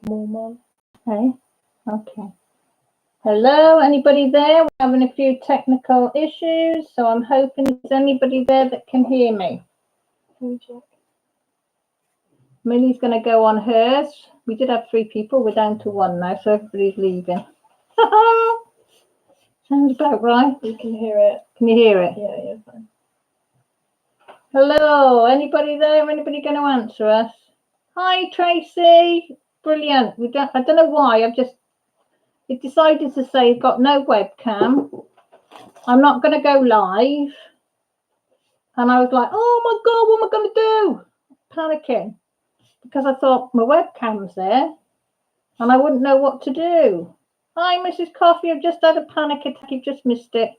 More. Hey, okay. Hello, anybody there? We're having a few technical issues, so I'm hoping there's anybody there that can hear me. Can we check? Millie's going to go on hers. We did have 3 people. We're down to 1 now, so everybody's leaving. Sounds about right. You can hear it. Can you hear it? Yeah, fine. Hello, anybody there? Anybody going to answer us? Hi, Tracy. Brilliant. I don't know why. It decided to say it's got no webcam. I'm not going to go live. And I was like, oh my God, what am I going to do? Panicking. Because I thought my webcam's there and I wouldn't know what to do. Hi, Mrs. Coffee. I've just had a panic attack. You've just missed it.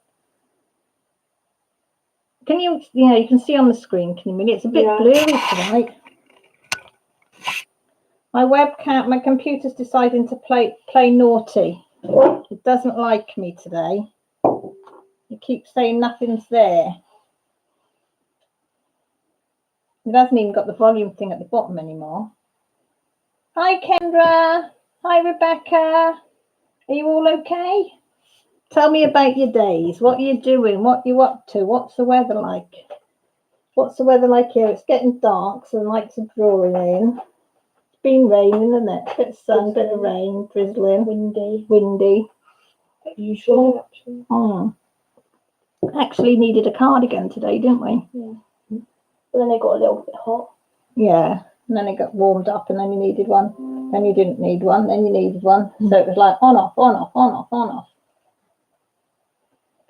Can you, you can see on the screen, can you? It's a bit blurry tonight. My webcam, my computer's deciding to play naughty. It doesn't like me today. It keeps saying nothing's there. It hasn't even got the volume thing at the bottom anymore. Hi, Kendra. Hi, Rebecca. Are you all okay? Tell me about your days. What are you doing? What are you up to? What's the weather like? What's the weather like here? It's getting dark, so the lights are drawing in. It's been raining, isn't it? Bit of sun, bit of rain, drizzling. Windy. Usually, actually. Actually needed a cardigan today, didn't we? Yeah. But then it got a little bit hot. Yeah. And then it got warmed up, and then you needed one. Then you didn't need one. Then you needed one. So it was like on, off, on, off, on, off, on, off.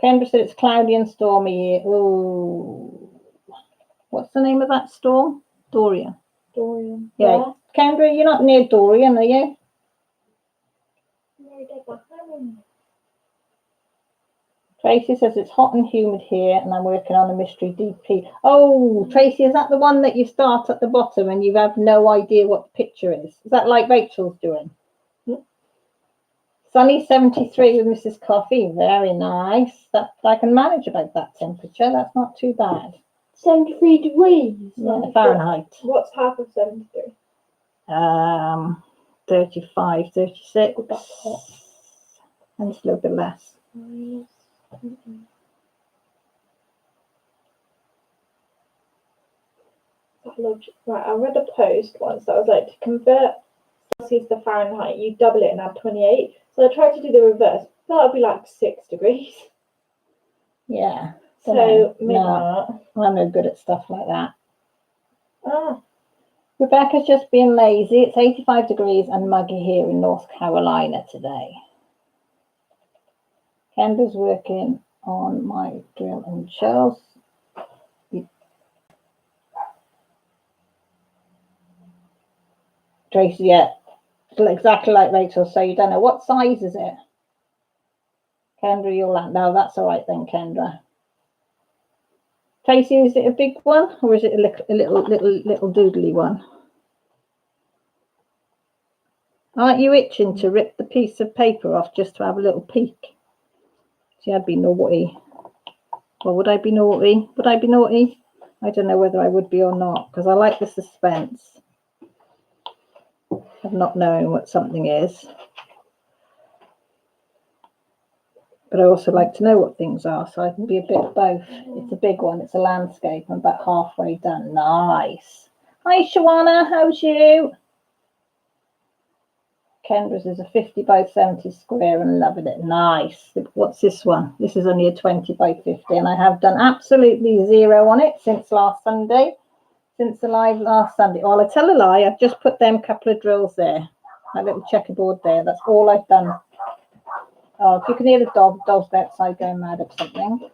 Kendra said it's cloudy and stormy here. Ooh. What's the name of that storm? Dorian. Yeah. Kendra, you're not near Dorian, are you? Tracy says it's hot and humid here and I'm working on a mystery DP. Oh, Tracy, is that the one that you start at the bottom and you have no idea what the picture is? Is that like Rachel's doing? Sunny 73 with Mrs. Coffee. Very nice. That I can manage about that temperature. That's not too bad. 73 degrees. Yeah, Fahrenheit. What's half of 73? 35, 36. And it's a little bit less. Right, I read a post once that was like, to convert Celsius to Fahrenheit, you double it and add 28. So I tried to do the reverse. That would be like 6 degrees. Yeah. So no, I'm no good at stuff like that. Rebecca's just being lazy. It's 85 degrees and muggy here in North Carolina today. Kendra's working on my drill and shells. Tracy, yeah, exactly like Rachel. So you don't know what size is it? Kendra, you'll land. No, that's all right then, Kendra. Tracy, is it a big one or is it a little doodly one? Aren't you itching to rip the piece of paper off just to have a little peek? See, I'd be naughty. Or would I be naughty? Would I be naughty? I don't know whether I would be or not because I like the suspense of not knowing what something is. But I also like to know what things are, so I can be a bit of both. It's a big one. It's a landscape. I'm about halfway done. Nice. Hi, Shawana. How's you? Kendra's is a 50 by 70 square and loving it. Nice. What's this one? This is only a 20 by 50 and I have done absolutely zero on it since last Sunday. Since the live last Sunday. Well, I tell a lie. I've just put them couple of drills there. That little checkerboard there. That's all I've done. Oh, if you can hear the dog's outside going mad at something.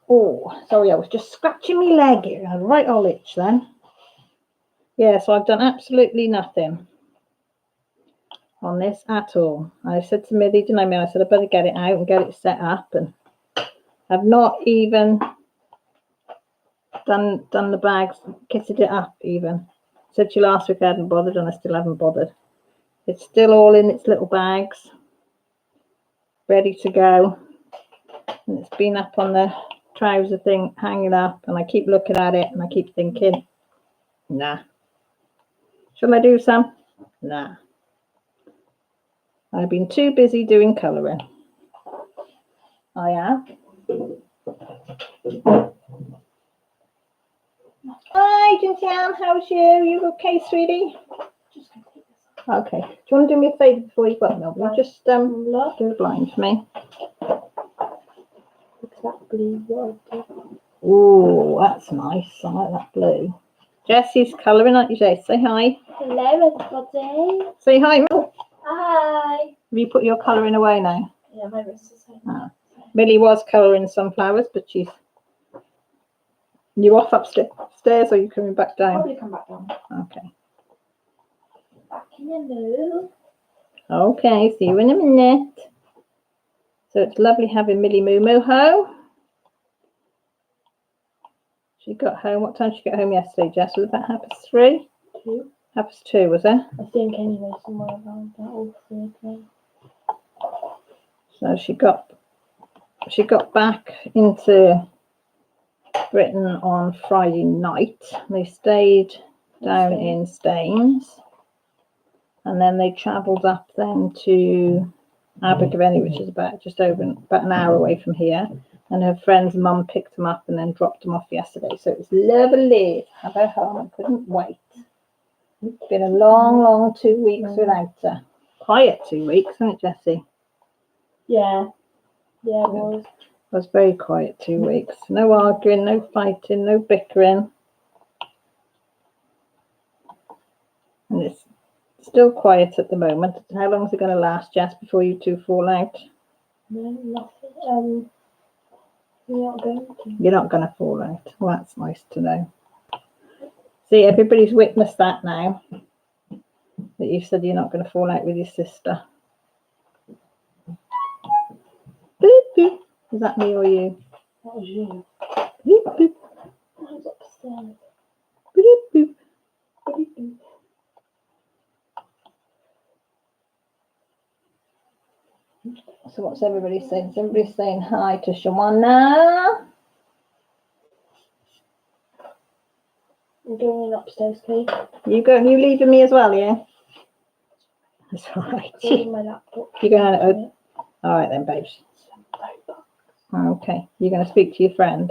Oh, sorry, I was just scratching my leg here. Right old itch then. Yeah, so I've done absolutely nothing on this at all. I said to Millie, didn't I said I better get it out and get it set up, and I've not even done the bags, kitted it up even. Said to you last week I hadn't bothered and I still haven't bothered. It's still all in its little bags, ready to go. And it's been up on the trouser thing, hanging up, and I keep looking at it and I keep thinking, Nah. Shall I do some? Nah. I've been too busy doing colouring. I am. Hi, Jinxian, how's you? You okay, sweetie? Okay. Do you want to do me a favour before you go up, Melvin? Right. Just do a blind for me. Exactly what I do. Oh, that's nice. I like that blue. Jessie's colouring, aren't you, Jess? Say hi. Hello, everybody. Say hi, Mel. Hi. Have you put your colouring away now? Yeah, my wrist is hanging. Ah. Millie was colouring sunflowers, but she's... You off upstairs or are you coming back down? Probably come back down. Okay. Back in a minute. Okay, see you in a minute. So it's lovely having Millie Moo home. She got home. What time did she get home yesterday, Jess? Was it about 3:30? 2. 2:30, was it? I think anyway, somewhere around that all 3 o'clock. So she got back into Britain on Friday night. They stayed down in Staines, and then they travelled up then to Abergavenny, which is about an hour away from here. And her friend's mum picked them up and then dropped them off yesterday. So it was lovely to have her home. I couldn't wait. It's been a long 2 weeks without her. Quiet 2 weeks, isn't it, Jessie? Yeah. Yeah, it was. It was very quiet 2 weeks. No arguing, no fighting, no bickering. And it's still quiet at the moment. How long is it going to last, Jess, before you two fall out? No, nothing. We're not going to. You're not going to fall out. Well, that's nice to know. See, everybody's witnessed that now. That you said you're not going to fall out with your sister. Boop, boop. Is that me or you? That was you. Boop, boop. I was upstairs. Boop, boop. Boop, boop. So what's everybody saying? Everybody's saying hi to Shawana. I'm going upstairs, please. You leaving me as well, yeah? That's all right. Holding my laptop. You're going to... All right then, babes. Okay. You're going to speak to your friend?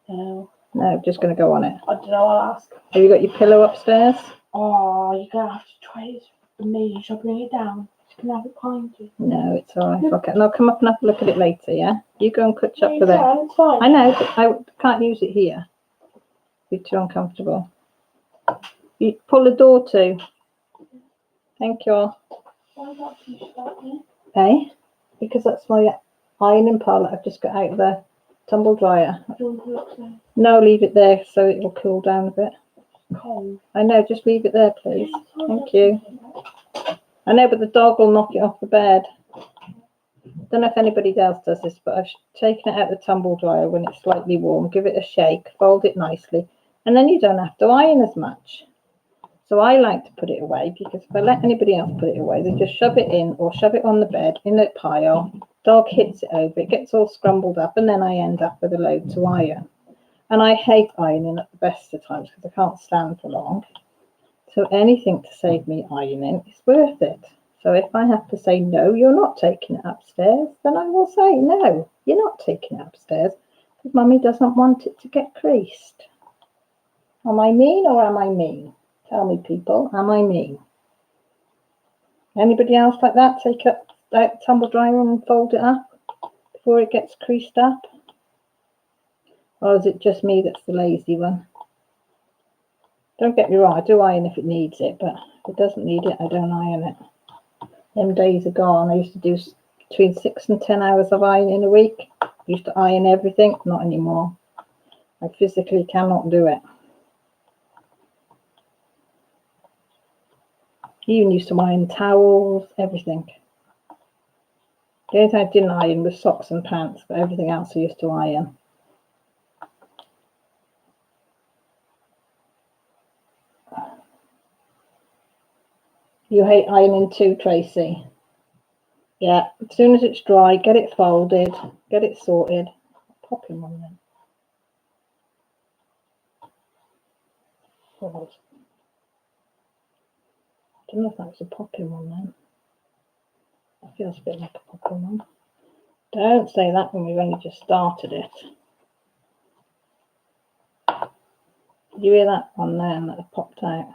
No. No, just going to go on it. I don't know, I'll ask. Have you got your pillow upstairs? Oh, you're going to have to try it with me. Shall I bring it down? You can have it behind you. No, it's all right. Okay. And I'll come up and have a look at it later, yeah? You go and catch up with it. It's fine. I know, but I can't use it here. It'd be too uncomfortable. You pull the door to. Thank you. Why not you start here? Hey? Because that's my ironing pile that I've just got out of the tumble dryer. Do you want to look there? No, leave it there so it will cool down a bit. Cold. I know, just leave it there, please. Thank you. I know, but the dog will knock it off the bed. Don't know if anybody else does this, but I've taken it out of the tumble dryer when it's slightly warm, give it a shake, fold it nicely, and then you don't have to iron as much. So I like to put it away, because if I let anybody else put it away, they just shove it in or shove it on the bed in a pile. Dog hits it over, it gets all scrambled up, and then I end up with a load to iron. And I hate ironing at the best of times because I can't stand for long. So anything to save me ironing is worth it. So if I have to say, no, you're not taking it upstairs, then I will say, no, you're not taking it upstairs because Mummy doesn't want it to get creased. Am I mean or am I mean? Tell me, people, am I mean? Anybody else like that? Take up that tumble dryer and fold it up before it gets creased up? Or is it just me that's the lazy one? Don't get me wrong, I do iron if it needs it, but if it doesn't need it, I don't iron it. Them days are gone. I used to do between 6 and 10 hours of ironing a week. I used to iron everything, not anymore. I physically cannot do it. Even used to iron towels, everything. The only thing I didn't iron was socks and pants, but everything else I used to iron. You hate ironing too, Tracy? Yeah, as soon as it's dry, get it folded, get it sorted. Pop him on then. Oh, I don't know if that was a popping one then. That feels a bit like a popping one. Don't say that when we've only just started it. Did you hear that one there that popped out?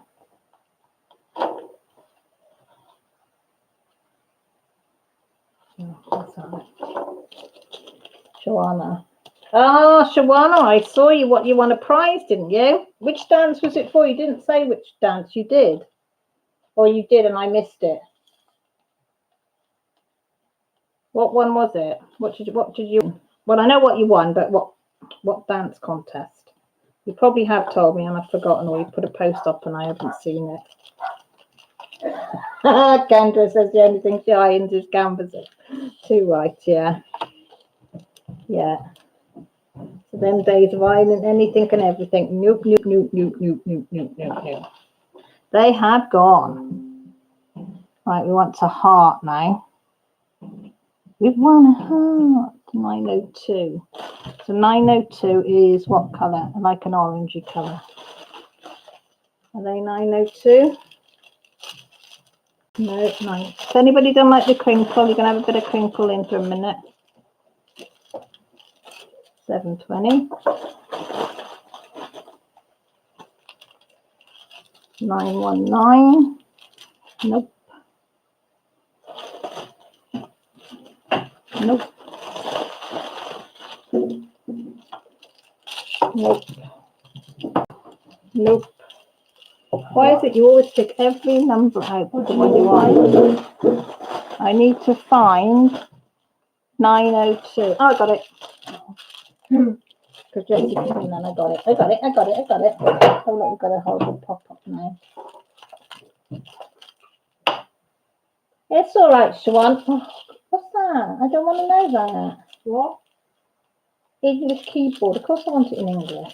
Oh, what's that? Shawana. Ah, Shawana, I saw you. What, you won a prize, didn't you? Which dance was it for? You didn't say which dance you did. Or you did and I missed it. What one was it? What did you well, I know what you won, but what dance contest? You probably have told me and I've forgotten, or you put a post up and I haven't seen it. Kendra says the only thing she irons is canvases. Too right, yeah. Yeah. So them days of ironing anything and everything. Nope, nope, nope, nope, nope, nope, nope, nope, nope. They have gone. Right, we want to heart now. We've won a heart. 902. So 902 is what colour? Like an orangey colour. Are they 902? No, 9. If anybody don't like the crinkle, you're going to have a bit of crinkle in for a minute. 720. 919. Nope. Nope. Nope. Nope. Why is it you always pick every number out with the one you want? I need to find 902. Oh, I got it. Because Jessie came in and I got it. I got it. Oh, look, we've got a whole pop up now. It's all right, Siobhan. Oh, what's that? I don't want to know that. What? English keyboard. Of course I want it in English.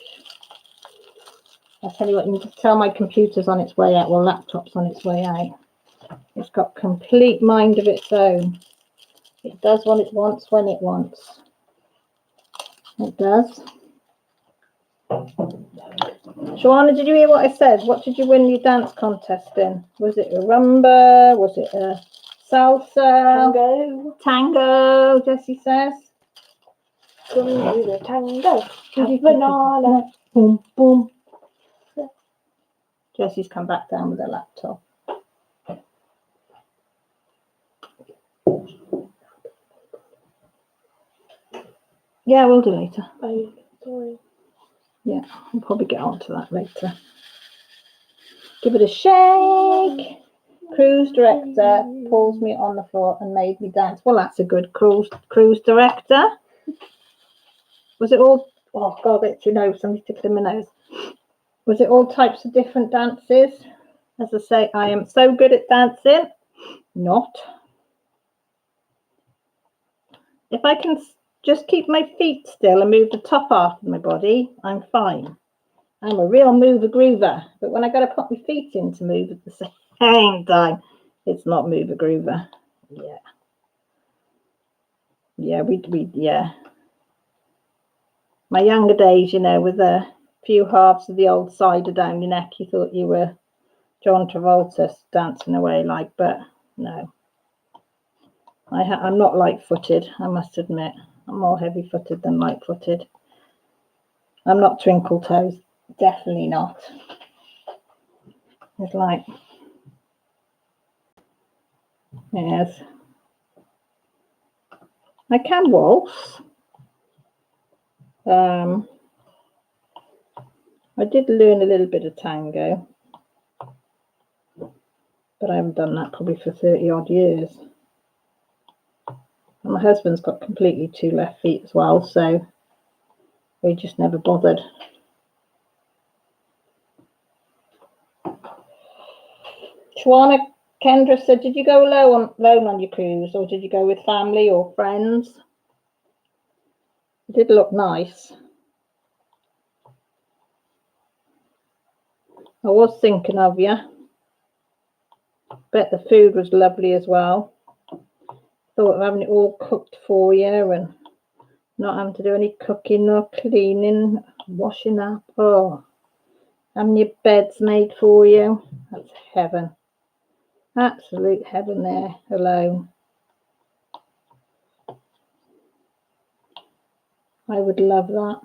I'll tell you what, you can tell my computer's on its way out. Well, laptop's on its way out. It's got complete mind of its own. It does what it wants when it wants. It does. Joanna, did you hear what I said? What did you win your dance contest in? Was it a rumba? Was it a salsa? Tango. Tango, Jessie says. Come do the tango. Banana. Boom, boom. Jessie's come back down with her laptop. Yeah, we'll do later. Oh, sorry. Yeah, we'll probably get on to that later. Give it a shake. Cruise director pulls me on the floor and made me dance. Well, that's a good cruise director. Was it all? Oh God, you know, somebody tickling my nose. Was it all types of different dances? As I say, I am so good at dancing. Not. If I can just keep my feet still and move the top half of my body, I'm fine. I'm a real mover groover. But when I got to put my feet in to move at the same time, it's not mover groover. Yeah. Yeah, yeah. My younger days, you know, with a few halves of the old cider down your neck, you thought you were John Travolta dancing away like, but no. I'm not light-footed, I must admit. I'm more heavy-footed than light-footed. I'm not twinkle toes, definitely not. It's like, yes. I can waltz. I did learn a little bit of tango, but I haven't done that probably for 30 odd years. And my husband's got completely two left feet as well, so we just never bothered. Shawana Kendra said, did you go alone on your cruise, or did you go with family or friends? It did look nice. I was thinking of you. Bet the food was lovely as well. Thought of having it all cooked for you and not having to do any cooking or cleaning, washing up. Oh, having your beds made for you. That's heaven. Absolute heaven there alone. I would love that.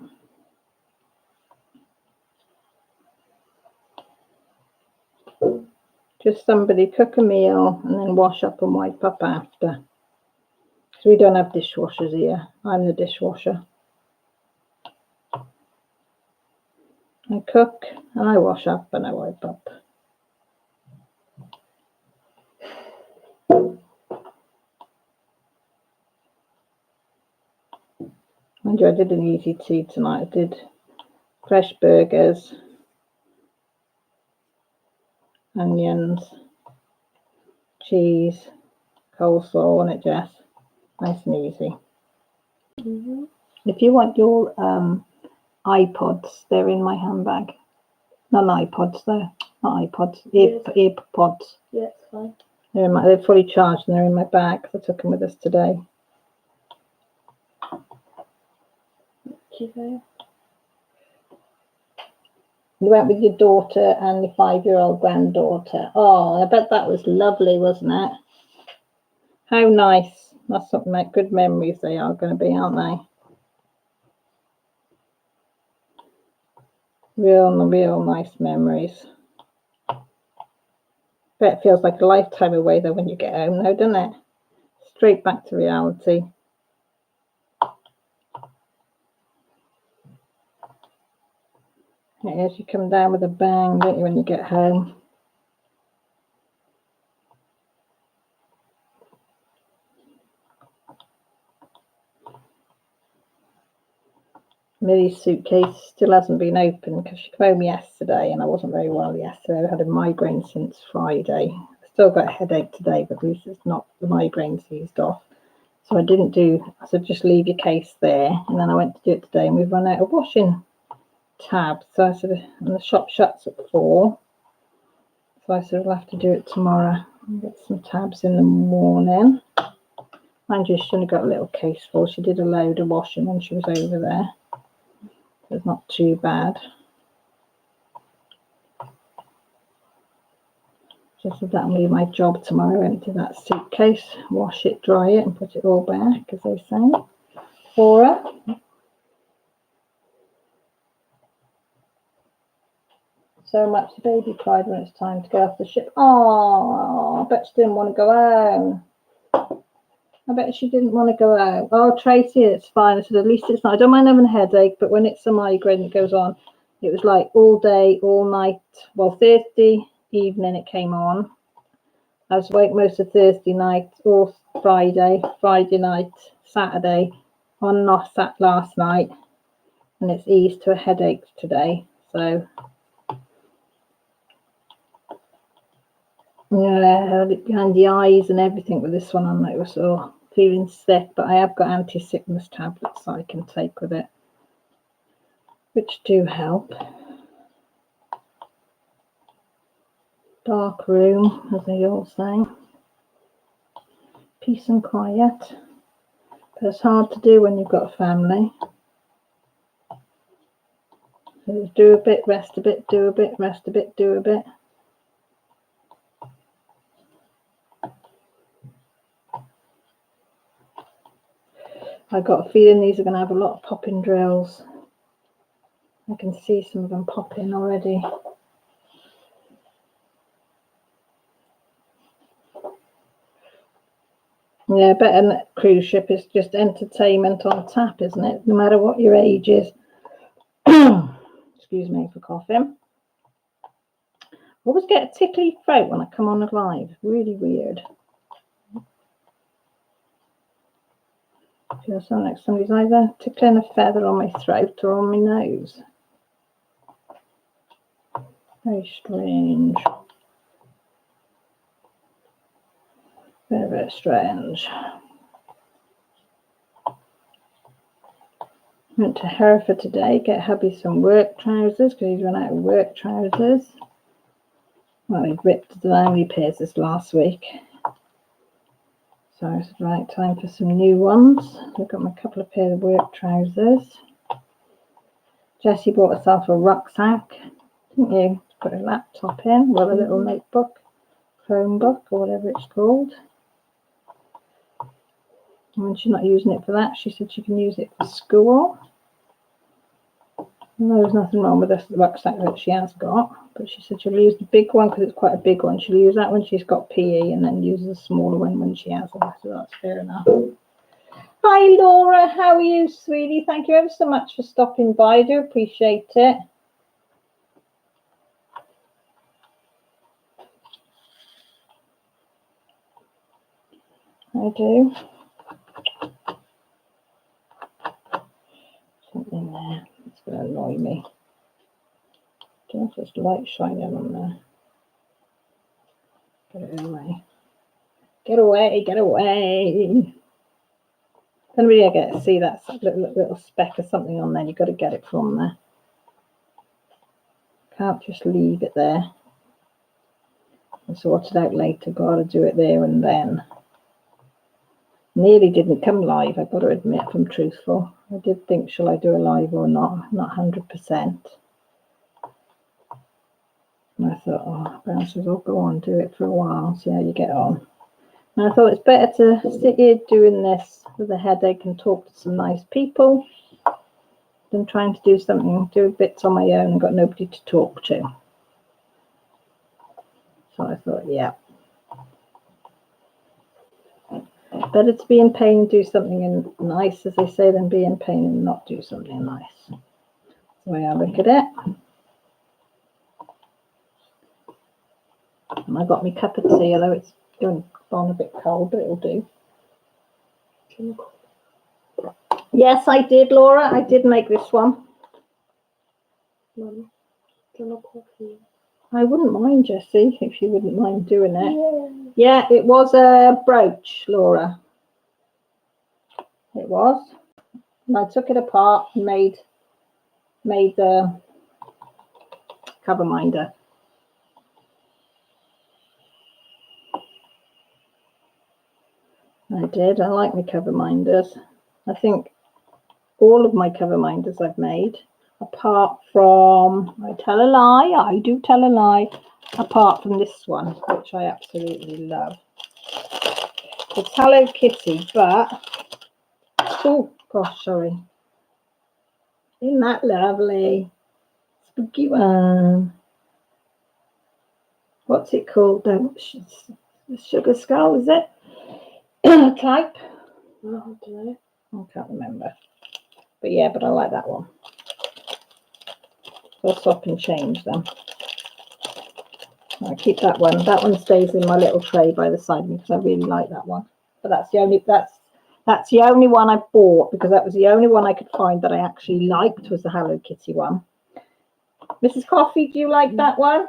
Just somebody cook a meal and then wash up and wipe up after. So we don't have dishwashers here. I'm the dishwasher. I cook and I wash up and I wipe up. Mind you, I did an easy tea tonight. I did fresh burgers, onions, cheese, coleslaw on it, Jess. Nice and easy. If you want your iPods, they're in my handbag. Not iPods, though. Not iPods. Earpods. Yeah, it's fine. They're fully charged and they're in my bag. I took them with us today. You went with your daughter and your 5-year-old granddaughter. Oh, I bet that was lovely, wasn't it? How nice. That's something like good memories they are going to be, aren't they? Real nice memories. Bet it feels like a lifetime away though when you get home though, doesn't it? Straight back to reality. Yes, you come down with a bang, don't you, when you get home? Millie's suitcase still hasn't been opened because she came home yesterday and I wasn't very well yesterday. I had a migraine since Friday. I still got a headache today, but at least it's not the migraine's eased off. So I said just leave your case there, and then I went to do it today and we've run out of washing tabs. So I said, and the shop shuts at 4. So I said we'll have to do it tomorrow and get some tabs in the morning. Mind you, she only got a little case full. She did a load of washing when she was over there. So it's not too bad. Just so that'll be my job tomorrow. Empty that suitcase, wash it, dry it, and put it all back, as they say. For her. So much the baby cried when it's time to go off the ship. Oh, I bet she didn't want to go home. I bet she didn't want to go home. Oh, Tracy, it's fine. I said, at least it's not. I don't mind having a headache, but when it's a migraine that goes on, it was like all day, all night. Well, Thursday evening it came on. I was awake most of Thursday night, or Friday night, Saturday, on and off sat last night, and it's eased to a headache today. So yeah, I held it behind the eyes and everything with this one on. It was all feeling sick, but I have got anti-sickness tablets I can take with it, which do help. Dark room, as they all say. Peace and quiet. But it's hard to do when you've got a family. So do a bit, rest a bit, do a bit, rest a bit, do a bit. I got a feeling these are going to have a lot of popping drills. I can see some of them popping already. Yeah, better than a cruise ship. It's just entertainment on tap, isn't it? No matter what your age is. Excuse me for coughing. I always get a tickly throat when I come on live. Really weird. Feels like somebody's either tickling a feather on my throat or on my nose. Very strange. Very, very strange. Went to Hereford today, get hubby some work trousers because he's run out of work trousers. Well, he ripped the only pairs this last week. So it's the right time for some new ones. I've got my couple of pairs of work trousers. Jessie bought herself a rucksack didn't you? Put a laptop in, well, a little notebook, Chromebook, or whatever it's called. And when she's not using it for that, she said she can use it for school. And there's nothing wrong with the rucksack that she has got, but she said she'll use the big one because it's quite a big one. She'll use that when she's got PE and then use the smaller one when she has it. So that's fair enough. Hi Laura, how are you, sweetie? Thank you ever so much for stopping by. I do appreciate it. I do. Something there. It's going to annoy me. Don't just light shining on there. Get it away. Get away, get away. Don't really get to see that little speck of something on there. You've got to get it from there. Can't just leave it there and sort it out later. Got to do it there and then. Nearly didn't come live, I've got to admit, if I'm truthful. I did think, shall I do a live or not? Not 100%. And I thought, oh, Ben says, oh, go on, do it for a while, see how you get on. And I thought it's better to sit here doing this with a headache and talk to some nice people than trying to do something, do bits on my own and got nobody to talk to. So I thought, yeah. Better to be in pain and do something nice, as they say, than be in pain and not do something nice. That's the way I look at it. And I got my cup of tea, although it's going on a bit cold, but it'll do. Yes, I did, Laura. I did make this one. Mum, do you want a coffee? I wouldn't mind, Jessie, if you wouldn't mind doing it. Yeah, it was a brooch, Laura. It was. And I took it apart and made the cover minder. I did. I like my cover minders. I think all of my cover minders I've made, apart from, I tell a lie, I do tell a lie, apart from this one, which I absolutely love. It's Hello Kitty, but, oh gosh, sorry. Isn't that lovely? Spooky one. What's it called? The Sugar Skull, is it? Type? I don't know. I can't remember. But yeah, but I like that one. I'll swap and change them. I keep that one. That one stays in my little tray by the side of me because I really like that one. But that's the only one I bought because that was the only one I could find that I actually liked, was the Hello Kitty one. Mrs. Coffee, do you like that one?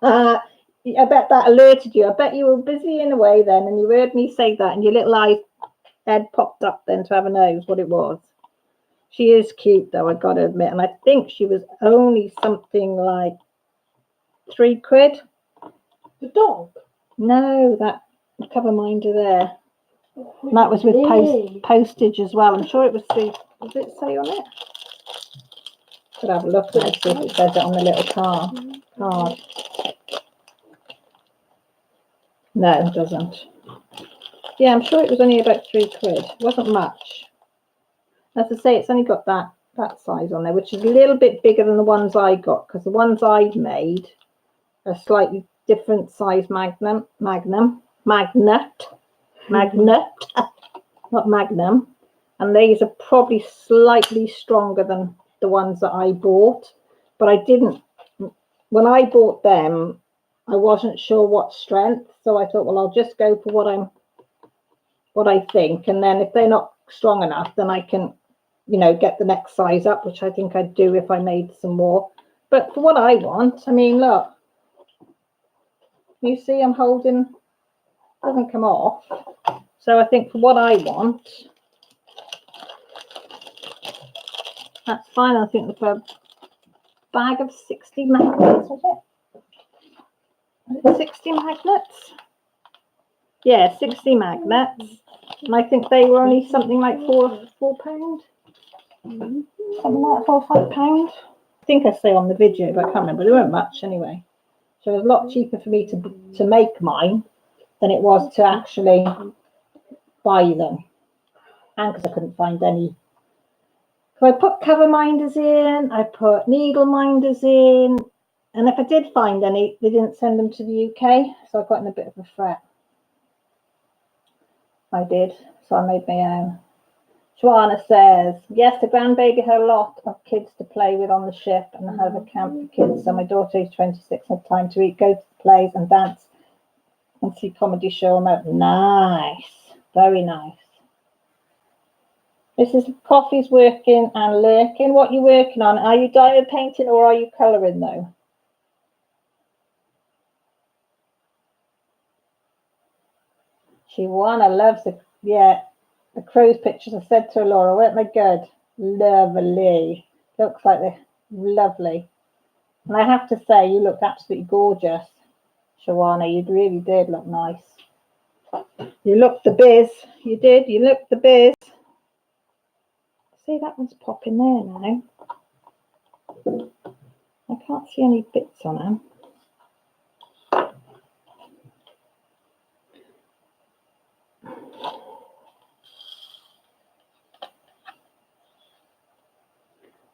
I bet that alerted you. I bet you were busy in a way then and you heard me say that and your little head popped up then to have a nose what it was. She is cute though, I got to admit. And I think she was only something like £3. The dog? No, that cover minder there. And that was with postage as well. I'm sure it was $3. Does it say on it? Could have a look and see if it says it on the little card. No, it doesn't. Yeah, I'm sure it was only about £3. It wasn't much. As I say, it's only got that size on there, which is a little bit bigger than the ones I got, because the ones I've made are slightly different size magnet, not magnum, and these are probably slightly stronger than the ones that I bought. But I didn't, when I bought them, I wasn't sure what strength, so I thought, well, I'll just go for what I think, and then if they're not strong enough, then I can, you know, get the next size up, which I think I'd do if I made some more. But for what I want, I mean, look, you see I'm holding, doesn't come off. So I think for what I want, that's fine. I think for a bag of 60 magnets, was it 60 magnets? Yeah, 60 magnets. And I think they were only something like £4. Something like £4 or £5. think I say on the video, but I can't remember. They weren't much anyway. So it was a lot cheaper for me to make mine than it was to actually buy them. And because I couldn't find any. So I put cover minders in, I put needle minders in, and if I did find any, they didn't send them to the UK, so I got in a bit of a fret. I did, so I made my own. Joanna says, yes, the grandbaby had a lot of kids to play with on the ship and have a camp for kids. So my daughter, who's 26, had time to eat, go to the plays and dance and see comedy show them out. Nice, very nice. This is coffee's working and lurking. What are you working on? Are you diamond painting or are you colouring though? Joanna loves the, yeah. The cruise pictures, I said to Laura, weren't they good? Lovely. Looks like they're lovely. And I have to say, you looked absolutely gorgeous, Shawana. You really did look nice. You looked the biz. You did. You looked the biz. See, that one's popping there now. I can't see any bits on them.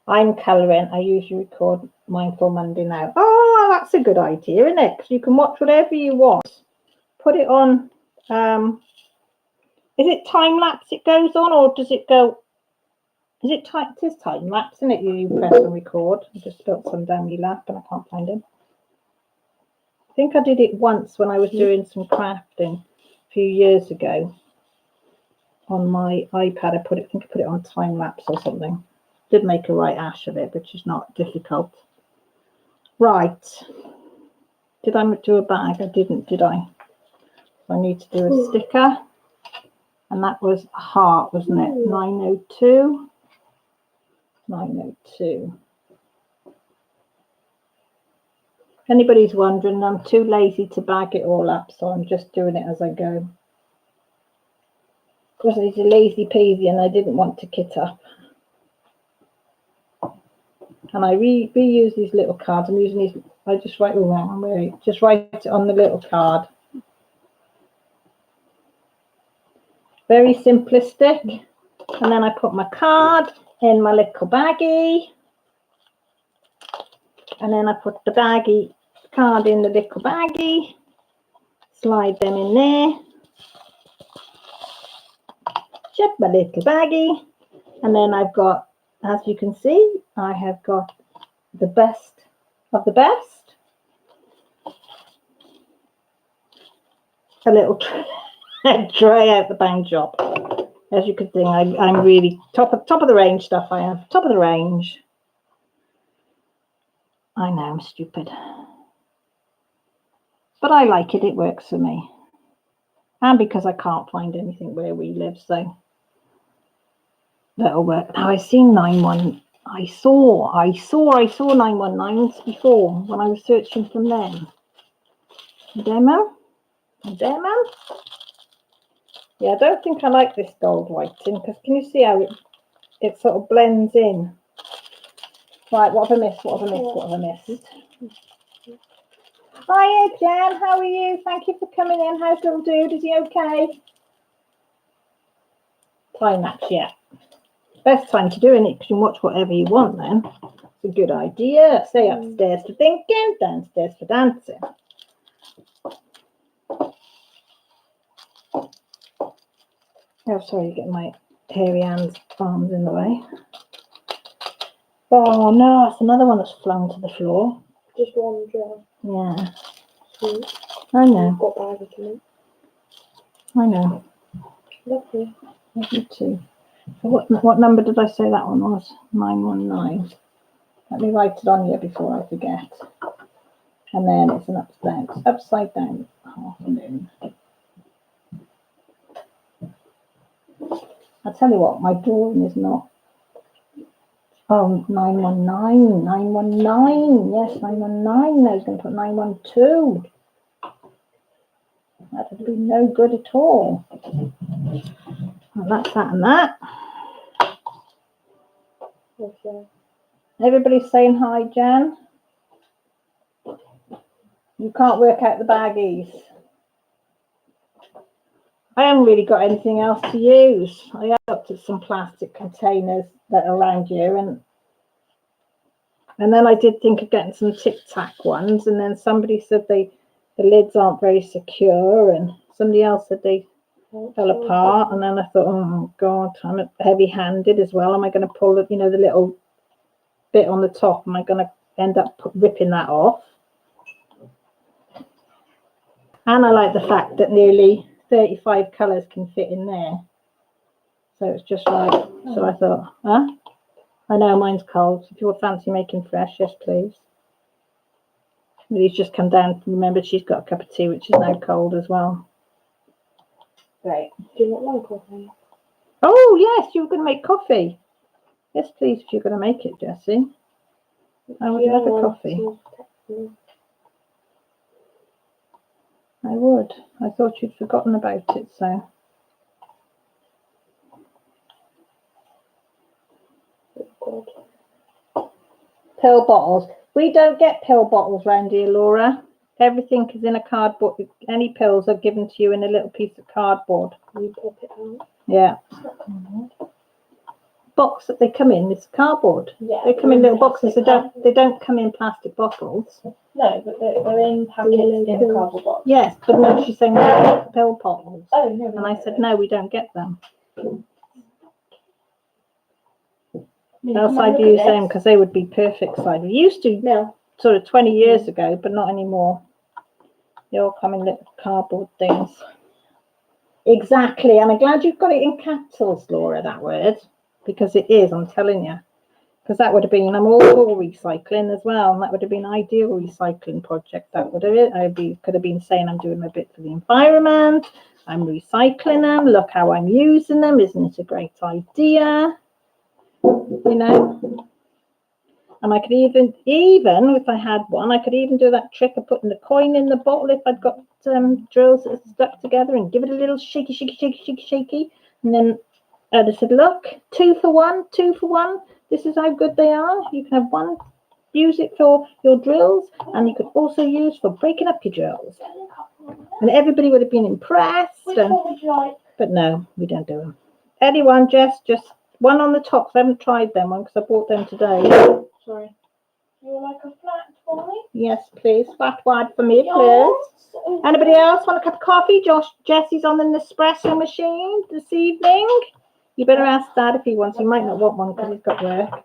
I'm colouring. I usually record Mindful Monday now. Oh, that's a good idea, isn't it? Because you can watch whatever you want. Put it on. Is it time lapse it goes on, or does it go? Is it time? It is time lapse, isn't it? You press and record. I just spilled some down my lap, and I can't find him. I think I did it once when I was doing some crafting a few years ago on my iPad. I think I put it on time lapse or something. Did make a right ash of it, which is not difficult. Right. Did I do a bag? I didn't, did I? So I need to do a sticker. And that was a heart, wasn't it? 902. 902. If anybody's wondering, I'm too lazy to bag it all up, so I'm just doing it as I go. Because it's a lazy peasy and I didn't want to kit up. And I reuse these little cards. I'm using these. I just write just write it on the little card. Very simplistic. And then I put my card in my little baggie. And then I put the baggie card in the little baggie. Slide them in there. Check my little baggie. And then I've got, as you can see, I have got the best of the best. A little tray out the bang job. As you can see, I'm really top of the range stuff. I have top of the range. I know I'm stupid, but I like it. It works for me, and because I can't find anything where we live, so that'll work. Now I've seen 91. I saw 919s before when I was searching from them. Demo. Yeah, I don't think I like this gold whiting because can you see how it sort of blends in? Right, what have I missed? Hiya, Jan, how are you? Thank you for coming in. How's little dude? Is he okay? Time lapse, yeah. Best time to do it because you can watch whatever you want then. It's a good idea. Say upstairs for thinking, downstairs for dancing. Oh, sorry, get my hairy hands, arms in the way. Oh no, that's another one that's flung to the floor. Just one jar. Yeah. Sweet. I know. Got bags to make. I know. Lovely. Me too. So what number did I say that one was? 919. Let me write it on here before I forget. And then it's an upside down half moon. I'll tell you what, my drawing is not. Oh, 919. 919. Yes, 919. I was going to put 912. That would be no good at all. Well, that's that and that. Okay. Everybody's saying hi, Jan. You can't work out the baggies. I haven't really got anything else to use. I looked at some plastic containers that are around here, and then I did think of getting some Tic Tac ones, and then somebody said the lids aren't very secure, and somebody else said they fell apart, and then I thought, oh God, I'm heavy-handed as well. Am I going to pull the little bit on the top? Am I going to end up ripping that off? And I like the fact that nearly 35 colours can fit in there. So it's just right. So I thought, I know mine's cold. If you fancy making fresh, yes, please. He's just come down. Remember, she's got a cup of tea, which is now cold as well. Right. Do you not want coffee? Oh, yes, you were going to make coffee. Yes, please, if you're going to make it, Jessie. I would love a coffee. I would. I thought you'd forgotten about it, so. Pill bottles. We don't get pill bottles round here, Laura. Everything is in a cardboard. Any pills are given to you in a little piece of cardboard. You pop it out. Yeah. Box that they come in is cardboard. Yeah. They come in little boxes. They don't come in plastic bottles. No, but they're in packets in a cardboard box. Yes, but no, she's saying pill bottles. Oh no. And I said no, we don't get them. Else I'd use them because they would be perfect size. We used to sort of 20 years ago, but not anymore. They all come in little cardboard things. Exactly, and I'm glad you've got it in capitals, Laura, that word, because it is, I'm telling you. Because that would have been, I'm all for recycling as well, and that would have been an ideal recycling project. That would have it. Could have been saying I'm doing a bit for the environment, I'm recycling them, look how I'm using them, isn't it a great idea? You know, and I could even if I had one, I could even do that trick of putting the coin in the bottle if I'd got drills that are stuck together and give it a little shaky, shaky, shaky, shaky, shaky, and then I'd have said, look, 2 for 1, 2 for 1. This is how good they are. You can have one, use it for your drills, and you could also use for breaking up your drills. And everybody would have been impressed. Which one would you like? But no, we don't do them. Anyone, Jess, just one on the top. I haven't tried them one because I bought them today. Sorry. You would like a flat white? Yes, please. Flat white for me, please. Anybody else want a cup of coffee? Jesse's on the Nespresso machine this evening. You better ask Dad if he wants. He might not want one because he's got work.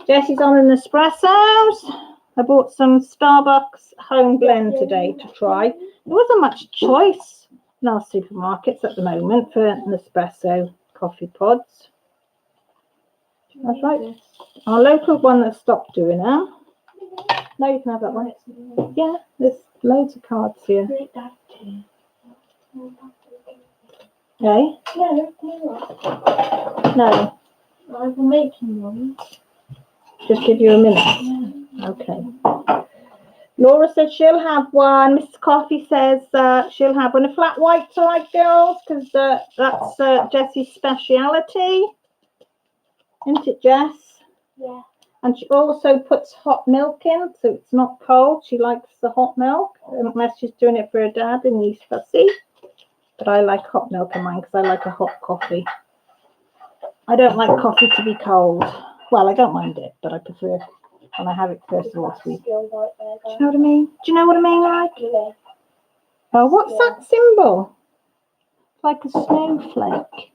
Jesse's on the Nespressos. I bought some Starbucks home blend today to try. There wasn't much choice in our supermarkets at the moment for Nespresso coffee pods. That's right. Our local one that stopped doing them. No, you can have that one. Yeah, there's loads of cards here. Okay? No. I'm making one. Just give you a minute. Okay. Laura said she'll have one. Mrs. Coffee says she'll have one. A flat white's all right, girls, because that's Jessie's speciality. Isn't it, Jess? Yeah. And she also puts hot milk in, so it's not cold. She likes the hot milk, unless she's doing it for her dad and he's fussy. But I like hot milk in mine because I like a hot coffee. I don't like coffee to be cold. Well, I don't mind it, but I prefer when I have it first of all to be. Do you know what I mean? Do you know what I mean, like? Oh, what's that symbol? It's like a snowflake.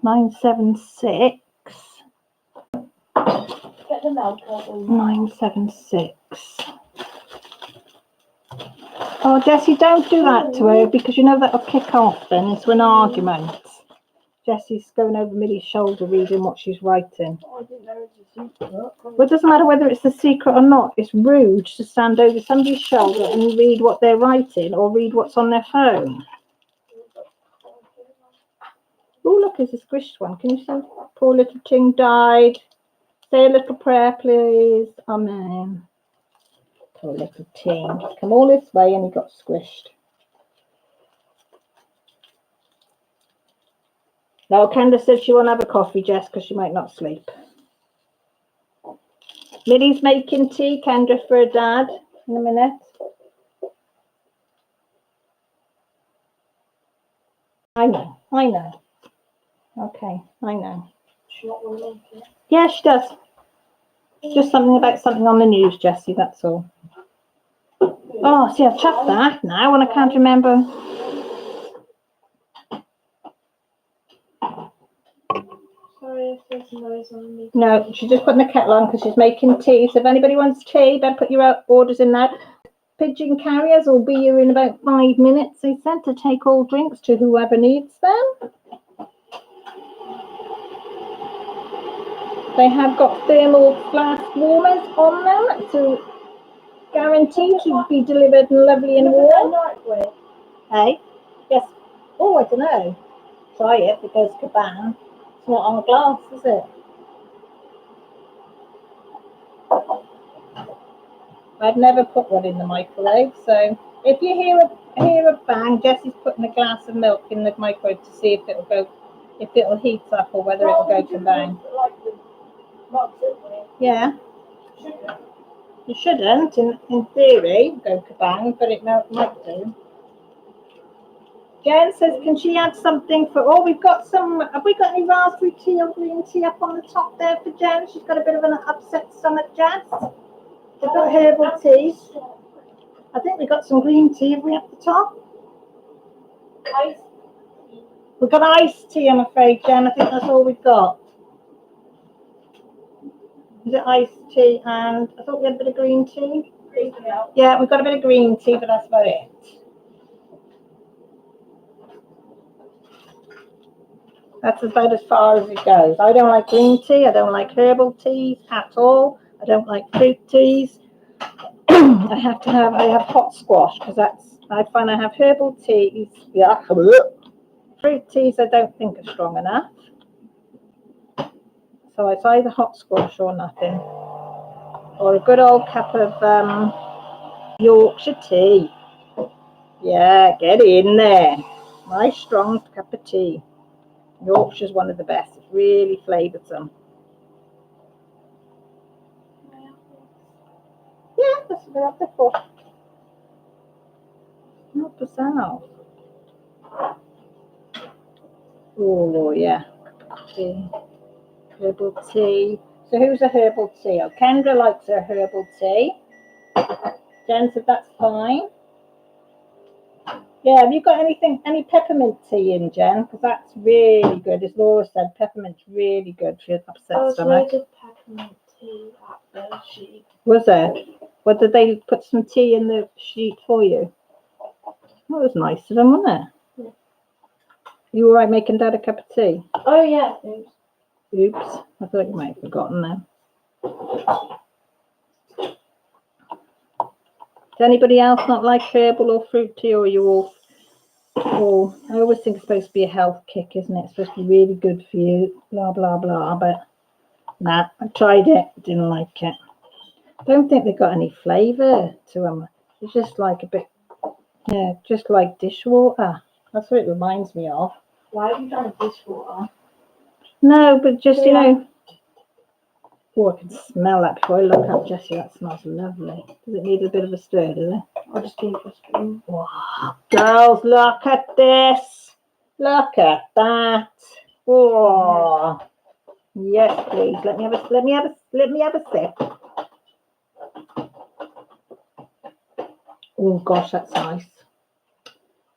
976. Get the milk out. 976. Oh, Jessie, don't do that to her because you know that'll kick off then into an argument. Jessie's going over Millie's shoulder reading what she's writing. Oh, I didn't know it was a secret. Well, it doesn't matter whether it's a secret or not. It's rude to stand over somebody's shoulder and read what they're writing or read what's on their phone. Oh, look, there's a squished one. Can you see? Poor little Ting died. Say a little prayer, please. Amen. Poor little Ting. Come all this way and he got squished. Now, Candace said she won't have a coffee, Jess, because she might not sleep. Millie's making tea, Kendra, for her dad in a minute. I know. Okay, I know. She not want to make it. Yeah, she does. Just something about something on the news, Jessie, that's all. Oh, see, I've chucked that now and I can't remember. Sorry if there's noise on me. No, she's just putting the kettle on because she's making tea. So if anybody wants tea, better put your orders in now. Pigeon carriers will be here in about 5 minutes. They said to take all drinks to whoever needs them. They have got thermal flask warmers on them to guarantee to be delivered lovely and warm. Hey? Yes. Oh, I don't know. Try it because kabang. It's not on glass, is it? I've never put one in the microwave, so if you hear a bang, Jessie's putting a glass of milk in the microwave to see if it'll heat up or whether it'll go kabang. Yeah. You shouldn't, in theory, go kabang, but it might do. Jen says, can she add something for, have we got any raspberry tea or green tea up on the top there for Jen? She's got a bit of an upset stomach, Jess. We've got herbal teas. I think we've got some green tea, have we, at the top? We've got iced tea, I'm afraid, Jen. I think that's all we've got. Is it iced tea and I thought we had a bit of green tea? Yeah, we've got a bit of green tea, but that's about it. That's about as far as it goes. I don't like green tea. I don't like herbal teas at all. I don't like fruit teas. I have hot squash because I find I have herbal teas. Yeah. Fruit teas I don't think are strong enough. So it's either hot squash or nothing. Or a good old cup of Yorkshire tea. Yeah, get in there. Nice strong cup of tea. Yorkshire's one of the best. It's really flavoursome. Yeah, that's what they're up there for. Not bizarre. Oh, yeah. Tea. Herbal tea. So who's a herbal tea? Oh, Kendra likes her herbal tea. Jen said that's fine. Yeah, have you got any peppermint tea in, Jen? Because that's really good. As Laura said, peppermint's really good for your upset stomach. Loads of peppermint tea at the sheet. Was there? What, did they put some tea in the sheet for you? That was nice of them, wasn't it? Yeah. You all right making Dad a cup of tea? Oh, yeah. Oops. I thought you might have forgotten then. Does anybody else not like herbal or fruit tea, or are you all? I always think it's supposed to be a health kick, isn't it? It's supposed to be really good for you, blah, blah, blah. But nah, I tried it, didn't like it. I don't think they've got any flavour to them. It's just like a bit, yeah, just like dishwater. That's what it reminds me of. Why have you done dishwater? No, but just, you know. Oh, I can smell that before I look up, Jessie. That smells lovely. Does it need a bit of a stir, does it? I'll just give it a spoon. Wow. Girls, look at this. Look at that. Oh. Yes, please. Let me have a sip. Oh gosh, that's nice.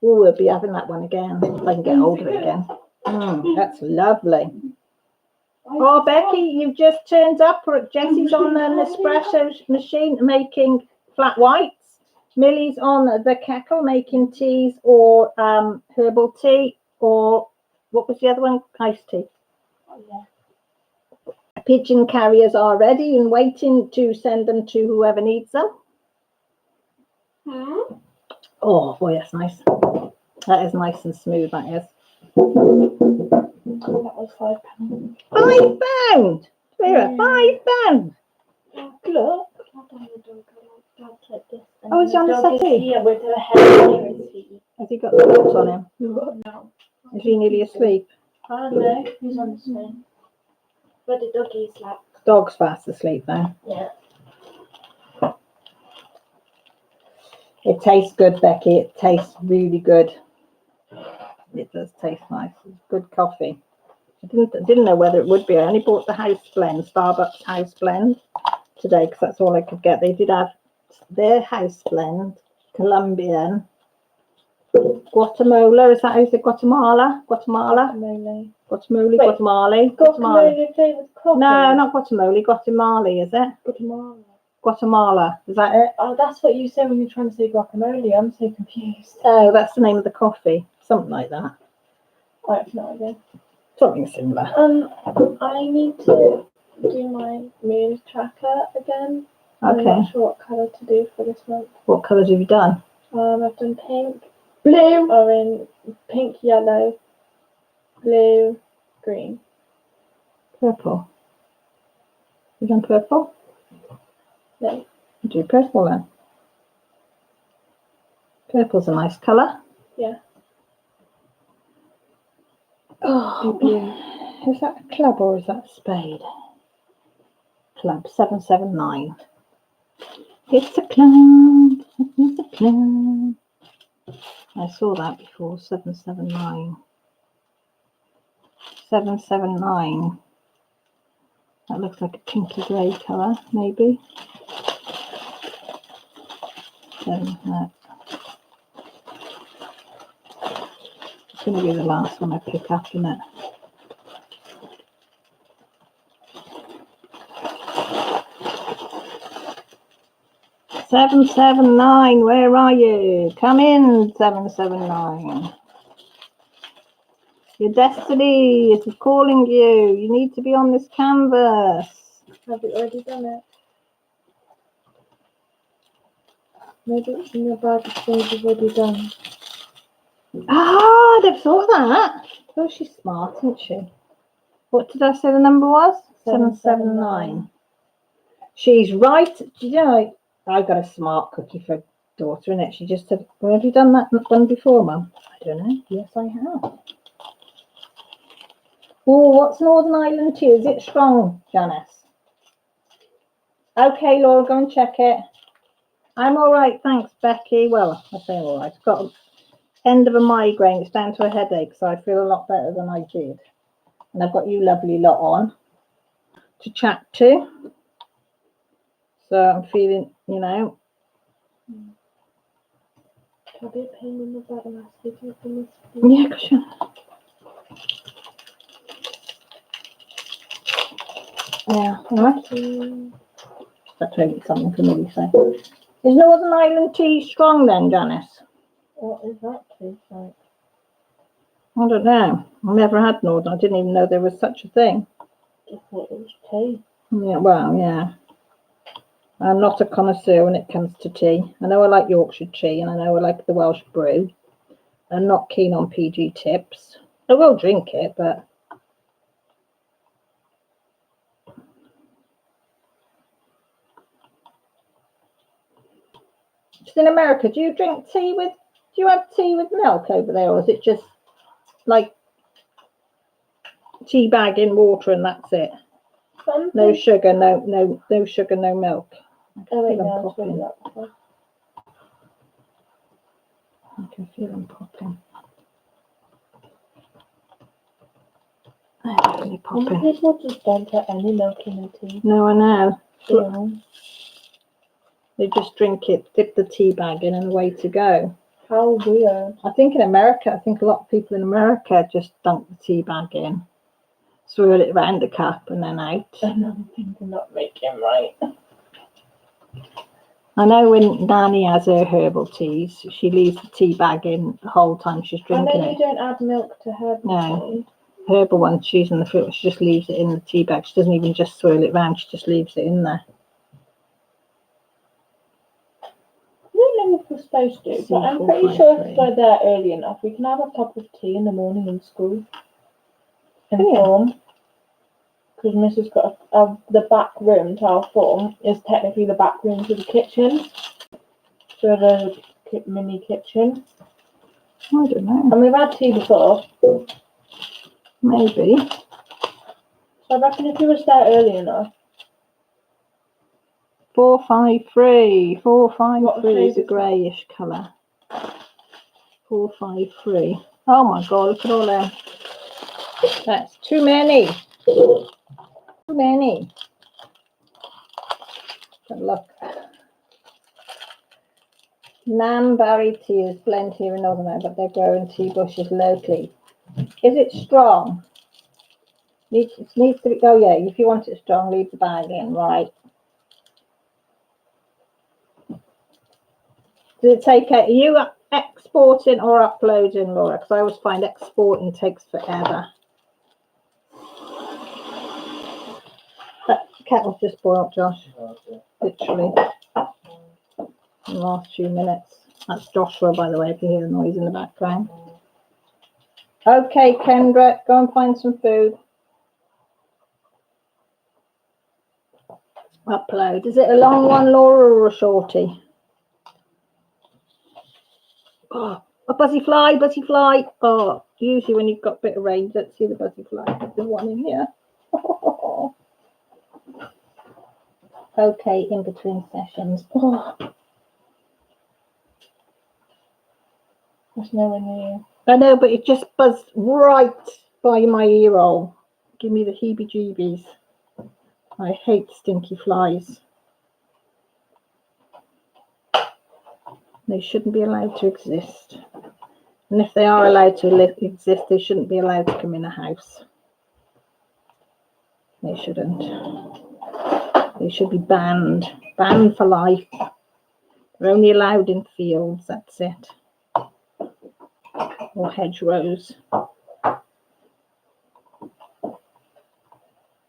Oh, we'll be having that one again if I can get hold of it again. That's lovely. Oh, Becky, you've just turned up. Jessie's on an espresso machine making flat whites. Millie's on the kettle making teas or herbal tea, or what was the other one? Iced tea. Oh, yeah. Pigeon carriers are ready and waiting to send them to whoever needs them. Oh boy, that's nice. That is nice and smooth, that is. That was £5. £5! Vera, £5! Look. Oh, is he on the settee? Yeah, with her head near his feet. Has he got the books on him? No. Is he nearly asleep? No, he's on the swing. But the doggy slept. Dog's fast asleep then. Yeah. It tastes good, Becky. It tastes really good. It does taste nice. It's good coffee. I didn't know whether it would be. I only bought the house blend, Starbucks house blend today because that's all I could get. They did have their house blend, Colombian, Guatemala. Is that Guatemala? Guacamole. Guatemala. Wait, Guatemala. Guacamole flavored coffee. No, not Guatemala. Guatemala, is it? Guatemala. Guatemala. Is that it? Oh, that's what you say when you're trying to say guacamole. I'm so confused. Oh, that's the name of the coffee. Something like that. I have no idea. Something similar. I need to do my mood tracker again. I'm Okay. not sure what colour to do for this month. What colours have you done? I've done pink, Blue. orange, pink, yellow, blue, green. Purple. You done purple? No. Do purple then. Purple's a nice colour. Yeah. Oh, is that a club or is that a spade? Club 779. It's a club. It's a club. I saw that before. 779. 779. That looks like a pinky grey colour, maybe. No. It's going to be the last one I pick up, isn't it? Seven, 779, where are you? Come in, 779. Your destiny is calling you. You need to be on this canvas. Have you already done it? Maybe it's in your bag of things you've already done. Ah, they've thought that. Oh, she's smart, isn't she? What did I say the number was? 779. She's right. You know, I got a smart cookie for daughter, innit? She just said, well, have you done that one before, Mum? I don't know. Yes, I have. Oh, what's Northern Ireland tea? Is it strong, Janice? Okay, Laura, go and check it. I'm all right, thanks, Becky. Well, I say all right. I've got an end of a migraine. It's down to a headache, so I feel a lot better than I did. And I've got you lovely lot on to chat to. So I'm feeling, you know. Can I be a pain in the butt and ask you to open this? Yeah, gosh. Yeah, all right. That's really something for me to say. Is Northern Ireland tea strong then, Janice? What is that taste like? I don't know. I never had Northern. I didn't even know there was such a thing. I thought it was tea. Yeah, well, yeah. I'm not a connoisseur when it comes to tea. I know I like Yorkshire tea and I know I like the Welsh brew. I'm not keen on PG tips. I will drink it, but just in America, do you drink tea with, do you have tea with milk over there, or is it just like tea bag in water and that's it? Something. No sugar, no sugar, no milk. Oh wait, them no, I've popping. told you that before. I can feel them popping. They're definitely Some popping. people just don't put any milk in their tea. No, I know. Yeah. They just drink it, dip the tea bag in and away to go. How weird. I think in America, I think a lot of people in America just dunk the tea bag in, swirl it around the cup and then out. Another thing to not make him right. I know when Nanny has her herbal teas, she leaves the tea bag in the whole time she's I drinking know you it. don't add milk to herbal No. tea. Herbal one, she's in the fruit, she just leaves it in the tea bag. She doesn't even just swirl it round, she just leaves it in there. I don't know if we're supposed to, but I'm pretty sure if we're there early enough, we can have a cup of tea in the morning in school. In form. Because Mrs. got the back room to our form is technically the back room to the kitchen. So there's a mini kitchen. I don't know. And we've had tea before. Maybe. So I reckon if we were there early enough. 453. 453 What is a shade is greyish colour. 453. Oh my god, look at all them. That's too many. Too many. Good luck. Nanberry teas blend here in Northern Ireland, but they grow in tea bushes locally. Is it strong? It needs to be. Oh yeah, if you want it strong, leave the bag in, right? Does it take? Are you exporting or uploading, Laura? Because I always find exporting takes forever. That kettle's just boiled, Josh. Literally. In the last few minutes. That's Joshua, by the way, if you hear the noise in the background. Okay, Kendra, go and find some food. Upload. Is it a long one, Laura, or a shorty? Oh, a buzzy fly, buzzy fly. Oh, usually when you've got a bit of rain, let's see the buzzy fly. There's one in here. Okay, in between sessions. Oh. There's no one here. I know, but it just buzzed right by my ear hole. Give me the heebie-jeebies. I hate stinky flies. They shouldn't be allowed to exist. And if they are allowed to exist, they shouldn't be allowed to come in a house. They shouldn't. They should be banned. Banned for life. They're only allowed in fields, that's it. Or hedgerows.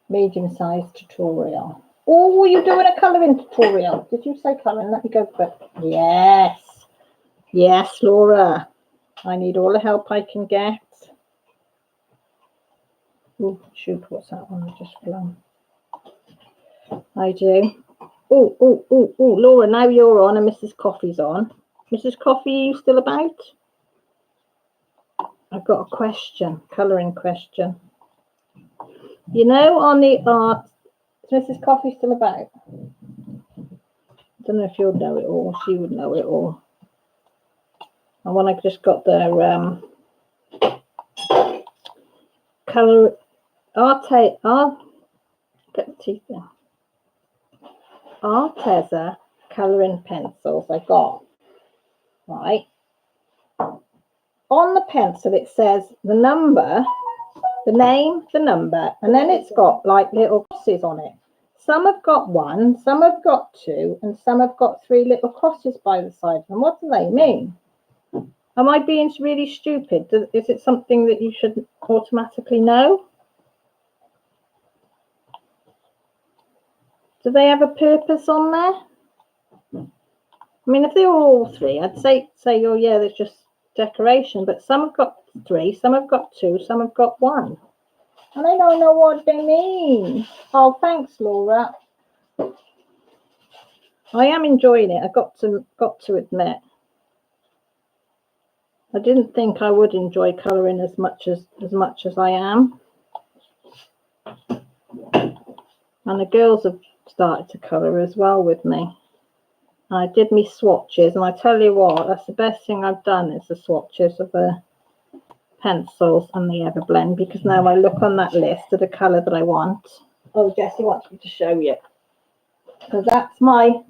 Medium-sized tutorial. Oh, you're doing a colouring tutorial. Did you say colouring? Let me go for it. Yes. Yes, Laura. I need all the help I can get. Oh, shoot, what's that one I just flown? I do. Oh, Laura, now you're on and Mrs. Coffee's on. Mrs. Coffee, are you still about? I've got a question, colouring question. You know, on the art, is Mrs. Coffee still about? I don't know if you'll know it all. She would know it all. And when I just got their colour, get the teeth in. Arteza colouring pencils I got, right? On the pencil it says the number, the name, the number, and then it's got like little crosses on it. Some have got 1, some have got 2, and some have got 3 little crosses by the side of them. What do they mean? Am I being really stupid? Is it something that you should automatically know? Do they have a purpose on there? I mean, if they were all 3, I'd say, oh yeah, there's just decoration, but some have got 3, some have got 2, some have got 1. And I don't know what they mean. Oh, thanks, Laura. I am enjoying it. I got to admit. I didn't think I would enjoy colouring as much as I am. And the girls have started to colour as well with me. I did me swatches, and I tell you what, that's the best thing I've done is the swatches of the pencils and the Everblend, because now I look on that list of the colour that I want. Oh, Jessie wants me to show you. So that's my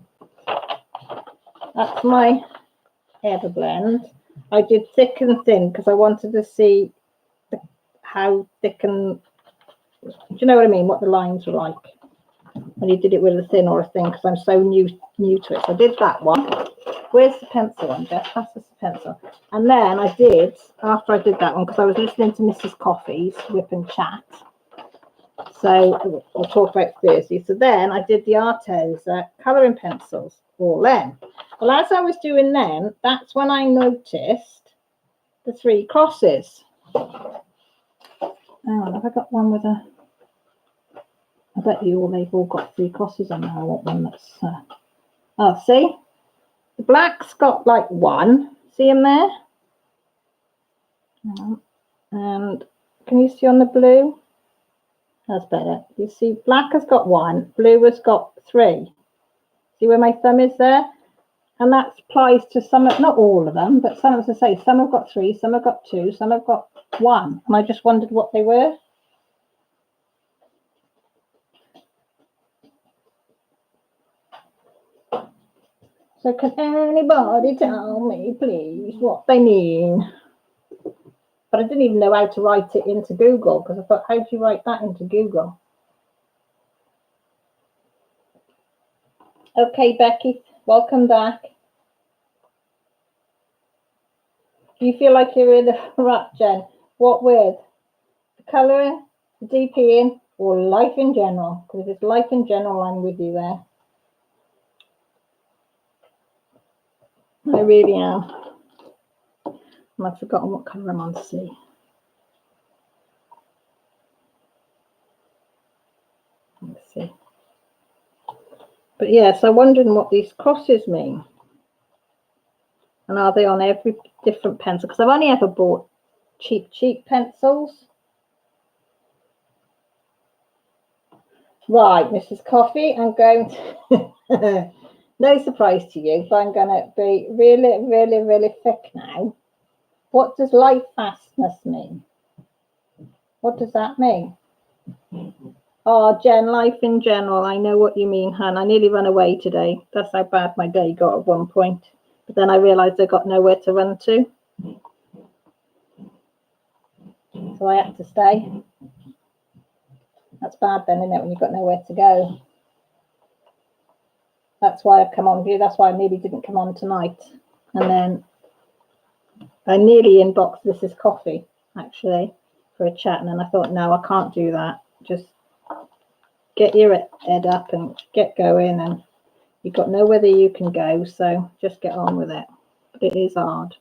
Everblend. I did thick and thin because I wanted to see how thick and, do you know what I mean, what the lines were like. And you did it with a thin or a thin because I'm so new to it. So I did that one. Where's the pencil one, Jess? Pass us the pencil. And then I did, after I did that one, because I was listening to Mrs. Coffee's Whip and Chat. So we'll talk about Thursday. So then I did the Arteza colouring pencils, all them. Well, as I was doing them, that's when I noticed the 3 crosses. Hang on, have I got one with a... I bet you they've all got 3 crosses on there. I want one that's... Oh, see? The black's got like 1. See him there? And can you see on the blue? That's better. You see, black has got 1, blue has got 3. See where my thumb is there? And that applies to some, not all of them, but some, as I say, some have got 3, some have got 2, some have got 1. And I just wondered what they were. So can anybody tell me, please, what they mean? But I didn't even know how to write it into Google, because I thought, how do you write that into Google? Okay, Becky, welcome back. Do you feel like you're in a rut, Jen? What with? The colouring, the DPing, or life in general? Because if it's life in general, I'm with you there. I really am. And I've forgotten what colour I'm on to see. Let's see. But yes, I'm wondering what these crosses mean. And are they on every different pencil? Because I've only ever bought cheap pencils. Right, Mrs. Coffee, I'm going to, no surprise to you, but I'm going to be really thick now. What does light fastness mean? What does that mean? Oh, Jen, life in general. I know what you mean, hun. I nearly ran away today. That's how bad my day got at one point. But then I realised I got nowhere to run to. So I had to stay. That's bad then, isn't it, when you've got nowhere to go? That's why I've come on with you. That's why I nearly didn't come on tonight. And then I nearly inboxed Mrs. Coffee, actually, for a chat. And then I thought, no, I can't do that. Just get your head up and get going. And you've got nowhere that you can go. So just get on with it. But it is hard.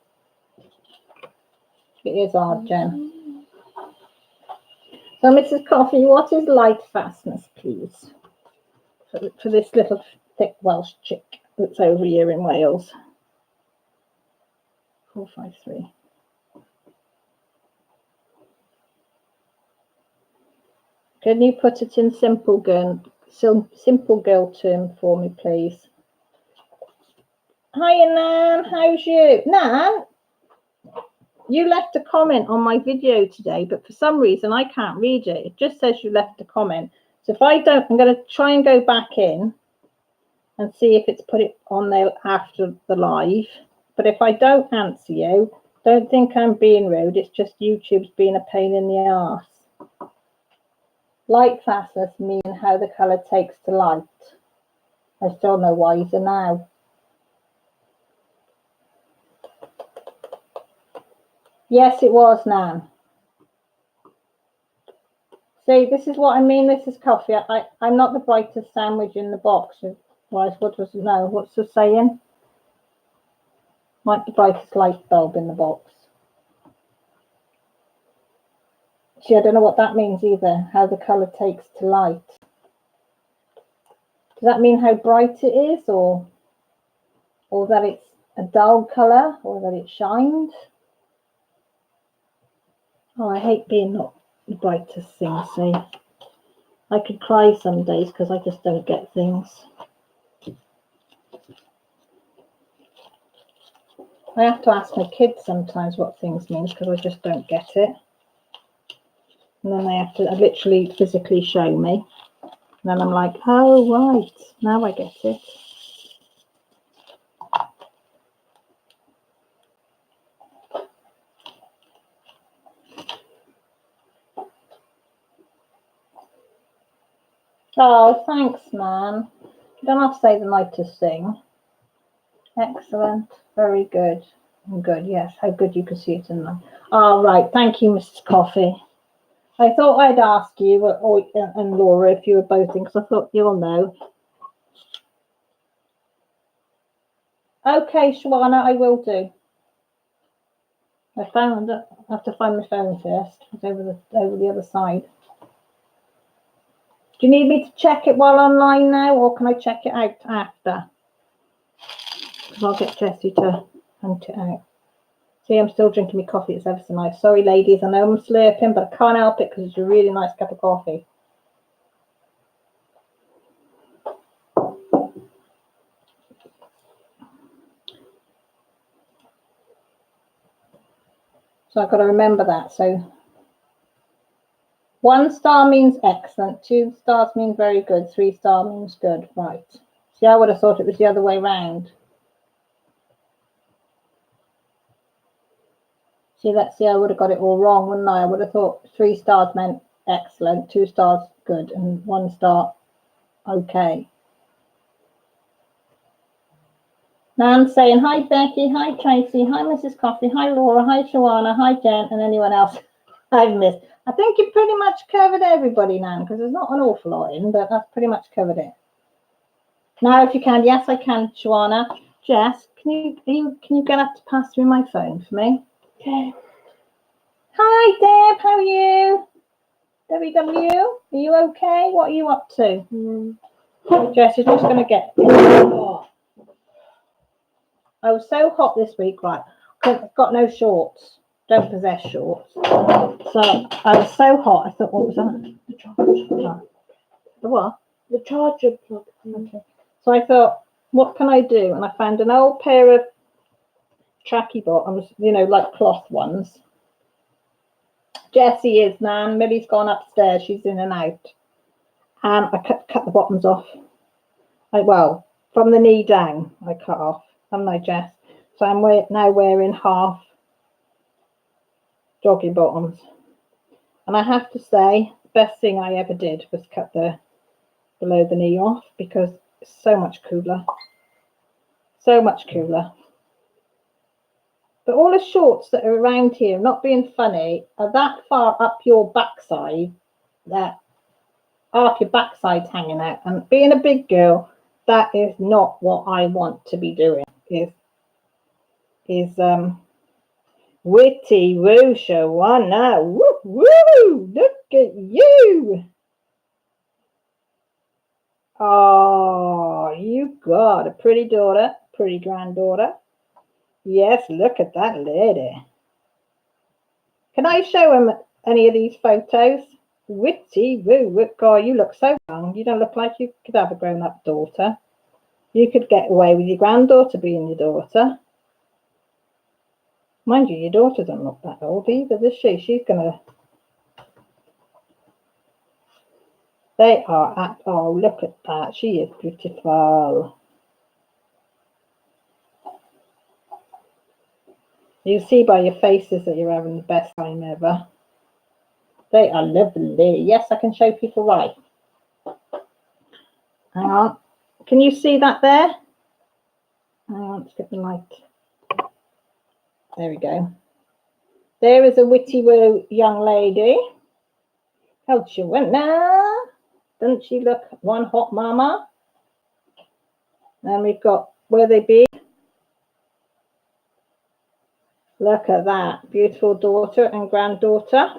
It is hard, Jen. So, Mrs. Coffee, what is light fastness, please? For this little thick Welsh chick that's over here in Wales. 453. Can you put it in simple girl term for me, please? Hiya, Nan. How's you? Nan, you left a comment on my video today, but for some reason I can't read it. It just says you left a comment. So if I don't, I'm going to try and go back in and see if it's put it on there after the live. But if I don't answer you, don't think I'm being rude. It's just YouTube's being a pain in the arse. Light fastness mean how the colour takes to light. I still know wiser now. Yes, it was, Nan. See, this is what I mean. This is Coffee. I'm not the brightest sandwich in the box. What was it? No, what's the saying? Like the brightest light bulb in the box. See, I don't know what that means either. How the colour takes to light. Does that mean how bright it is, or that it's a dull colour, or that it shines? Oh, I hate being not the brightest thing, see. I could cry some days because I just don't get things. I have to ask my kids sometimes what things means because I just don't get it. And then they have to literally physically show me. And then I'm like, oh, right, now I get it. Oh, thanks, man. You don't have to say the nicest thing. Excellent. Very good. Good, yes. How good you can see it in there. All right. Thank you, Mrs. Coffee. I thought I'd ask you and Laura if you were both in, because I thought you'll know. Okay, Shawana, I will do. I have to find my phone first. It's over the other side. Do you need me to check it while online now, or can I check it out after? Because I'll get Jessie to hunt it out. See, I'm still drinking my coffee. It's ever so nice. Sorry, ladies. I know I'm slurping, but I can't help it because it's a really nice cup of coffee. So I've got to remember that. So 1 star means excellent, 2 stars means very good, 3 star means good. Right. See, I would have thought it was the other way round. See, let's see, I would have got it all wrong, wouldn't I? I would have thought 3 stars meant excellent, 2 stars good, and 1 star okay. Nan's saying, hi Becky, hi Tracy, hi Mrs. Coffee, hi Laura, hi Shawana, hi Jen, and anyone else I've missed. I think you pretty much covered everybody, Nan, because there's not an awful lot in, but that's pretty much covered it. Now, if you can, yes, I can, Shawana. Jess, can you get up to pass through my phone for me? Okay. Hi, Deb. How are you? WW, are you okay? What are you up to? Jess, you're just going to get... Oh. I was so hot this week, right? I've got no shorts. Don't possess shorts. So I was so hot. I thought, what was that? The charger. The what? The charger plug. Okay. So I thought, what can I do? And I found an old pair of tracky bottoms, you know, like cloth ones. Jessie is, Nan. Millie's gone upstairs. She's in and out. And I cut the bottoms off. Well, from the knee down, I cut off. Haven't I, Jess? So I'm now wearing half joggy bottoms. And I have to say, the best thing I ever did was cut the below the knee off, because it's so much cooler. So much cooler. But all the shorts that are around here, not being funny, are that far up your backside that half your backside's hanging out. And being a big girl, that is not what I want to be doing. Is witty woo, Shawana. Woo woo! Look at you. Oh, you got a pretty daughter, pretty granddaughter. Yes, look at that lady. Can I show him any of these photos? Witty woo, God, you look so young. You don't look like you could have a grown-up daughter. You could get away with your granddaughter being your daughter. Mind you, your daughter doesn't look that old either, does she? She's gonna... They are at... Oh, look at that. She is beautiful. You see by your faces that you're having the best time ever. They are lovely. Yes, I can show people right. Hang on. Can you see that there? Hang on, let's get the light. There we go. There is a witty woo young lady. How'd she went now? Doesn't she look one hot mama? And we've got Where They Be. Look at that. Beautiful daughter and granddaughter.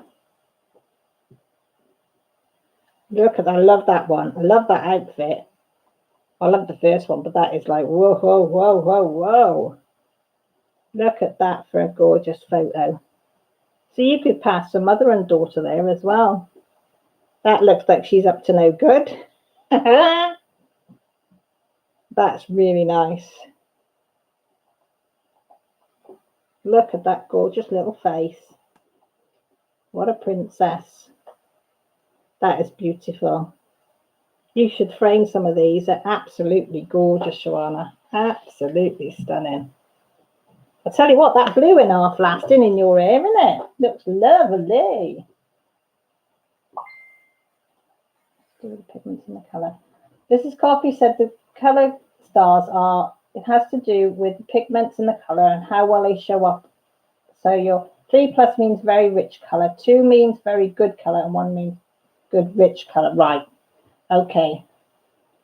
Look at that. I love that one. I love that outfit. I love the first one, but that is like, whoa, whoa, whoa, whoa, whoa. Look at that for a gorgeous photo. So you could pass the mother and daughter there as well. That looks like she's up to no good. That's really nice. Look at that gorgeous little face. What a princess. That is beautiful. You should frame some of these. They're absolutely gorgeous, Shawana. Absolutely stunning. I tell you what, that blue in half lasting in your hair, isn't it? Looks lovely. Do the pigments in the colour. Mrs. Coffee said the colour stars are, it has to do with the pigments in the colour and how well they show up. So your 3+ means very rich colour, 2 means very good colour, and 1 means good rich colour. Right. Okay.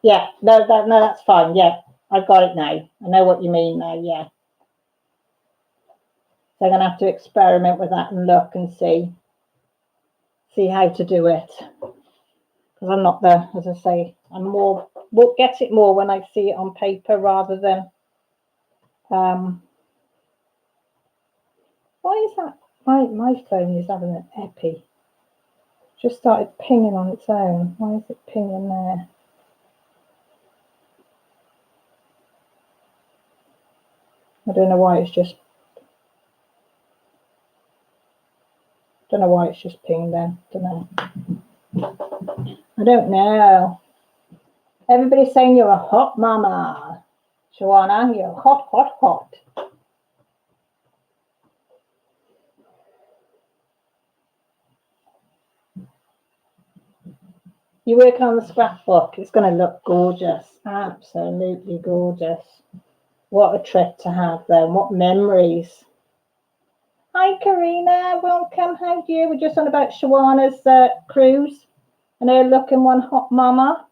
Yeah, no, that's fine. Yeah, I've got it now. I know what you mean now. Yeah. So I'm going to have to experiment with that and look and see how to do it. Because I'm not there, as I say, I'm more, we'll get it more when I see it on paper rather than, why is that? My phone is having an epi. Just started pinging on its own. Why is it pinging there? I don't know why it's just... Don't know why it's just pinged then. Don't know. I don't know. Everybody's saying you're a hot mama. Shawana, you're hot, hot, hot. You're working on the scrapbook. It's going to look gorgeous. Absolutely gorgeous. What a trip to have then. What memories. Hi, Karina. Welcome. How do you? We're just on about Shawana's cruise and her looking one hot mama.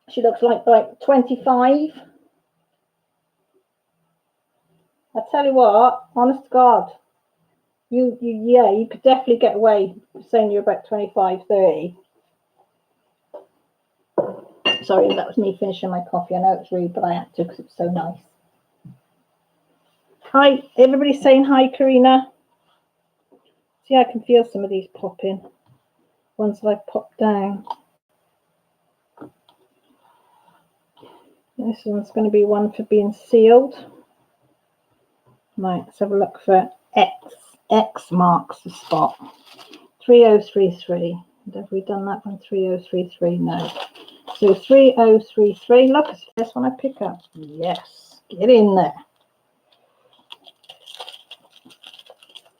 She looks like 25. I tell you what, honest to God, you could definitely get away saying you're about 25, 30. Sorry, that was me finishing my coffee. I know it's rude, but I had to because it's so nice. Hi, everybody's saying hi, Karina. See, I can feel some of these popping. Ones that I've popped down. This one's going to be one for being sealed. Right, let's have a look for X. X marks the spot. 3033. Have we done that one? 3033? No. So 3033. Look, it's the first one I pick up. Yes. Get in there.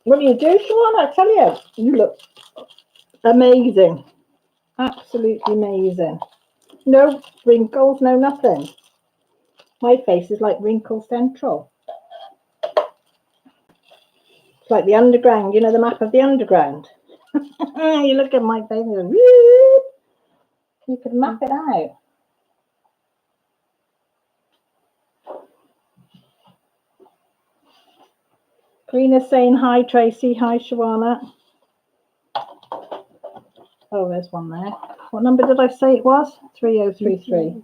What do you do, Shawana? I tell you, you look amazing. Absolutely amazing. No wrinkles, no nothing. My face is like wrinkle central. It's like the underground, you know, the map of the underground. You look at my face and go, whoop. You could map it out. Karina's saying hi, Tracy. Hi, Shawana. Oh, there's one there. What number did I say it was? 3033.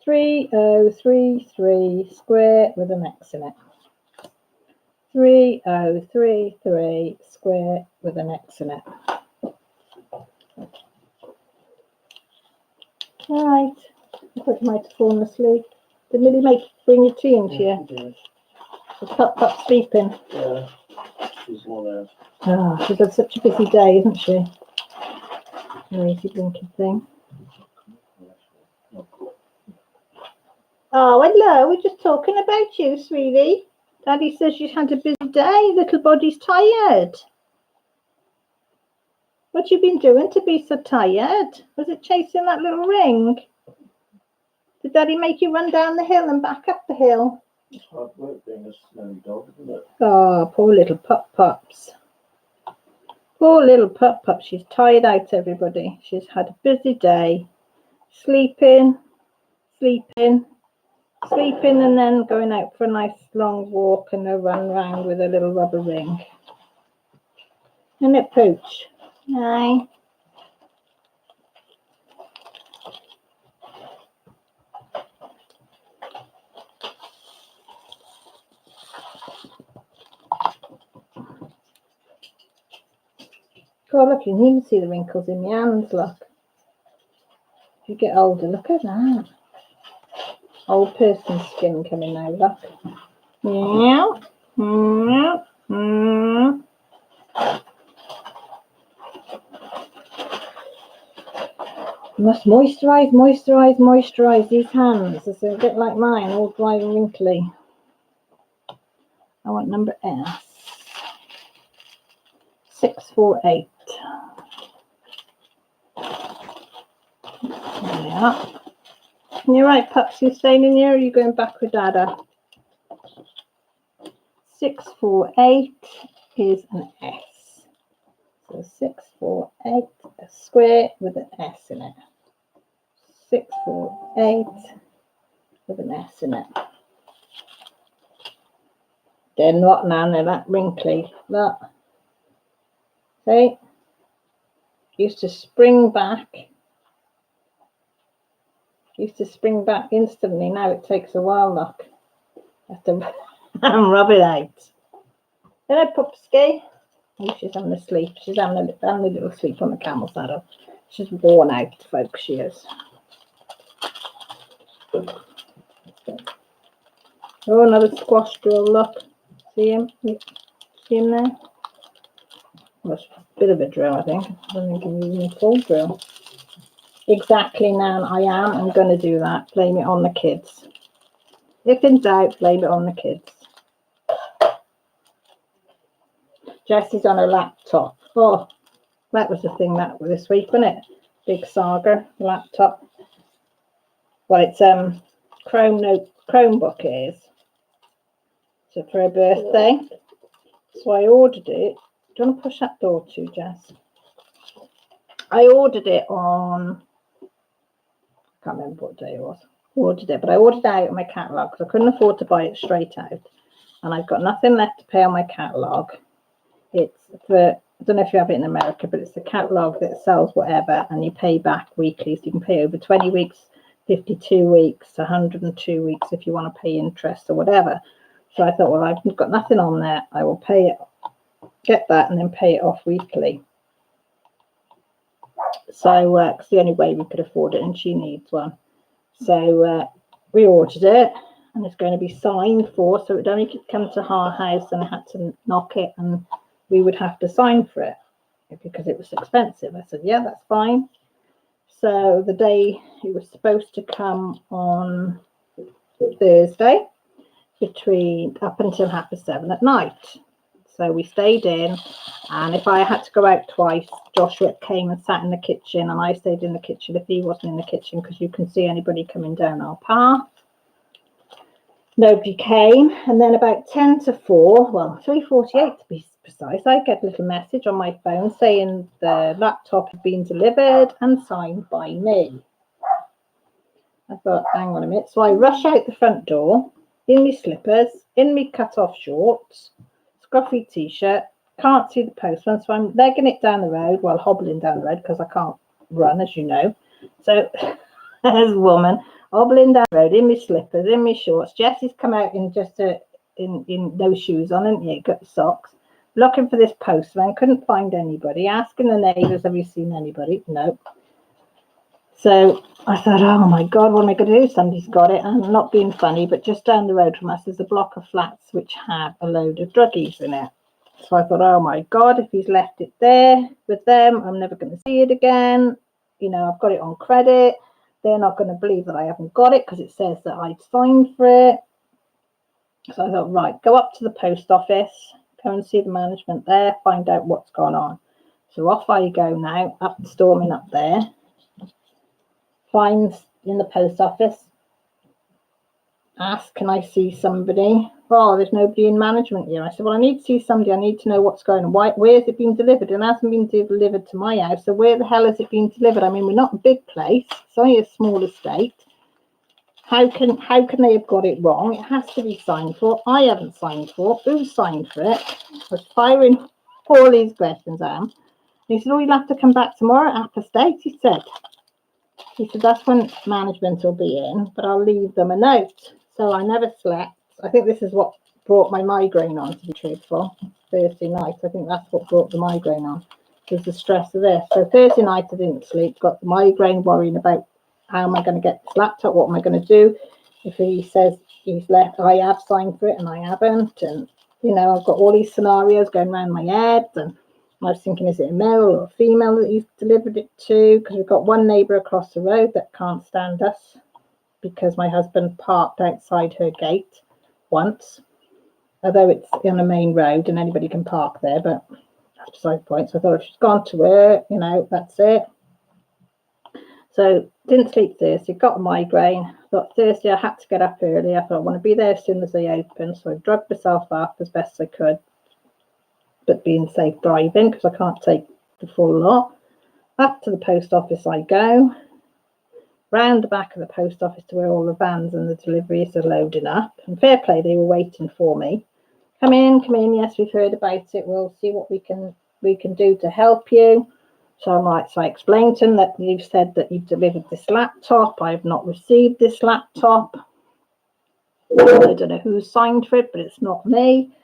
3033 square with an X in it. 3033 square with an X in it. All right. I thought you might have fallen asleep. Did Millie bring your tea into you? Yeah. So Pup sleeping. Yeah. She's worn out. Oh, she's had such a busy day, isn't she? Lazy blinking thing. Oh, hello. We're just talking about you, sweetie. Daddy says she's had a busy day. Little body's tired. What you been doing to be so tired? Was it chasing that little ring? Did Daddy make you run down the hill and back up the hill? It's hard work being a smelly dog, isn't it? Oh, poor little pups. Poor little pup. She's tired out, everybody. She's had a busy day. Sleeping, and then going out for a nice long walk and a run round with a little rubber ring. Isn't it, Pooch? Aye. God, look, you can even see the wrinkles in my hands, look. If you get older, look at that. Old person skin coming out, look. Meow, meow, meow. Must moisturize these hands. It's a bit like mine, all dry and wrinkly. I want number S. 648. Yeah. You're right, Pups. You staying in here or are you going back with Dada? 648 is an S. So 648, a square with an S in it. 648 with an S in it. They're not now, they're that wrinkly. Look. See? Used to spring back instantly. Now it takes a while, look. I have to rub it out. Hello, Pupsky. Oh, she's having a sleep. She's having a little sleep on the camel saddle. She's worn out, folks, she is. Oh, another squash girl, look. See him? in there. Well, it's a bit of a drill, I think. I don't think I'm using a full drill. Exactly, Nan, I am. I'm going to do that. Blame it on the kids. If in doubt, blame it on the kids. Jessie's on her laptop. Oh, that was the thing that this week, wasn't it? Big saga, laptop. Well, it's Chromebook it is. So for her birthday. So I ordered it. Do you want to push that door too, Jess? I ordered it on, I can't remember what day it was. Ordered it, but I ordered it out of my catalogue because I couldn't afford to buy it straight out. And I've got nothing left to pay on my catalogue. It's for, I don't know if you have it in America, but it's the catalogue that sells whatever and you pay back weekly. So you can pay over 20 weeks, 52 weeks, 102 weeks if you want to pay interest or whatever. So I thought, well, I've got nothing on there. I will pay it, get that, and then pay it off weekly. So it's the only way we could afford it, and she needs one. So we ordered it, and it's going to be signed for. So it only could come to our house, and I had to knock it, and we would have to sign for it because it was expensive. I said, yeah, that's fine. So the day it was supposed to come on Thursday, between up until 7:30 at night. So we stayed in, and if I had to go out twice, Joshua came and sat in the kitchen, and I stayed in the kitchen if he wasn't in the kitchen, because you can see anybody coming down our path. Nobody came, and then about 10 to 4, well, 3:48 to be precise, I get a little message on my phone saying the laptop had been delivered and signed by me. I thought, hang on a minute. So I rush out the front door, in my slippers, in my cut-off shorts, scruffy t-shirt, can't see the postman, so I'm legging it down the road, well, hobbling down the road because I can't run, as you know. So there's a woman hobbling down the road in my slippers, in my shorts. Jessie's come out in just in no shoes on, and yeah, got the socks, looking for this postman, couldn't find anybody, asking the neighbours, have you seen anybody? No. So I thought, oh my God, what am I going to do? Somebody's got it. I'm not being funny, but just down the road from us is a block of flats which have a load of druggies in it. So I thought, oh my God, if he's left it there with them, I'm never going to see it again. You know, I've got it on credit. They're not going to believe that I haven't got it because it says that I'd signed for it. So I thought, right, go up to the post office, go and see the management there, find out what's gone on. So off I go now, storming up there. Finds in the post office, ask, can I see somebody? Oh, there's nobody in management here. I said, well, I need to see somebody. I need to know what's going on. Where has it been delivered? And it hasn't been delivered to my house. So where the hell has it been delivered? I mean, we're not a big place. It's only a small estate. How can they have got it wrong? It has to be signed for. I haven't signed for. Who signed for it? I was firing all these questions at him. And he said, oh, you'll have to come back tomorrow at State, he said. He said, that's when management will be in, but I'll leave them a note. So I never slept. I think this is what brought my migraine on, to be truthful. Thursday night, I think that's what brought the migraine on, was the stress of this. So Thursday night I didn't sleep, got the migraine, worrying about how am I going to get this laptop, what am I going to do? If he says he's left, I have signed for it and I haven't. And, you know, I've got all these scenarios going around my head, and I was thinking, is it a male or a female that you've delivered it to? Because we've got one neighbour across the road that can't stand us because my husband parked outside her gate once, although it's on a main road and anybody can park there, but that's beside the point. So I thought, if she's gone to her, you know, that's it. So didn't sleep Thursday, got a migraine. Thought Thursday I had to get up early. I thought I want to be there as soon as they open. So I drugged myself up as best I could, but being safe driving because I can't take the full lot. Up to the post office I go, round the back of the post office to where all the vans and the deliveries are loading up. And fair play, they were waiting for me. Come in, yes, we've heard about it. We'll see what we can do to help you. So I'm like, so I explained to them that you've said that you've delivered this laptop. I've not received this laptop. I don't know who signed for it, but it's not me.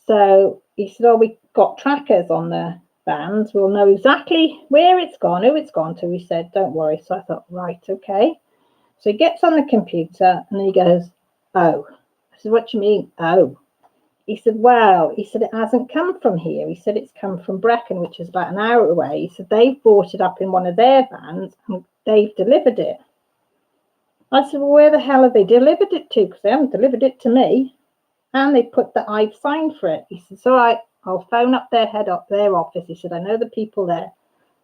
So he said, oh, we got trackers on the vans. We'll know exactly where it's gone, who it's gone to. He said, don't worry. So I thought, right, okay. So he gets on the computer and he goes, oh. I said, what do you mean, oh? He said, well, he said, it hasn't come from here. He said, it's come from Brecon, which is about an hour away. He said, they've brought it up in one of their vans and they've delivered it. I said, well, where the hell have they delivered it to? Because they haven't delivered it to me. And they put that I've signed for it. He said, it's all right, I'll phone up their their office. He said, I know the people there.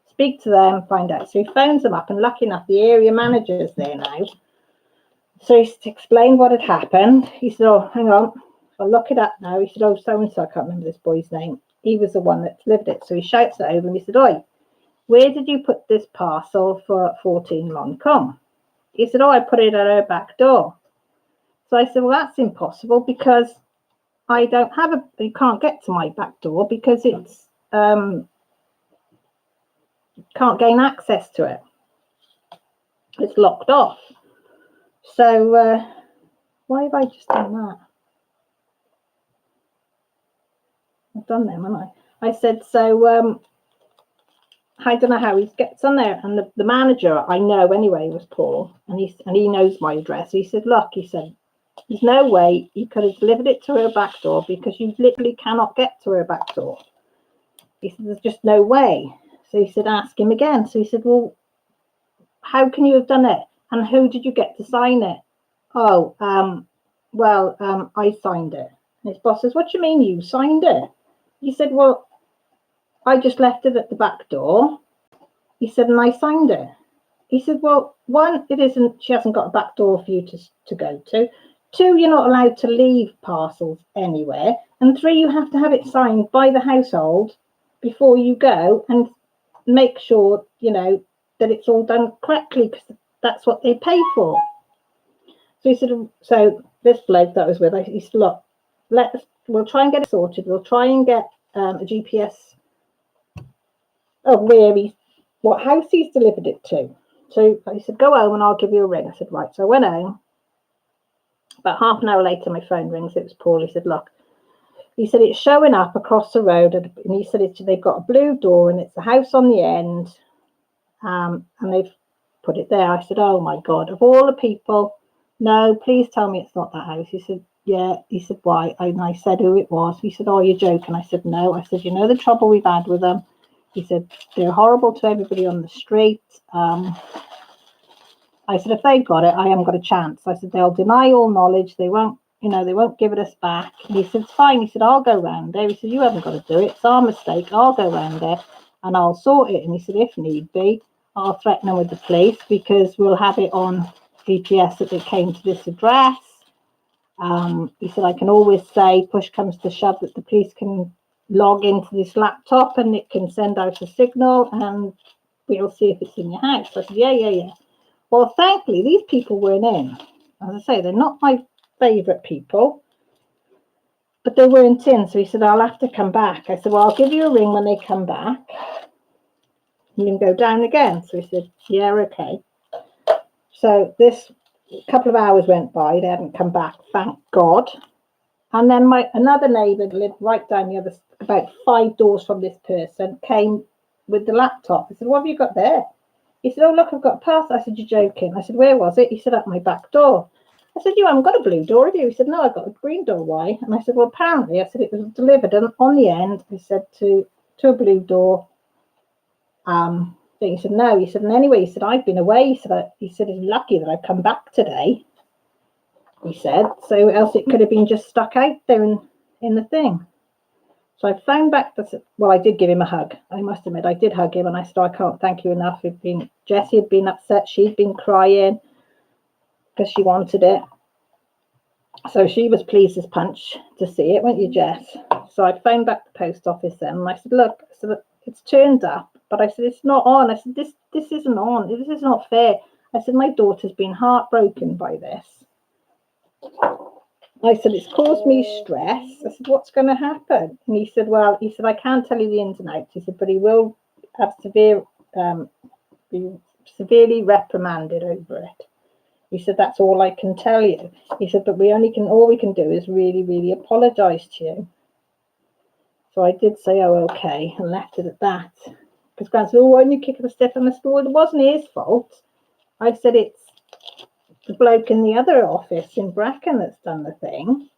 Speak to them, find out. So he phones them up, and lucky enough, the area manager's there now. So he explained what had happened. He said, oh, hang on, I'll look it up now. He said, oh, so-and-so, I can't remember this boy's name. He was the one that delivered it. So he shouts it over and he said, oi, where did you put this parcel for 14 Loncombe? He said, oh, I put it at her back door. So I said, well, that's impossible because I don't have you can't get to my back door because it's, can't gain access to it. It's locked off. So why have I just done that? I've done them, haven't I? I said, so I don't know how he gets on there. And the manager, I know anyway, was Paul, and he knows my address. He said, look, he said, there's no way he could have delivered it to her back door because you literally cannot get to her back door. He said, there's just no way. So he said, ask him again. So he said, well, how can you have done it? And who did you get to sign it? Oh, I signed it. And his boss says, what do you mean you signed it? He said, well, I just left it at the back door. He said, and I signed it. He said, well, one, she hasn't got a back door for you to go to. Two, you're not allowed to leave parcels anywhere. And three, you have to have it signed by the household before you go and make sure, that it's all done correctly because that's what they pay for. So he said, so this bloke that I was with, he said, look, we'll try and get it sorted. We'll try and get a GPS of what house he's delivered it to. So he said, go home and I'll give you a ring. I said, right. So I went home. About half an hour later, my phone rings. It was Paul. He said, look, he said, it's showing up across the road. And he said, they've got a blue door and it's a house on the end. And they've put it there. I said, oh my God, of all the people, no, please tell me it's not that house. He said, yeah. He said, why? And I said who it was. He said, oh, you're joking. I said, no. I said, you know the trouble we've had with them. He said, they're horrible to everybody on the street. I said, if they've got it, I haven't got a chance. I said, they'll deny all knowledge. They won't give it us back. And he said, it's fine. He said, I'll go round there. He said, you haven't got to do it. It's our mistake. I'll go round there and I'll sort it. And he said, if need be, I'll threaten them with the police because we'll have it on GPS that it came to this address. He said, I can always say, push comes to shove, that the police can log into this laptop and it can send out a signal and we'll see if it's in your house. I said, yeah. Well, thankfully, these people weren't in. As I say, they're not my favourite people, but they weren't in. So he said, I'll have to come back. I said, well, I'll give you a ring when they come back. You can go down again. So he said, yeah, okay. So this couple of hours went by. They hadn't come back, thank God. And then another neighbour lived right down the other, about 5 doors from this person, came with the laptop. I said, what have you got there? He said, oh, look, I've got a parcel. I said, you're joking. I said, where was it? He said, at my back door. I said, you haven't got a blue door, have you? He said, no, I've got a green door. Why? And I said, well, apparently, I said, it was delivered on the end. I said, to a blue door. He said, no. He said, and anyway, he said, I've been away. He said, it's lucky that I've come back today. He said, so else it could have been just stuck out there in the thing. So I phoned back. I did give him a hug. I must admit, I did hug him, and I said, I can't thank you enough. Jessie had been upset. She'd been crying because she wanted it. So she was pleased as punch to see it, weren't you, Jess? So I phoned back the post office then, and I said, look, it's turned up, but I said, it's not on. I said, this isn't on. This is not fair. I said, my daughter's been heartbroken by this. I said, it's caused me stress. I said, what's going to happen? And he said, I can't tell you the ins and outs. He said, but he will have be severely reprimanded over it. He said, that's all I can tell you. He said, but all we can do is really, really apologise to you. So I did say, oh, okay, and left it at that. Because Grant said, oh, why didn't you kick the stiff? And I said, well, it wasn't his fault. I said, it's the bloke in the other office in Brecon that's done the thing.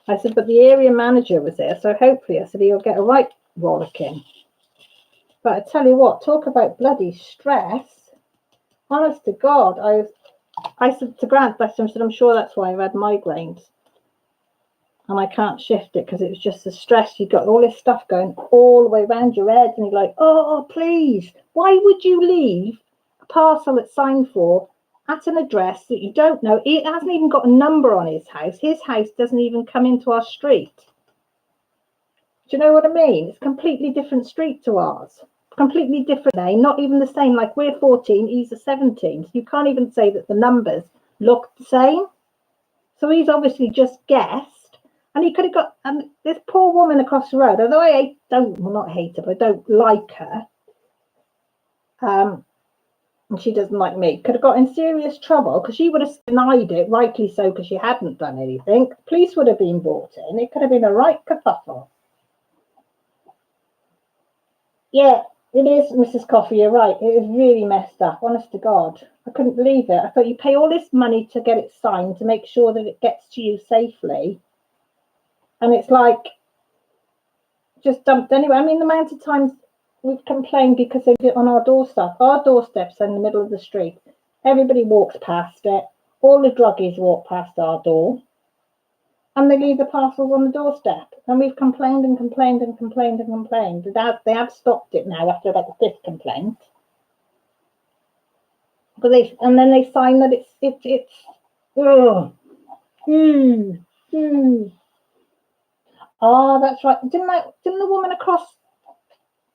I said, but the area manager was there, so hopefully, I said, he'll get a right rollicking. But I tell you what, talk about bloody stress. Honest to God, I said to Grant, bless him, I said, I'm sure that's why I've had migraines. And I can't shift it because it was just the stress. You got all this stuff going all the way around your head, and you're like, oh, please, why would you leave a parcel that's signed for at an address that you don't know? It hasn't even got a number on his house. His house doesn't even come into our street. Do you know what I mean? It's a completely different street to ours. Completely different name, not even the same. Like we're 14, he's a 17. So you can't even say that the numbers look the same. So he's obviously just guessed. And he could have got, and this poor woman across the road, although I not hate her, but I don't like her. And she doesn't like me. Could have got in serious trouble because she would have denied it, rightly so, because she hadn't done anything. Police would have been brought in. It could have been a right kerfuffle. Yeah, it is, Mrs. Coffey, you're right. It is really messed up, honest to God. I couldn't believe it. I thought you pay all this money to get it signed to make sure that it gets to you safely. And it's like, just dumped anyway. I mean, the amount of times we've complained because they do it on our doorstep. Our doorstep's in the middle of the street. Everybody walks past it. All the druggies walk past our door. And they leave the parcels on the doorstep. And we've complained and complained and complained and complained. They have stopped it now after about the 5th complaint. But then they sign that it's Oh, that's right. Didn't the woman across,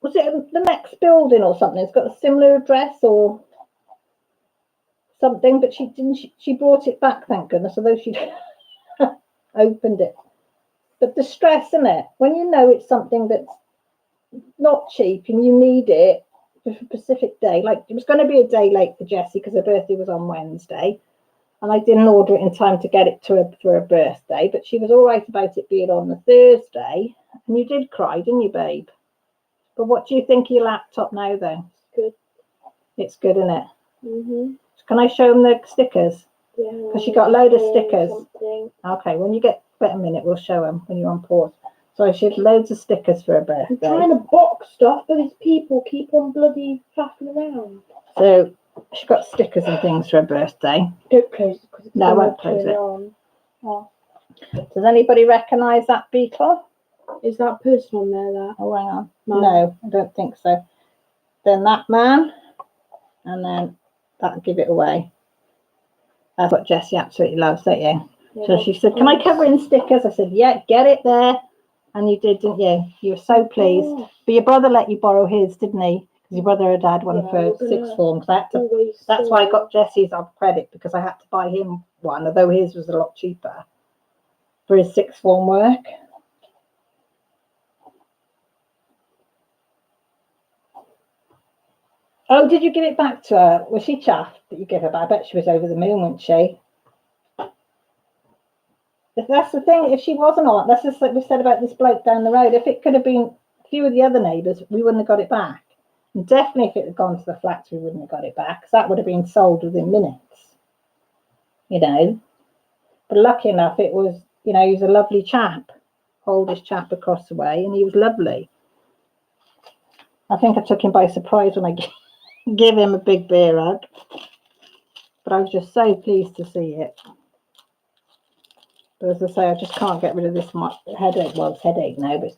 was it the next building or something? It's got a similar address or something, but she brought it back, thank goodness, although she opened it. But the stress, isn't it? When you know it's something that's not cheap and you need it for a specific day, like it was going to be a day late for Jessie because her birthday was on Wednesday. And I didn't order it in time to get it to her for her birthday, but she was all right about it being on the Thursday. And you did cry, didn't you, babe? But what do you think of your laptop now, then? Good. It's good, isn't it? Mm-hmm. Can I show them the stickers? Yeah. Because she got a load of stickers. Something. Okay, when you get a minute, we'll show them when you're on pause. So she had loads of stickers for her birthday. I'm trying to box stuff, but these people keep on bloody faffing around. So she got stickers and things for her birthday. Don't close it because it's No, I won't close it. on. Oh. Does anybody recognise that beetle? Is that person on there? That? Oh, hang on. No, I don't think so. Then that man, and then that'll give it away. That's what Jessie absolutely loves, don't you? Yeah, So she said, can I cover in stickers? I said, yeah, get it there. And you did, didn't you? You were so pleased. Oh. But your brother let you borrow his, didn't he? Because your brother had had one for sixth form. That's why I got Jessie's off credit, because I had to buy him one, although his was a lot cheaper for his sixth form work. Oh, did you give it back to her? Was she chuffed that you gave her back? I bet she was over the moon, wasn't she? That's the thing. If she wasn't on, that's just like we said about this bloke down the road. If it could have been a few of the other neighbours, we wouldn't have got it back. And definitely if it had gone to the flats, we wouldn't have got it back, because that would have been sold within minutes. You know. But lucky enough, it was, you know, he was a lovely chap. Oldest chap across the way, and he was lovely. I think I took him by surprise when I gave him a big bear hug. But I was just so pleased to see it. But as I say, I just can't get rid of this headache. Well, it's headache now, but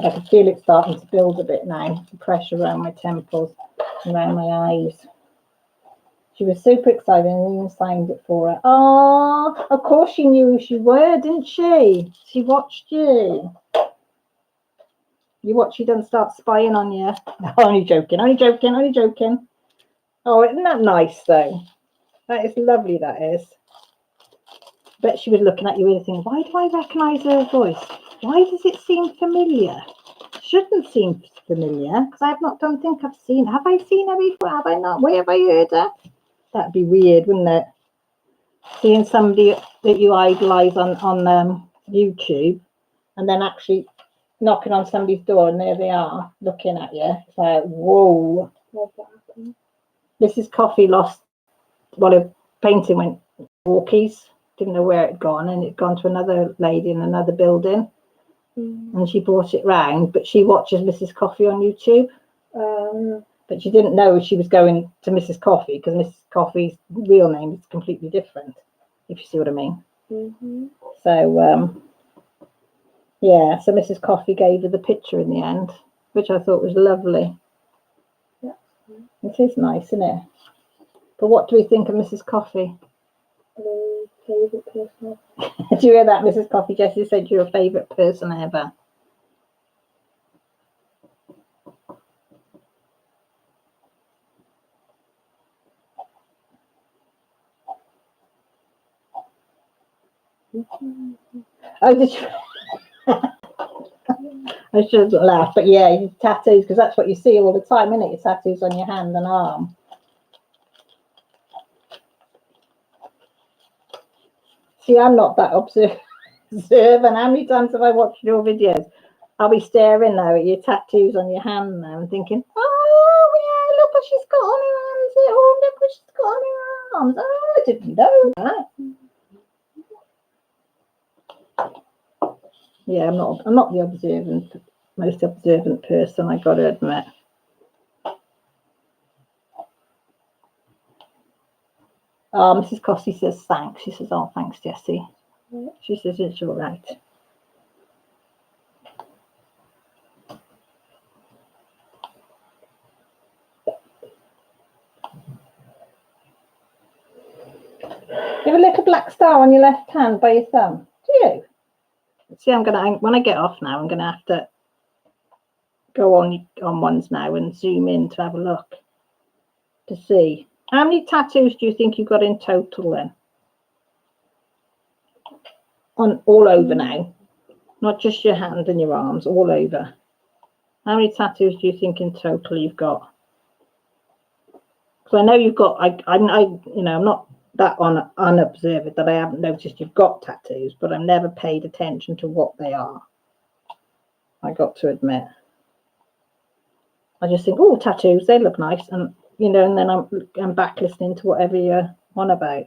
I can feel it starting to build a bit now. The pressure around my temples, around my eyes. She was super excited and even signed it for her. Oh, of course she knew who she were, didn't she? She watched you. You watch, she doesn't start spying on you. No, only joking, only joking, only joking. Oh, isn't that nice, though? That is lovely, that is. Bet she was looking at you and thinking, why do I recognise her voice? Why does it seem familiar? Shouldn't seem familiar, because I don't think I've seen her. Have I seen her before? Have I not? Where have I heard her? That'd be weird, wouldn't it? Seeing somebody that you idolise on YouTube and then actually knocking on somebody's door and there they are looking at you. It's like, whoa. Mrs. Coffey lost, well, her painting went walkies. didn't know where it had gone, and it'd gone to another lady in another building, and she brought it round. But she watches Mrs. Coffee on YouTube, but she didn't know she was going to Mrs. Coffee because Mrs. Coffee's real name is completely different, if you see what I mean. So yeah, so Mrs. Coffee gave her the picture in the end, which I thought was lovely. Yeah. It is nice, isn't it? But what do we think of Mrs. Coffee? My favourite person. Do you hear that, Mrs. Coffee? Jessie said you're a favourite person ever. Oh, did you? I shouldn't laugh, but yeah, your tattoos, because that's what you see all the time, isn't it? Your tattoos on your hand and arm. See, I'm not that observant. How many times have I watched your videos? I'll be staring now at your tattoos on your hand now and thinking, oh yeah, look what she's got on her hands. Oh, look what she's got on her arms. Oh, I didn't know that. Yeah, I'm not the most observant person, I got to admit. Mrs. Cossey says thanks. She says, oh, thanks, Jessie. She says it's all right. You have a little black star on your left hand by your thumb. Do you? See, when I get off now, I'm gonna have to go on ones now and zoom in to have a look to see. How many tattoos do you think you got in total then? On all over now, not just your hand and your arms, all over. How many tattoos do you think in total you've got? Because I know you've got. I'm not that unobservant that I haven't noticed you've got tattoos, but I've never paid attention to what they are. I got to admit. I just think, oh, tattoos, they look nice, and and then I'm back listening to whatever you're on about.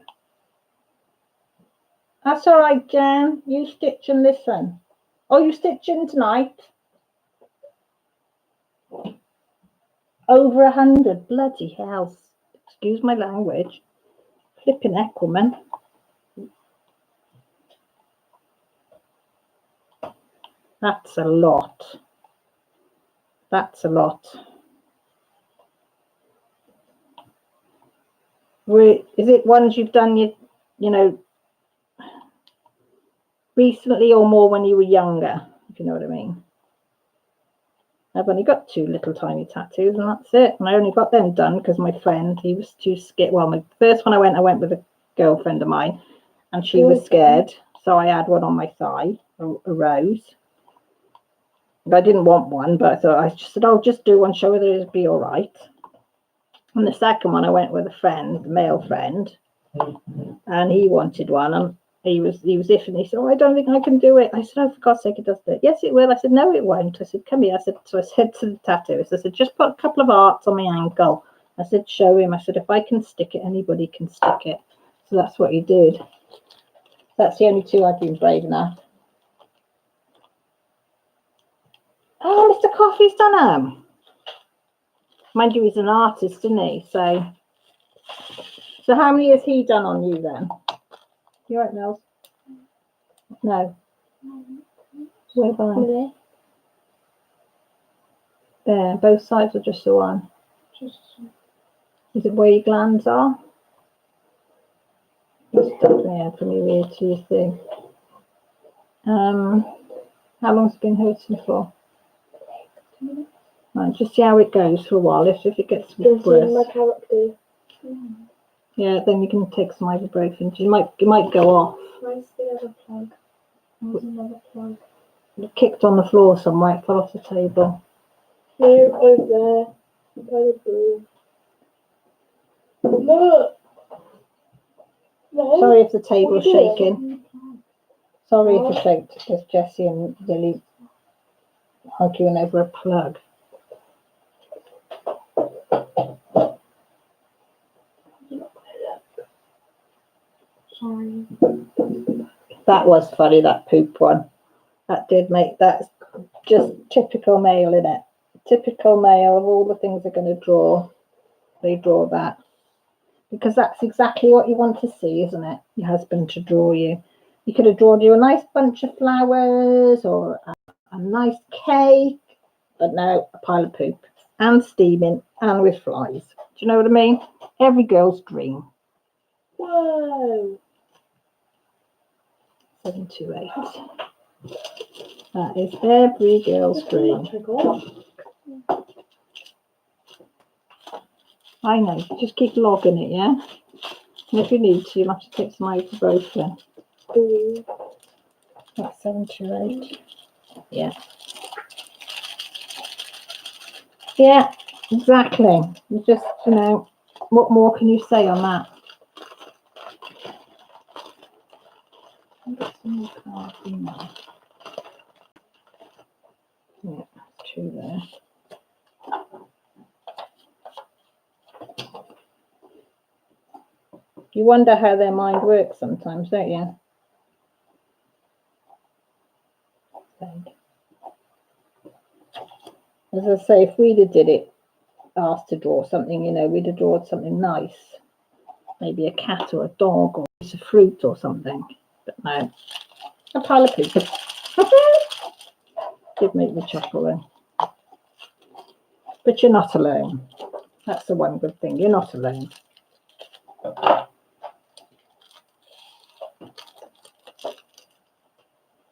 That's all right, Jen. You stitch and listen. Oh, you stitching tonight? Over 100, bloody hell! Excuse my language. Flipping heck, woman. That's a lot. That's a lot. Is it ones you've done, recently or more when you were younger, if you know what I mean? I've only got 2 little tiny tattoos and that's it. And I only got them done because my friend, he was too scared. Well, my first one I went with a girlfriend of mine and she was scared. So I had one on my thigh, a rose. I didn't want one, but I just said, I'll just do one, show her that it'll be all right. And the second one I went with a friend, a male friend, and he wanted one, and he was iffy. He said, oh, I don't think I can do it. I said, oh, for God's sake, it doesn't do it. Yes, it will. I said, no, it won't. I said, come here. So I said to the tattooist, I said, just put a couple of hearts on my ankle. I said, show him. I said, if I can stick it, anybody can stick it. So that's what he did. That's the only 2 I've been brave enough. Oh, Mr. Coffee's done them. Mind you, he's an artist, isn't he? So how many has he done on you then? You right, Nels? No. Where by? There, both sides or just the one? Just. Is it where your glands are? Just yeah, from your ear to your thing. How long's it been hurting for? Right, just see how it goes for a while. If it gets worse. My character. Yeah, then you can take some ibuprofen. It might go off. Where's the other plug? There's another plug. It kicked on the floor somewhere. It fell off the table. No, over there. By the broom. Look. No. Sorry if the table's shaking. Sorry if it's shaking. There's Jessie and Lily arguing over a plug. time. That was funny, that poop one. That did make, that's just typical male, isn't it? Typical male of all the things they're going to draw. They draw that. Because that's exactly what you want to see, isn't it? Your husband to draw you. He could have drawn you a nice bunch of flowers or a nice cake. But no, a pile of poop. And steaming and with flies. Do you know what I mean? Every girl's dream. Whoa. 728. That is every girl's dream. I know. Just keep logging it, yeah? And if you need to, you'll have to take some ibuprofen. That's 728. Yeah. Yeah, exactly. You just, you know, what more can you say on that? Yeah, two there. You wonder how their mind works sometimes, don't you? As I say, if we'd have did it, asked to draw something, you know, we'd have drawn something nice. Maybe a cat or a dog or a piece of fruit or something. But no, a pile of poop. Did make me chuckle then. But you're not alone. That's the one good thing. You're not alone.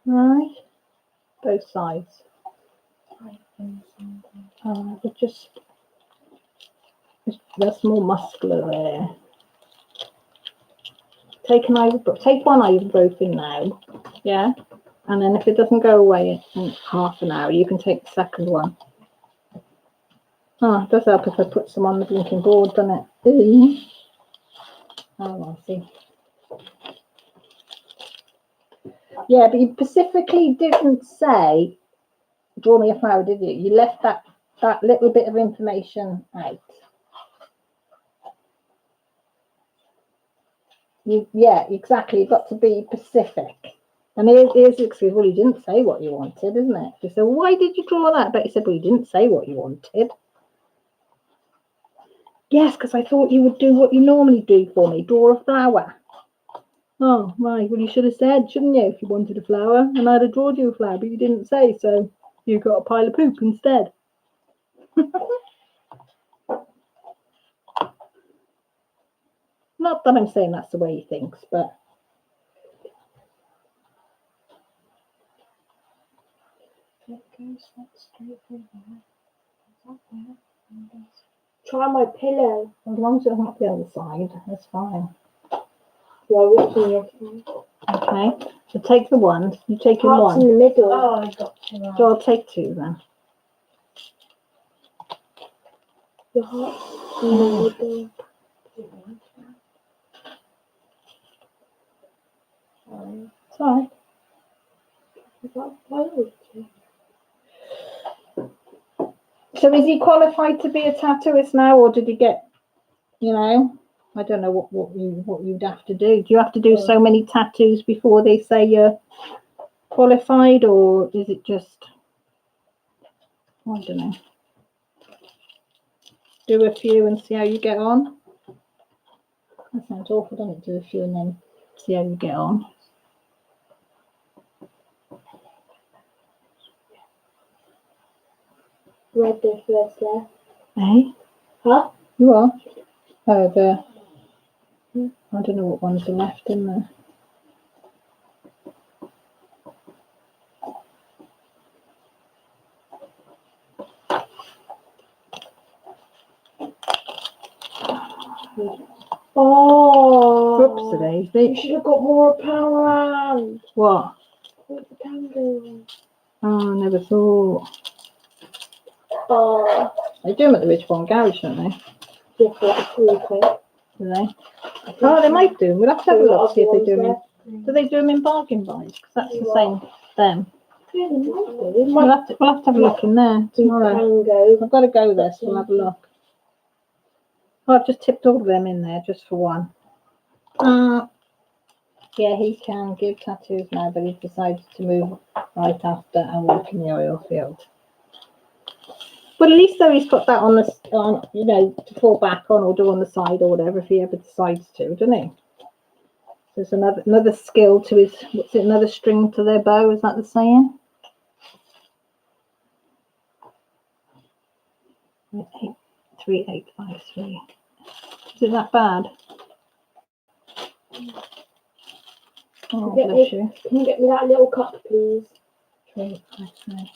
Right. Both sides. But just that's more muscular there. Take one ibuprofen now, yeah, and then if it doesn't go away in half an hour, you can take the second one. Oh, it does help if I put some on the blinking board, doesn't it? Ooh. Oh, I see. Yeah, but you specifically didn't say draw me a flower, did you? You left that little bit of information out. Yeah, exactly. You've got to be specific. And here's the excuse. Well, you didn't say what you wanted, isn't it? You said, well, why did you draw that? But you said, well, you didn't say what you wanted. Yes, because I thought you would do what you normally do for me, draw a flower. Oh, right. Well, you should have said, shouldn't you, if you wanted a flower? And I'd have drawn you a flower, but you didn't say, so you got a pile of poop instead. Not that I'm saying that's the way he thinks, but Try my pillow. as long as it's not the other side, that's fine. Okay, so take the one. You take Heart's one. in the middle. Oh, I got two. So I'll take two then. Your heart's in the middle. Sorry. So is he qualified to be a tattooist now, or did he get, you know, I don't know what you'd have to do. Do you have to do so many tattoos before they say you're qualified, or is it just, I don't know, do a few and see how you get on? That sounds awful, doesn't it? Do a few and then see how you get on. Red the first there. Eh? Huh? You are? Oh, there. I don't know what ones are left in there. Oh. Oops, You should have got more power around. What? With the candle. Oh, I never thought. Oh. They do them at the Ridgeborne Garage, don't they? Yeah, for like 3 quid. Do they? Oh, they might do. We'll have to have a look, see if they do them. Do they do them in bargain buys? Because that's the same them. Yeah, they might do. We'll have to have a look in there tomorrow. I've got to go there, so we'll have a look. Oh, I've just tipped all of them in there just for one. Yeah, he can give tattoos now, but he decided to move right after and work in the oil field. But at least though he's got that on to fall back on or do on the side or whatever if he ever decides to, doesn't he? There's another skill to his, what's it, another string to their bow, is that the saying? 3853. Is it that bad? Oh, bless you. Can you get me that little cup, please? 3853.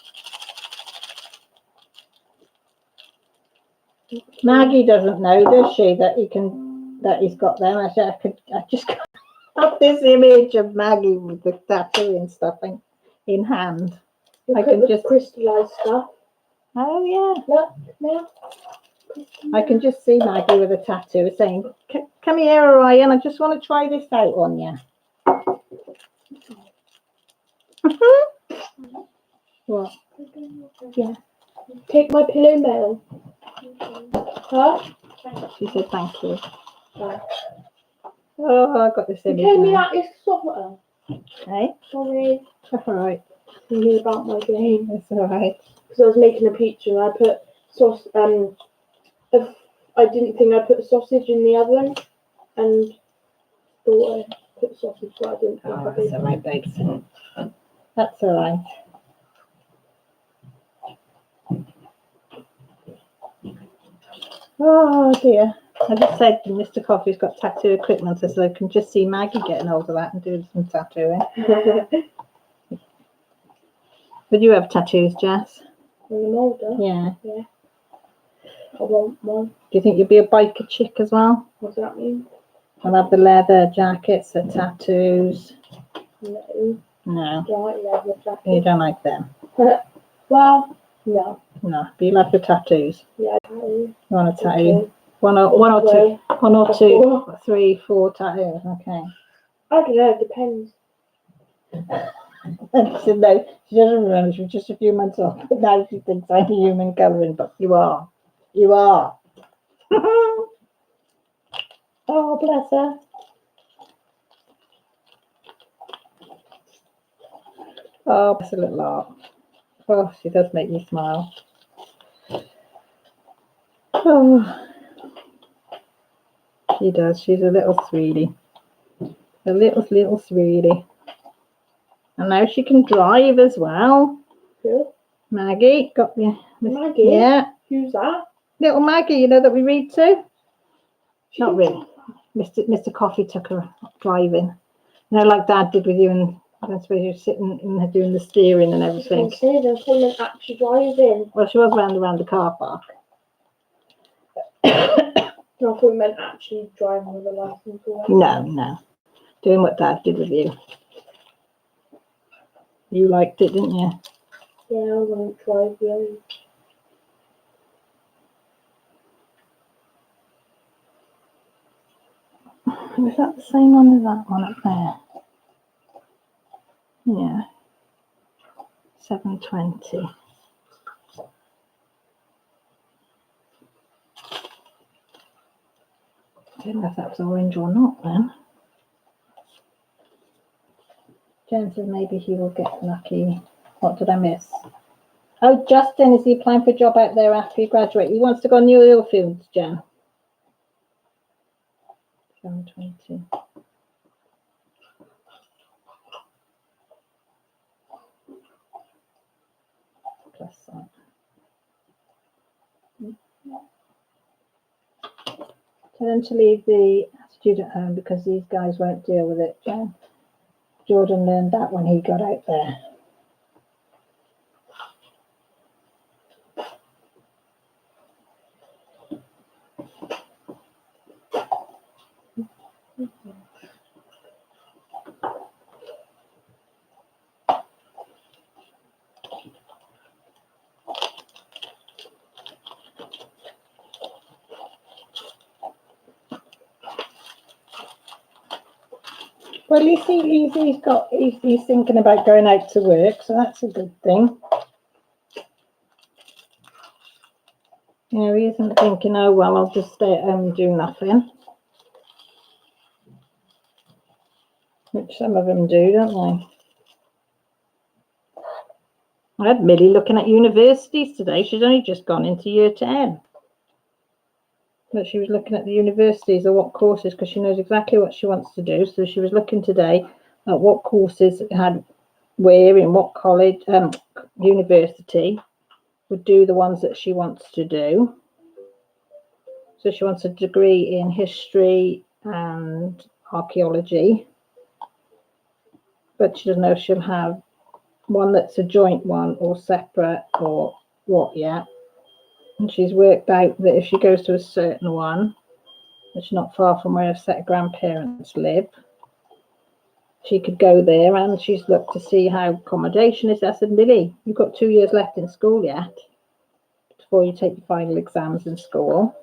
Maggie doesn't know, does she, that he's got them? I just have this image of Maggie with the tattoo and stuff in hand. Look I at can the just crystallized stuff. Oh yeah. Look now. I can just see Maggie with a tattoo saying, "Come here, Orion. I just want to try this out on you." What? Yeah. Take my pillow, Mel. Huh? She said, "Thank you." Right. Oh, I got this You image. told me now. that is softer. Hey, Sorry. that's all right. Thinking about my game. That's all right. Because I was making a pizza and I put sauce. I didn't think I put sausage in the oven, and thought I put sausage, but I didn't think Oh, I that's did. all right, babes. That's all right. Oh dear. I just said Mr. Coffee's got tattoo equipment, so I can just see Maggie getting hold of that and doing some tattooing. Would you have tattoos, Jess? When I'm older, Yeah. I want one. Do you think you'd be a biker chick as well? What does that mean? I'll have the leather jackets, the tattoos. No. No, Right, leather jacket. you don't like them. Well, no. No, but you like the tattoos. Yeah, You want a tattoo? okay. One or two, 3, 4 tattoos. Okay. I don't know, it depends. And she said no, she doesn't remember. She was just a few months off. But now she thinks I'm a human colouring, but you are. You are. Oh, bless her. Oh, bless her little heart. Oh, she does make me smile. Oh, she does. She's a little sweetie. A little sweetie. And now she can drive as well. Who? Maggie, got me. Maggie? Yeah, Who's that? little Maggie, you know that we read to? Not really. Mr. Coffee took her driving. You know, like Dad did with you, and that's where you're sitting and doing the steering and I everything. can say there's someone actually driving. Well, she was around the car park. No, I thought you meant actually driving with a license or whatever. No. Doing what Dad did with you. You liked it, didn't you? Yeah, I wouldn't drive you. Is that the same one as that one up there? Yeah. 720. I don't know if that was orange or not then. Jen says maybe he will get lucky. What did I miss? Oh, Justin, is he applying for a job out there after he graduates? He wants to go on new oil fields, Jen. 720. Plus sign. Tell them to leave the student home because these guys won't deal with it, Jen. Jordan learned that when he got out there. Well, you see, he's thinking about going out to work, so that's a good thing. You know, he isn't thinking, oh, well, I'll just stay at home and do nothing. Which some of them do, don't they? I had Millie looking at universities today. She's only just gone into year 10. But she was looking at the universities or what courses because she knows exactly what she wants to do. So she was looking today at what courses it had where in what college, university would do the ones that she wants to do. So she wants a degree in history and archaeology. But she doesn't know if she'll have one that's a joint one or separate or what yet. And she's worked out that if she goes to a certain one, which is not far from where her set of grandparents live, she could go there, and she's looked to see how accommodation is. I said, Millie, you've got 2 years left in school yet before you take your final exams in school.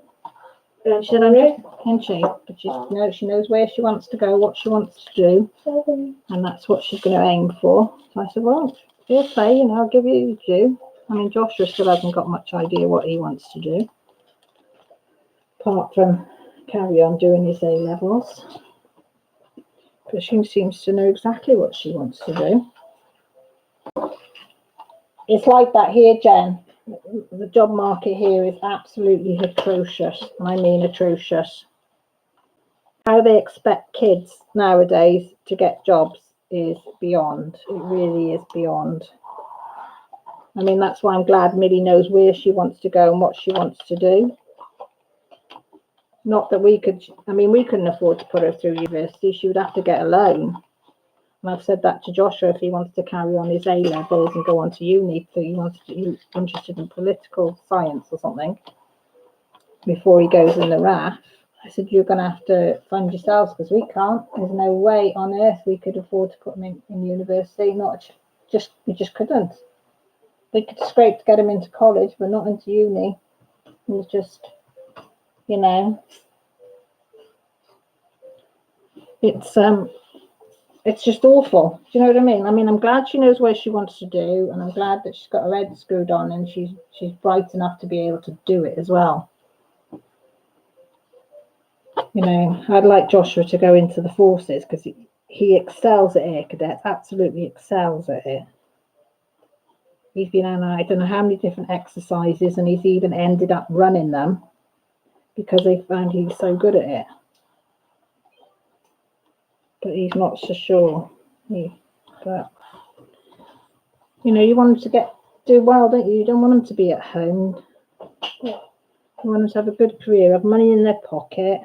She said, I'm just, isn't she? But she knows where she wants to go, what she wants to do, and that's what she's going to aim for. So I said, well, fair play, I'll give you due. I mean, Joshua still hasn't got much idea what he wants to do, apart from carry on doing his A-levels. But she seems to know exactly what she wants to do. It's like that here, Jen. The job market here is absolutely atrocious. I mean atrocious. How they expect kids nowadays to get jobs is beyond. It really is beyond. I mean, that's why I'm glad Millie knows where she wants to go and what she wants to do. Not that we couldn't afford to put her through university. She would have to get a loan. And I've said that to Joshua if he wants to carry on his A-levels and go on to uni, so he's interested in political science or something, before he goes in the RAF. I said, you're going to have to fund yourselves because we can't. There's no way on earth we could afford to put him in university. We just couldn't. They could scrape to get him into college, but not into uni. It was just, it's just awful. Do you know what I mean? I mean, I'm glad she knows what she wants to do, and I'm glad that she's got her head screwed on, and she's bright enough to be able to do it as well. I'd like Joshua to go into the forces because he excels at air cadets, absolutely excels at it. He's been on I don't know how many different exercises, and he's even ended up running them because they found he's so good at it. But he's not so sure. But you want him to do well, don't you? You don't want him to be at home. You want him to have a good career, have money in their pocket,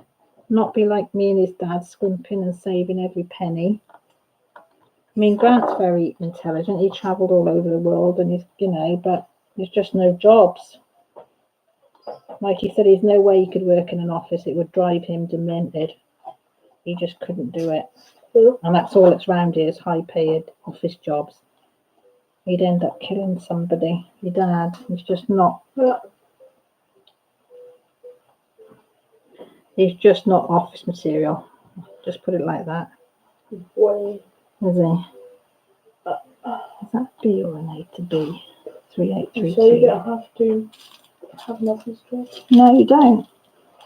not be like me and his dad, squimping and saving every penny. I mean, Grant's very intelligent. He travelled all over the world, and but there's just no jobs. Like he said, there's no way he could work in an office. It would drive him demented. He just couldn't do it. And that's all that's around here is high-paid office jobs. He'd end up killing somebody. Your dad. He's just not. He's just not office material. Just put it like that. Way. Is he? Is that B or an A to B? 3832. So you don't have to have an office job? No, you don't.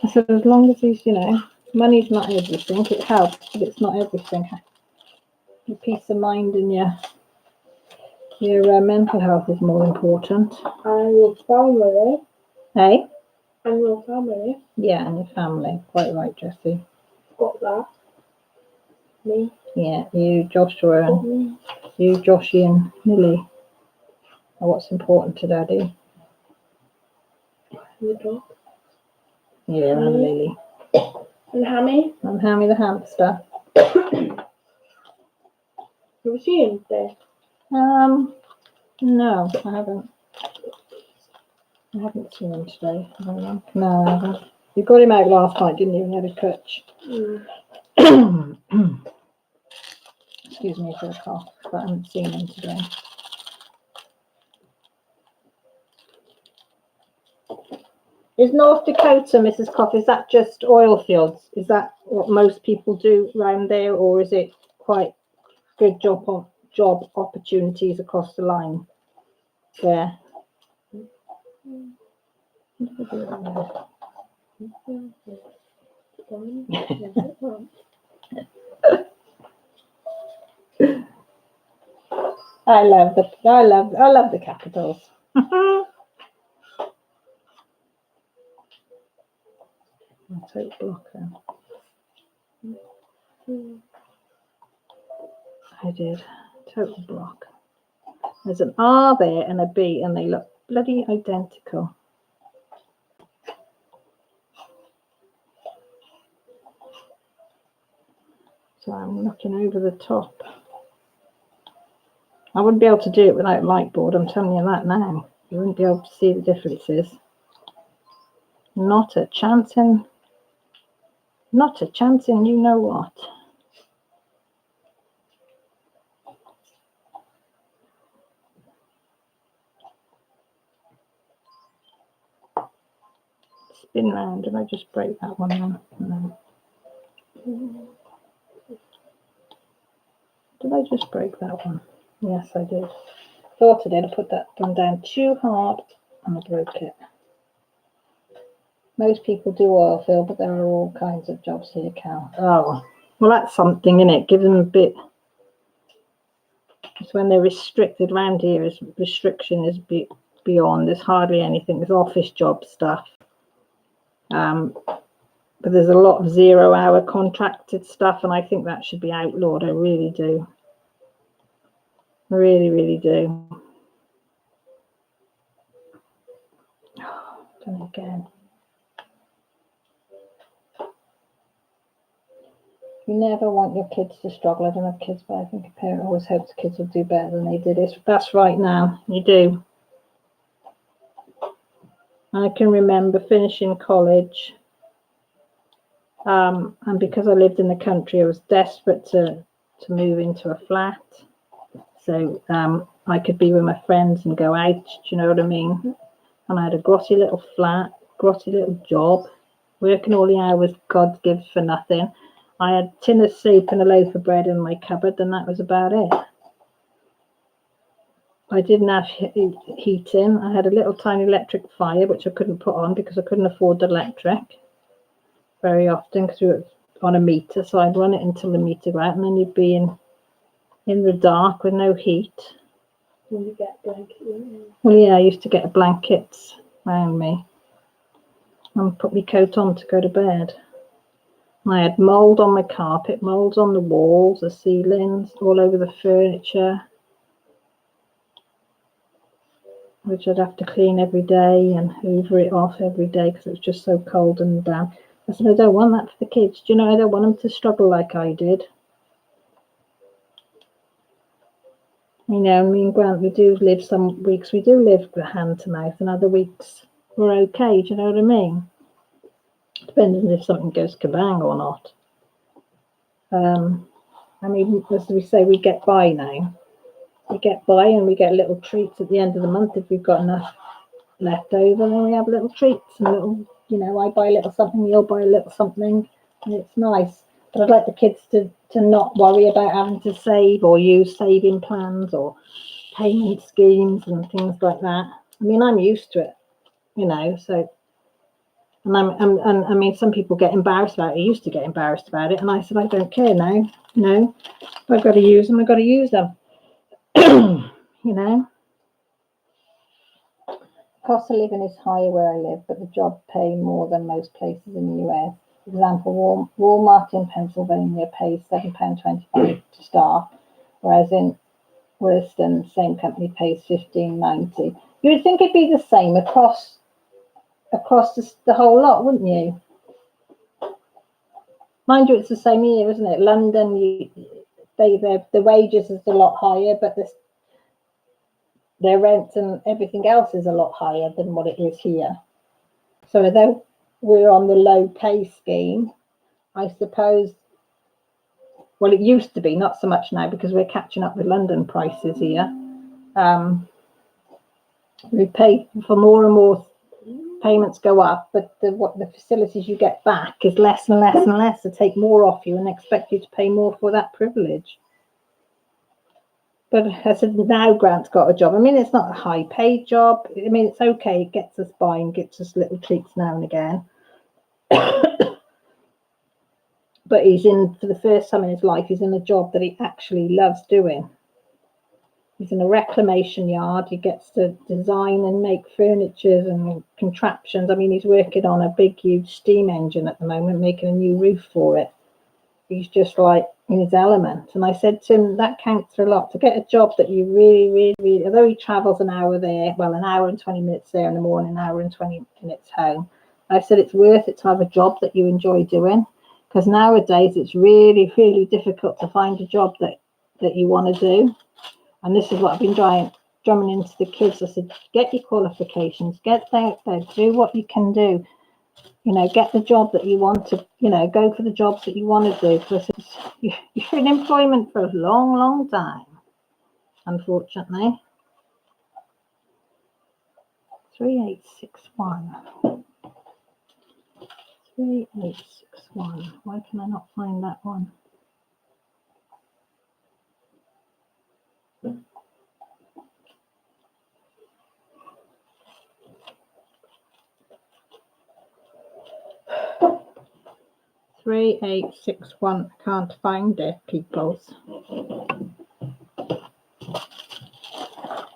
I said as long as he's, money's not everything. It helps, but it's not everything. Your peace of mind and your mental health is more important. And your family. Hey? And your family. Yeah, and your family. Quite right, Jessie. Got that. Me. Yeah, you, Joshua, and you, Joshy, and Millie are what's important to Daddy. The dog. Yeah, and Lily. And Hammy. And Hammy the hamster. Have you seen him today? No, I haven't. I haven't seen him today. No, I haven't. You got him out last night, didn't you? He had a crutch. Excuse me for the cough, but I haven't seen him today. Is North Dakota, Mrs. Cough, is that just oil fields? Is that what most people do around there, or is it quite good job opportunities across the line there? I love the capitals. I'll take block then. I did total block. There's an R there and a B, and they look bloody identical. So I'm looking over the top. I wouldn't be able to do it without a light board, I'm telling you that now. You wouldn't be able to see the differences. Not a chance in, you know what. Spin round, and I just break that one then. No. Did I just break that one? Yes, I did. Thought I did. I put that one down too hard and I broke it. Most people do oil fill, but there are all kinds of jobs here, Cal. Oh, well, that's something, innit? Give them a bit. It's when they're restricted around here. Restriction is beyond. There's hardly anything. There's office job stuff. But there's a lot of 0-hour contracted stuff, and I think that should be outlawed. I really do. I really, really do. Done it again. You never want your kids to struggle. I don't have kids, but I think a parent always hopes kids will do better than they did. That's right now. You do. I can remember finishing college. And because I lived in the country, I was desperate to move into a flat. So I could be with my friends and go out, do you know what I mean? And I had a grotty little flat, grotty little job, working all the hours God gives for nothing. I had a tin of soup and a loaf of bread in my cupboard, and that was about it. I didn't have heating. I had a little tiny electric fire, which I couldn't put on because I couldn't afford the electric very often because we were on a meter. So I'd run it until the meter went out, and then you'd be in the dark with no heat. When you get a blanket. Well, yeah, I used to get blankets around me and put my coat on to go to bed. I had mould on my carpet, moulds on the walls, the ceilings, all over the furniture, which I'd have to clean every day and hoover it off every day because it was just so cold and damp. I said, I don't want that for the kids. Do you know, I don't want them to struggle like I did. You know, me and Grant, we do live some weeks, we do live hand to mouth, and other weeks we're okay. Do you know what I mean? Depending if something goes kabang or not. I mean, as we say, we get by now. We get by and we get little treats at the end of the month if we've got enough left over. Then we have little treats and little, you know, I buy a little something, you'll buy a little something, and it's nice. But I'd like the kids to not worry about having to save or use saving plans or payment schemes and things like that. I mean, I'm used to it, you know, so. And I mean, some people get embarrassed about it. I used to get embarrassed about it, and I said, I don't care now. No, if I've got to use them, I've got to use them. You know. Cost of living is higher where I live, but the job pay more than most places in the US. For example, Walmart in Pennsylvania pays £7.25 to staff, whereas in Williston, the same company pays $15.90. You would think it'd be the same across the whole lot, wouldn't you? Mind you, it's the same here, isn't it? London, the wages is a lot higher, but their rent and everything else is a lot higher than what it is here. So although we're on the low pay scheme, I suppose, well, it used to be, not so much now because we're catching up with London prices here. We pay for more and more. Payments go up, but the facilities you get back is less and less and less. To take more off you and expect you to pay more for that privilege. But I said, now Grant's got a job. I mean, it's not a high paid job. I mean, it's okay. It gets us by and gets us little treats now and again. But But he's in, for the first time in his life, he's in a job that he actually loves doing. He's in a reclamation yard. He gets to design and make furniture and contraptions. I mean, he's working on a big, huge steam engine at the moment, making a new roof for it. He's just like in his element. And I said to him, that counts for a lot. To get a job that you really, although he travels an hour there, well, an hour and 20 minutes there in the morning, an hour and 20 minutes home. I said, it's worth it to have a job that you enjoy doing. Because nowadays it's really, really difficult to find a job that you want to do. And this is what I've been drumming into the kids. I said, get your qualifications, get out there, do what you can do. You know, get the job that you want to, you know, go for the jobs that you want to do. Because you're in employment for a long, long time, unfortunately. 3861. 3861. Why can I not find that one? Three, 861. I can't find it, peoples.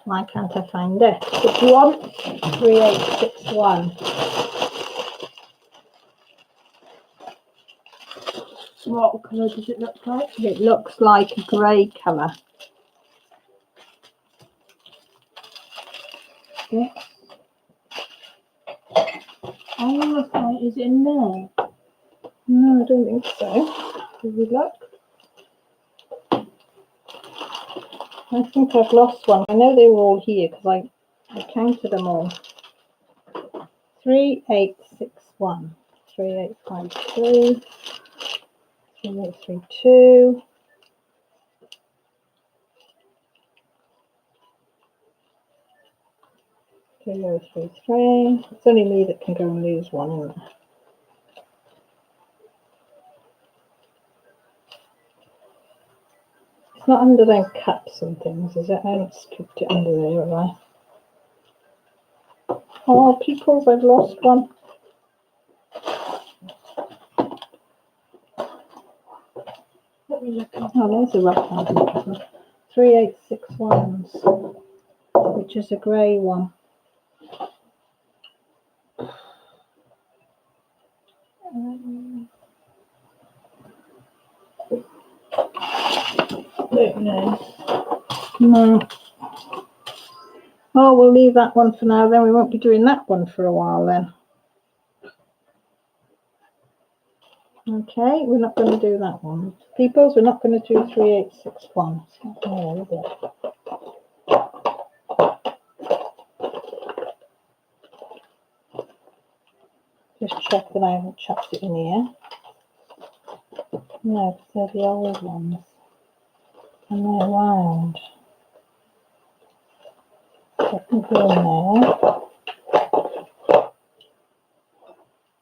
Why can't I find it? Which one? 3861. What colour does it look like? It looks like a grey colour. Yeah. Oh, right. Is it in there? No, I don't think so. Have you look? I think I've lost one. I know they were all here because I counted them all. 3861, 3853, 3832. 3033. It's only me that can go and lose one, isn't it? It's not under them cups and things, is it? I haven't scooped it under there, have I? Oh, peoples, I've lost one. Let me look. Oh, there's a rough one. 3861s, which is a grey one. Don't know. No. Oh, we'll leave that one for now, then we won't be doing that one for a while then. Okay, we're not going to do that one. Peoples, we're not going to do 3861. It's not there, is it? Just check that I haven't chucked it in here. No, because they're the old ones. And they're round. Let me go in there.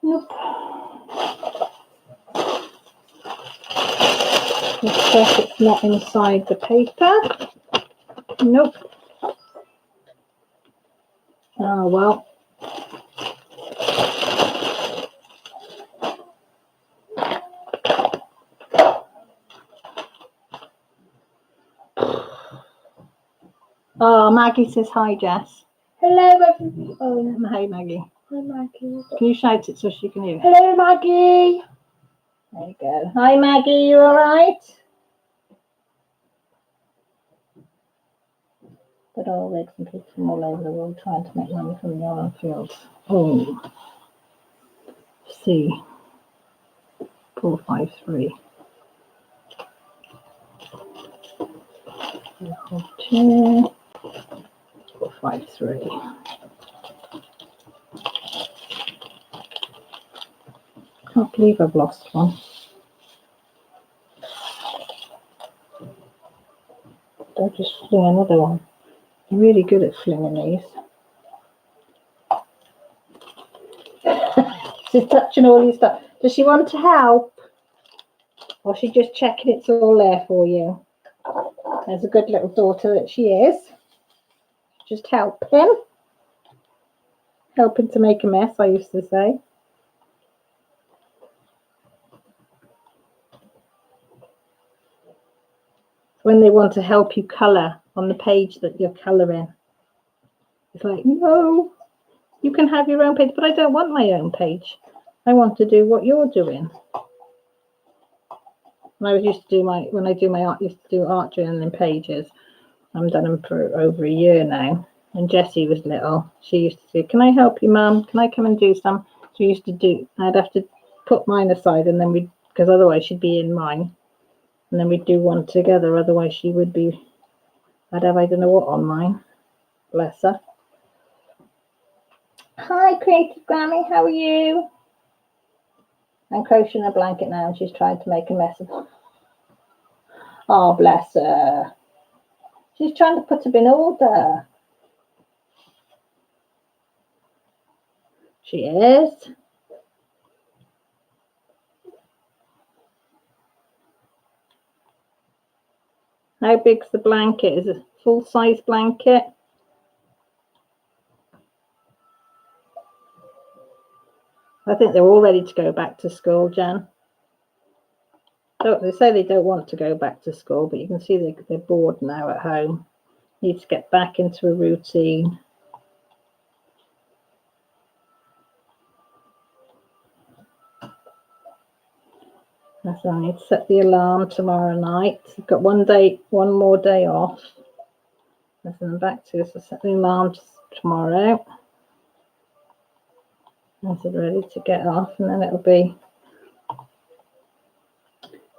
Nope. Just check it's not inside the paper. Nope. Oh well. Oh, Maggie says hi, Jess. Hello, everybody. Oh, Hi, Maggie. hi, Maggie. Can you shout it so she can hear? Hello, Maggie. There you go. Hi, Maggie. You all right? But all legs and people from all over the world trying to make money from the oil fields. Oh. C. 453. 452. 453. Can't believe I've lost one. Don't just fling another one. I'm really good at flinging these. She's touching all these stuff. Does she want to help? Or is she just checking it's all there for you? There's a good little daughter that she is. Just helping. Helping to make a mess, I used to say. when they want to help you colour on the page that you're colouring. It's like, no, you can have your own page, but I don't want my own page. I want to do what you're doing. When I used to do when I do my art, used to do art journaling pages. I've done them for over a year now. And Jessie was little. She used to say, "Can I help you, Mum? Can I come and do some?" She used to do. I'd have to put mine aside, and then because otherwise she'd be in mine, and then we'd do one together. Otherwise she would be. I'd have I don't know what on mine. Bless her. Hi, Creative Grammy. How are you? I'm crocheting a blanket now, and she's trying to make a mess of it. Oh, bless her. She's trying to put them in order. She is. How big's the blanket? Is it a full-size blanket? I think they're all ready to go back to school, Jan. They say they don't want to go back to school, but you can see they're bored now at home. Need to get back into a routine. So I need to set the alarm tomorrow night. I've got one more day off. Then I'm back to so set the alarm tomorrow. I'm ready to get off, and then it'll be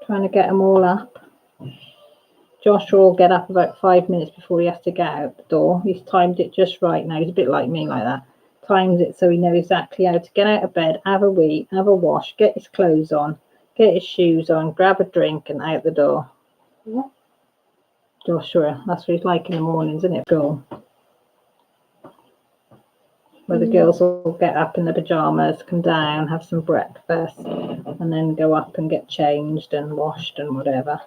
trying to get them all up. Joshua will get up about 5 minutes before he has to get out the door. He's timed it just right now. He's a bit like me like that. Times it so he knows exactly how to get out of bed, have a wee, have a wash, get his clothes on, get his shoes on, grab a drink, and out the door. Yeah. Joshua, that's what he's like in the mornings, isn't it, school? Where the girls will get up in their pajamas, come down, have some breakfast, and then go up and get changed and washed and whatever.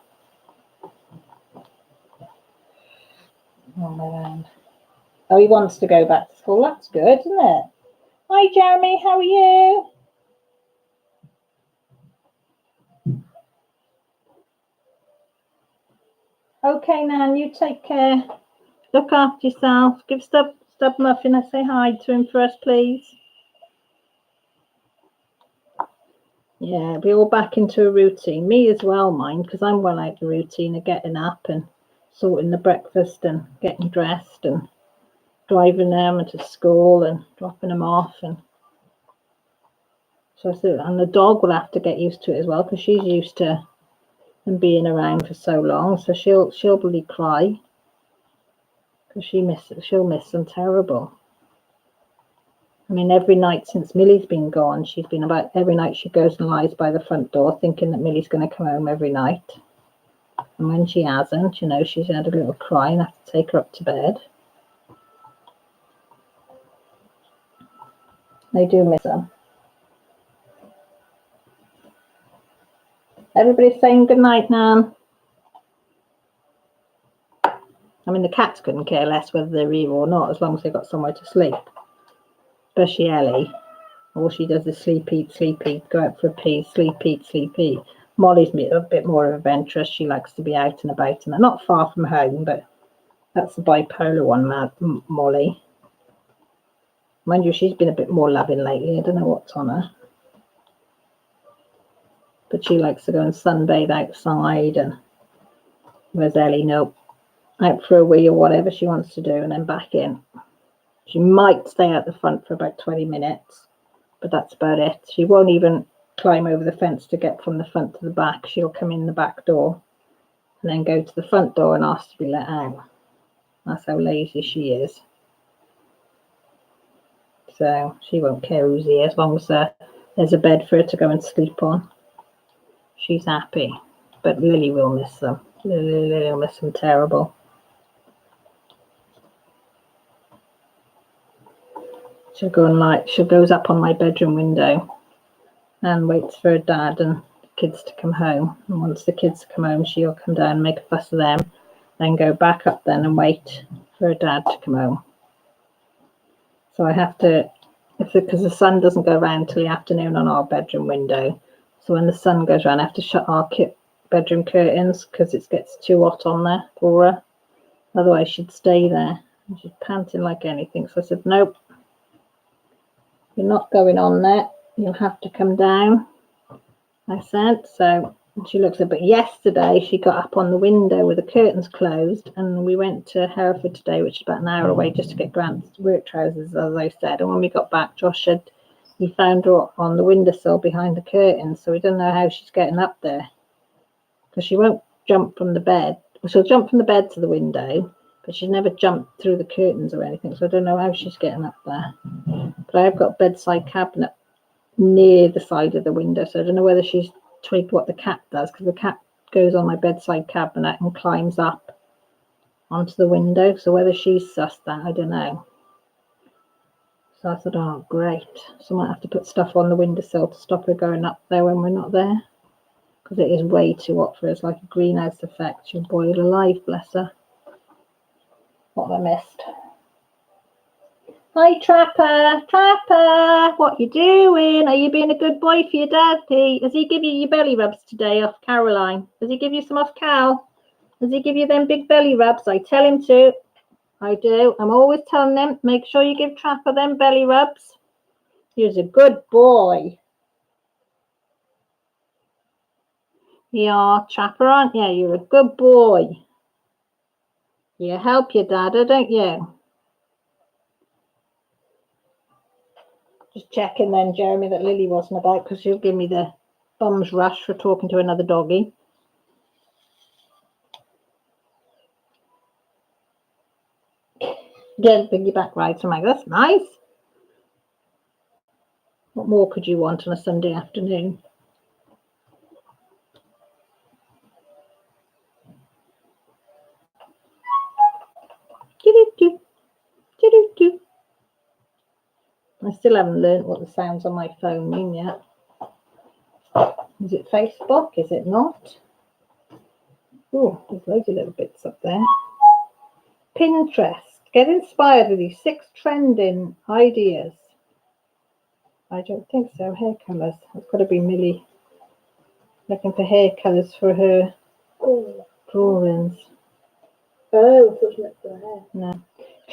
Oh, he wants to go back to school. That's good, isn't it? Hi, Jeremy. How are you? Okay, Nan, you take care. Look after yourself. Give Stub Muffin a say hi to him for us, please. Yeah, we're all back into a routine. Me as well, mind, because I'm well out of the routine of getting up and sorting the breakfast and getting dressed and driving them to school and dropping them off. And and the dog will have to get used to it as well, because she's used to them being around for so long. So she'll really cry because she'll miss them terrible. I mean, every night since Millie's been gone, she's been about every night she goes and lies by the front door thinking that Millie's going to come home every night. And when she hasn't, you know, she's had a little cry and have to take her up to bed. They do miss them. Everybody's saying good night, Nan. I mean, the cats couldn't care less whether they're here or not, as long as they've got somewhere to sleep. Especially Ellie. All she does is sleep, eat, go out for a pee, sleep, eat. Molly's a bit more of a adventurous. She likes to be out and about, and not far from home, but that's the bipolar one, Molly. Mind you, she's been a bit more loving lately. I don't know what's on her. But she likes to go and sunbathe outside, and whereas Ellie, nope, out for a wee or whatever she wants to do, and then back in. She might stay out the front for about 20 minutes, but that's about it. She won't even climb over the fence to get from the front to the back. She'll come in the back door and then go to the front door and ask to be let out. That's how lazy she is. So she won't care who's here as long as there's a bed for her to go and sleep on. She's happy. But Lily will miss them. Lily will miss them terrible. She'll goes up on my bedroom window and waits for her dad and the kids to come home. And once the kids come home, she'll come down and make a fuss of them, then go back up then and wait for her dad to come home. So I have to, because the sun doesn't go around till the afternoon on our bedroom window. So when the sun goes around, I have to shut our bedroom curtains because it gets too hot on there for her. Otherwise, she'd stay there. And she's panting like anything. So I said, nope, you're not going on there. You'll have to come down, I said. So she looks at it. But yesterday, she got up on the window with the curtains closed. And we went to Hereford today, which is about an hour away, just to get Grant's work trousers, as I said. And when we got back, Josh said he found her on the windowsill behind the curtains. So we don't know how she's getting up there. Because she won't jump from the bed. Well, she'll jump from the bed to the window, but she's never jumped through the curtains or anything. So I don't know how she's getting up there. But I have got a bedside cabinet near the side of the window. So I don't know whether she's twigged what the cat does, because the cat goes on my bedside cabinet and climbs up onto the window. So whether she's sussed that, I don't know. So I thought, oh, great. So I might have to put stuff on the windowsill to stop her going up there when we're not there. Because it is way too hot for her. It's like a greenhouse effect. She'll boil alive, bless her. What I missed. Hi, Trapper. Trapper, what you doing? Are you being a good boy for your daddy? Has he give you your belly rubs today off Caroline? Does he give you some off Cal? Does he give you them big belly rubs? I tell him to. I do. I'm always telling them, make sure you give Trapper them belly rubs. He's a good boy. You are, Trapper, aren't you? You're a good boy. You help your dada, don't you? Just checking then, Jeremy, that Lily wasn't about, because she'll give me the bum's rush for talking to another doggy. Get piggyback ride, so I'm like, that's nice. What more could you want on a Sunday afternoon? I still haven't learned what the sounds on my phone mean yet. Is it Facebook? Is it not? Oh, there's loads of little bits up there. Pinterest. Get inspired with these 6 trending ideas. I don't think so. Hair colours. It's got to be Millie looking for hair colours for her drawings. Oh, I thought you meant for the hair. No.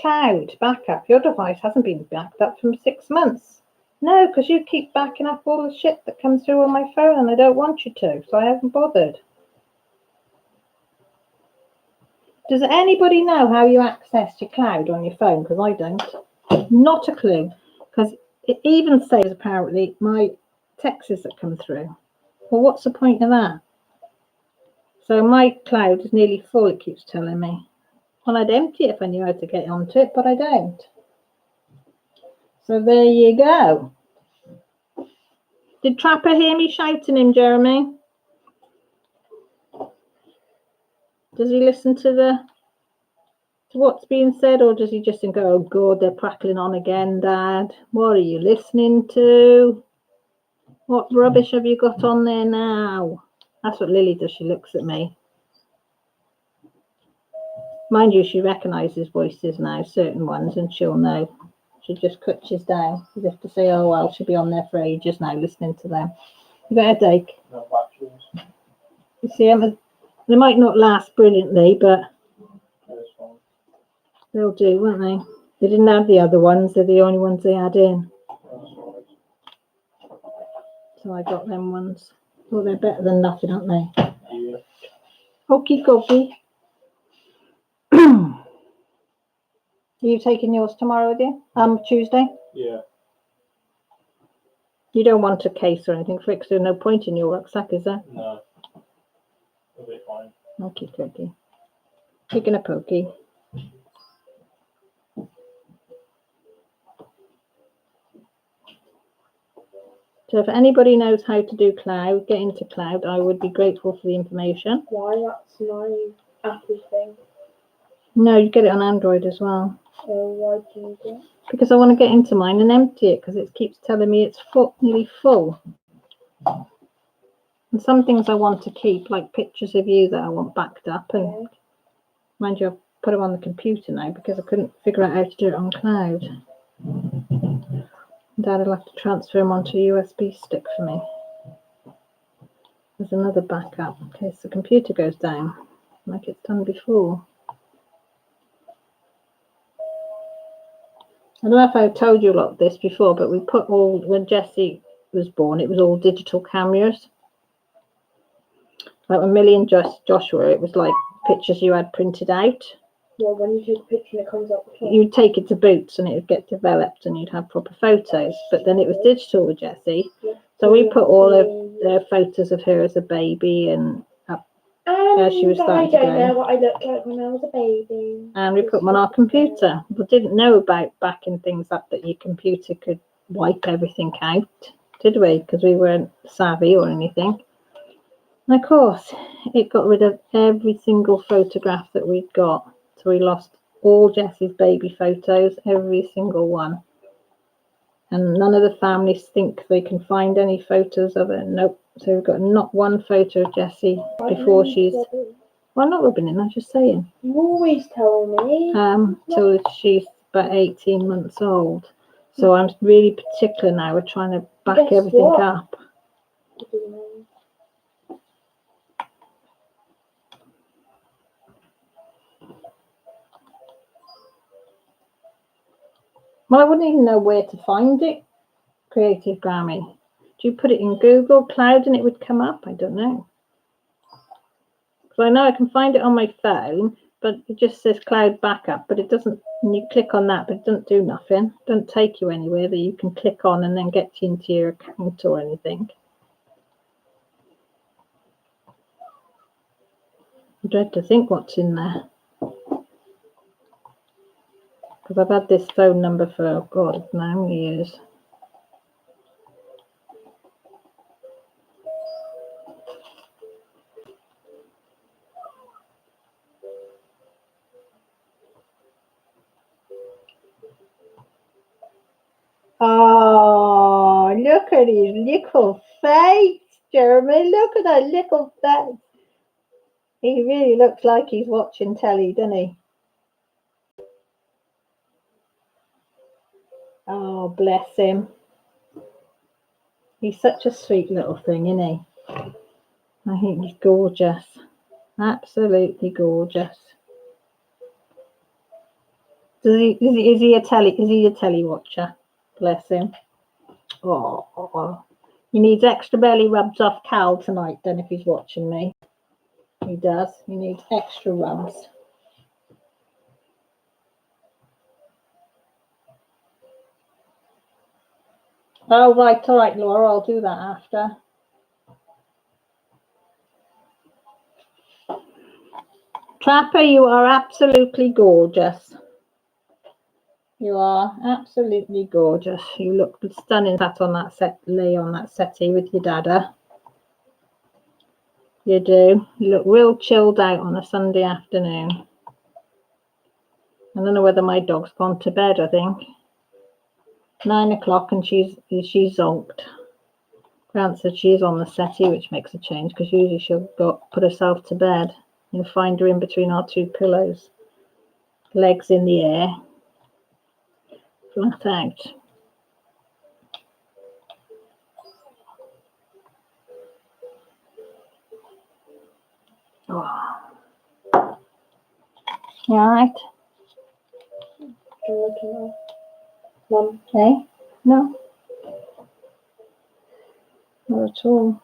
Cloud backup. Your device hasn't been backed up for 6 months. No, because you keep backing up all the shit that comes through on my phone and I don't want you to, so I haven't bothered. Does anybody know how you access your cloud on your phone? Because I don't. Not a clue. Because it even says, apparently, my texts that come through. Well, what's the point of that? So my cloud is nearly full, it keeps telling me. Well, I'd empty it if I knew how to get onto it, but I don't. So there you go. Did Trapper hear me shouting him, Jeremy? Does he listen to what's being said, or does he just think, oh God, they're prattling on again, Dad? What are you listening to? What rubbish have you got on there now? That's what Lily does. She looks at me. Mind you, she recognises voices now, certain ones, and she'll know. She just cutches down. You have to say, oh, well, she'll be on there for ages now listening to them. You got a headache? No batteries. You see, they might not last brilliantly, but they'll do, won't they? They didn't have the other ones. They're the only ones they had in. So I got them ones. Well, they're better than nothing, aren't they? Yeah. Okie dokie. Are you taking yours tomorrow with you? Tuesday? Yeah. You don't want a case or anything for it, because there's no point in your rucksack, is there? No. It'll be fine. Okie dokie. Taking a pokey. So if anybody knows how to do cloud, get into cloud, I would be grateful for the information. Why? That's my Apple thing. No, you get it on Android as well. Oh, why do you do it? Because I want to get into mine and empty it, because it keeps telling me it's nearly full. And some things I want to keep, like pictures of you that I want backed up. And mind you, I've put them on the computer now because I couldn't figure out how to do it on cloud. Dad will have to transfer them onto a USB stick for me. There's another backup in case the computer goes down, like it's done before. I don't know if I've told you a lot of this before, but we put all, when Jessie was born, it was all digital cameras. Like when Millie and Joshua, it was like pictures you had printed out. Well, when you take a picture and it comes up. You'd take it to Boots and it would get developed and you'd have proper photos. But then it was digital with Jessie. Yeah. So we put all of the photos of her as a baby and as she was starting to grow. I don't know what I looked like when I was a baby. And we put them on our computer. We didn't know about backing things up that your computer could wipe everything out, did we? Because we weren't savvy or anything. And of course, it got rid of every single photograph that we'd got. So we lost all Jessie's baby photos, every single one. And none of the families think they can find any photos of her. Nope. So we've got not one photo of Jessie before she's... Well, not rubbing in, I'm just saying. You always tell me. Till she's about 18 months old. So I'm really particular now. We're trying to back everything up. Well, I wouldn't even know where to find it, Creative Grammy. Do you put it in Google Cloud and it would come up? I don't know. Because I know I can find it on my phone, but it just says Cloud Backup, but it doesn't, and you click on that, but it doesn't do nothing. It doesn't take you anywhere that you can click on and then get you into your account or anything. I dread to think what's in there. Because I've had this phone number for, oh God, I don't know how many years. Oh, look at his little face, Jeremy. Look at that little face. He really looks like he's watching telly, doesn't he? Oh, bless him. He's such a sweet little thing, isn't he? I think he's gorgeous. Absolutely gorgeous. Is he a telly watcher? Bless him. Oh, he needs extra belly rubs off Cal tonight then if he's watching me. He does. He needs extra rubs. Oh, right, all right, Laura, I'll do that after. Trapper, you are absolutely gorgeous. You are absolutely gorgeous. You look stunning sat on that lay on that settee with your dada. You do. You look real chilled out on a Sunday afternoon. I don't know whether my dog's gone to bed, I think. 9 o'clock and she's zonked. Grant said she's on the settee, which makes a change because usually she'll go put herself to bed. You'll find her in between our two pillows. Legs in the air. Flat out. Oh. You alright? Mum. Hey? No. Not at all.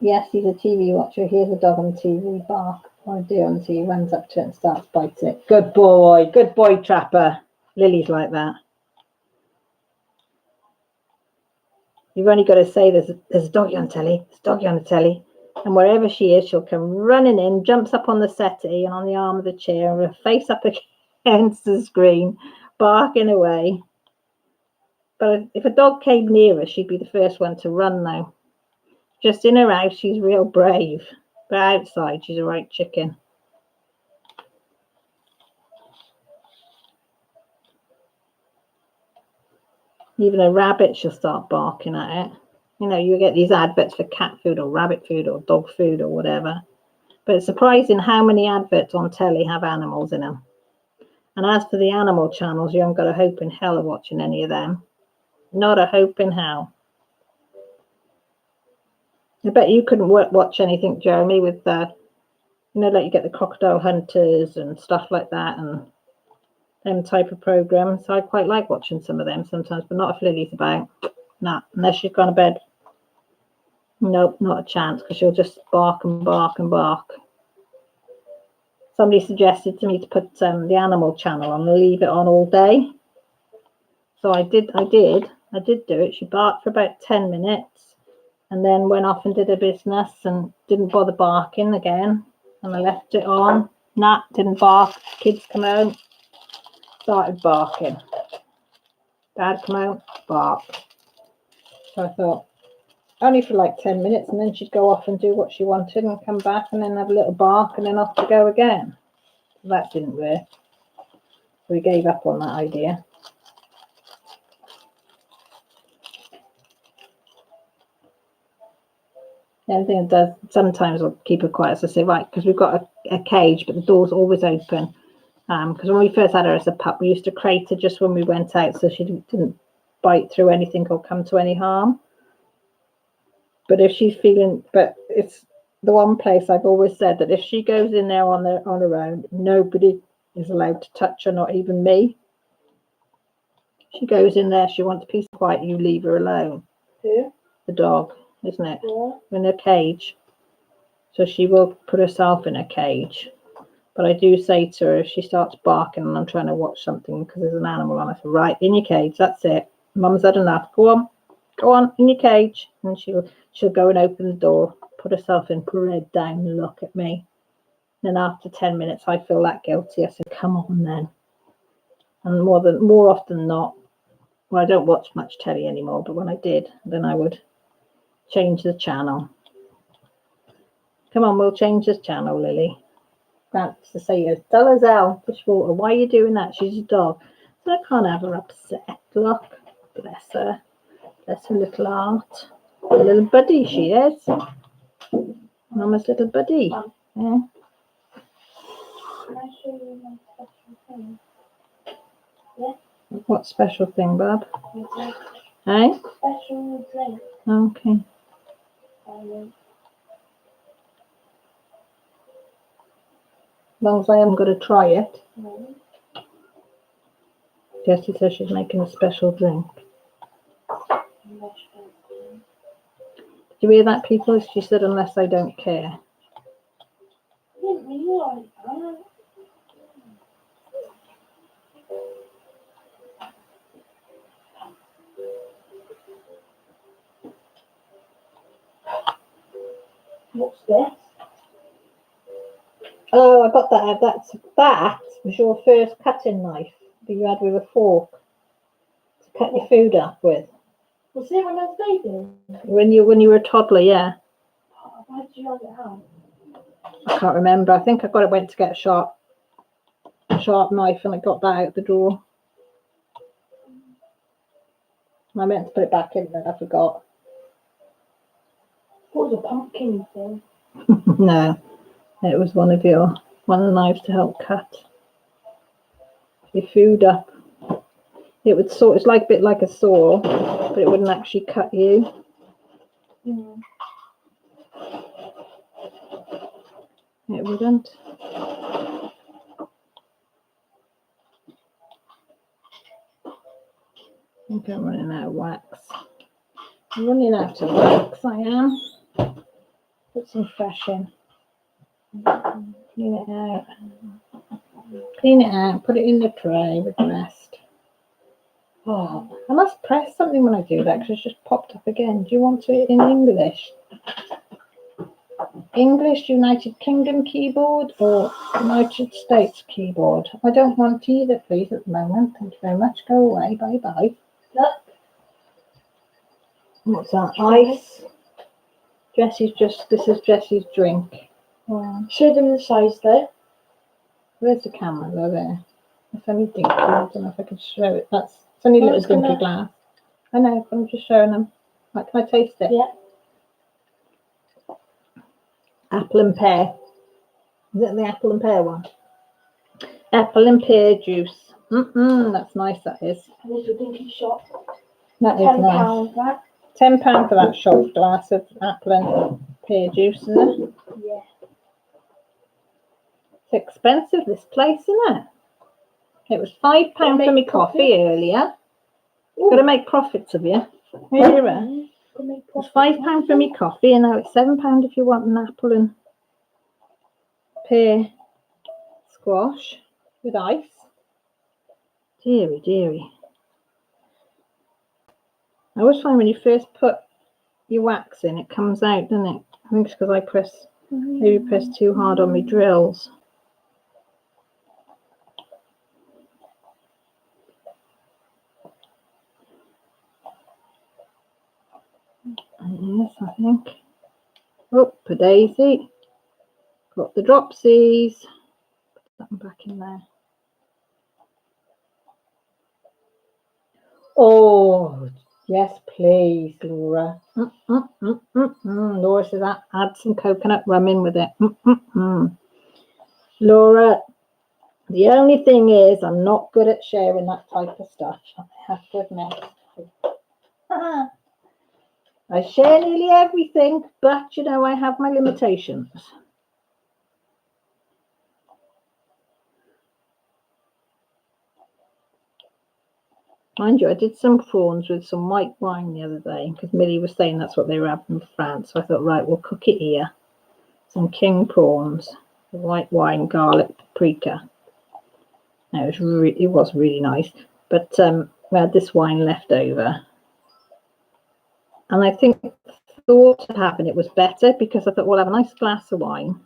Yes, he's a TV watcher. Here's a dog on TV bark. Or a deer on TV. He runs up to it and starts biting it. Good boy. Good boy, Trapper. Lily's like that. You've only got to say there's a doggy on telly. There's a doggy on the telly. And wherever she is, she'll come running in, jumps up on the settee and on the arm of the chair, with her face up against the screen, barking away. But if a dog came near her, she'd be the first one to run now. Just in her house, she's real brave. But outside, she's a right chicken. Even a rabbit, she'll start barking at it. You know, you get these adverts for cat food or rabbit food or dog food or whatever. But it's surprising how many adverts on telly have animals in them. And as for the animal channels, you haven't got a hope in hell of watching any of them. Not a hope in hell. I bet you couldn't watch anything, Jeremy, with the, like you get the crocodile hunters and stuff like that, and them type of programs. I quite like watching some of them sometimes, but not if Lily's about. Nah, unless she's gone to bed. Nope, not a chance, because she'll just bark and bark and bark. Somebody suggested to me to put the Animal Channel on and leave it on all day. So I did do it. She barked for about 10 minutes and then went off and did her business and didn't bother barking again. And I left it on. Nat didn't bark. Kids come home, started barking. Dad come home, bark. So I thought, only for like 10 minutes, and then she'd go off and do what she wanted and come back and then have a little bark and then off to go again. So that didn't work. We gave up on that idea. The only thing it does, sometimes I'll keep her quiet, as I say, right, because we've got a cage, but the door's always open. Because when we first had her as a pup, we used to crate her just when we went out so she didn't bite through anything or come to any harm. But if she's feeling, but it's the one place I've always said that if she goes in there on her own, nobody is allowed to touch her, not even me. She goes in there, she wants peace and quiet, you leave her alone. Who? The dog, isn't it? Yeah. In a cage. So she will put herself in a cage. But I do say to her, if she starts barking and I'm trying to watch something because there's an animal on, I say, right, in your cage, that's it. Mum's had enough. Go on, in your cage. And she'll go and open the door, put herself in, put her head down and look at me. Then after 10 minutes, I feel that guilty. I said, come on then. And more often than not, well, I don't watch much telly anymore, but when I did, then I would change the channel. Come on, we'll change this channel, Lily. That's to say, as dull as hell, Fishwater. Why are you doing that? She's a dog. So I can't have her upset. Look, bless her. Bless her little heart. A little buddy she is. Mama's little buddy. Yeah. Can I show you my special thing? Yeah? What special thing, Bob? Okay. Hey? Special drink. Okay. As long as I haven't got to try it. No. Jessie says she's making a special drink. Did you hear that, people? She said, unless I don't care. I didn't realise that. What's this? Oh, I got that. That was your first cutting knife that you had with a fork to cut your food up with. Was it when I was baby? When you were a toddler, yeah. Oh, why did you have it out? I can't remember. I think went to get a sharp knife and I got that out the drawer. I meant to put it back in, but I forgot. What was a pumpkin thing? No, it was one of the knives to help cut your food up. It would it's like a bit like a saw, but it wouldn't actually cut you. Mm. It wouldn't. I think I'm running out of wax. I'm running out of wax, I am. Put some fresh in. Clean it out. Clean it out, put it in the tray with the rest. Oh, I must press something when I do that because it's just popped up again. Do you want it in English? English, United Kingdom keyboard or United States keyboard? I don't want either, please, at the moment. Thank you very much. Go away. Bye-bye. Look. What's that? Ice. This is Jessie's drink. Wow. Show them the size though. Where's the camera? They're there. It's only dinky. I don't know if I can show it. It's only a little dinky glass. I know, I'm just showing them. Right, can I taste it? Yeah. Apple and pear. Is it the apple and pear one? Apple and pear juice. That's nice, that is. And there's your dinky shop. That is £10 nice. that. £10 for that shot glass of apple and pear juice, isn't it? Yeah. It's expensive, this place, isn't it? It was £5 for make me coffee earlier. Got to make profits of you. Hear it? It's £5 for me coffee, and now it's £7 if you want an apple and pear squash with ice. Deary, deary. I always find when you first put your wax in, it comes out, doesn't it? I think it's because I maybe press too hard on my drills. Yes, I think. Oh, per daisy. Got the dropsies. Put that one back in there. Oh, yes, please, Laura. Laura says, add some coconut rum in with it. Laura, the only thing is I'm not good at sharing that type of stuff, I have to admit. I share nearly everything, but, you know, I have my limitations. Mind you, I did some prawns with some white wine the other day because Millie was saying that's what they were having in France. So I thought, right, we'll cook it here. Some king prawns, white wine, garlic, paprika. Now, it was really nice. But we had this wine left over. And I think the thought of having it was better because I thought, we'll have a nice glass of wine.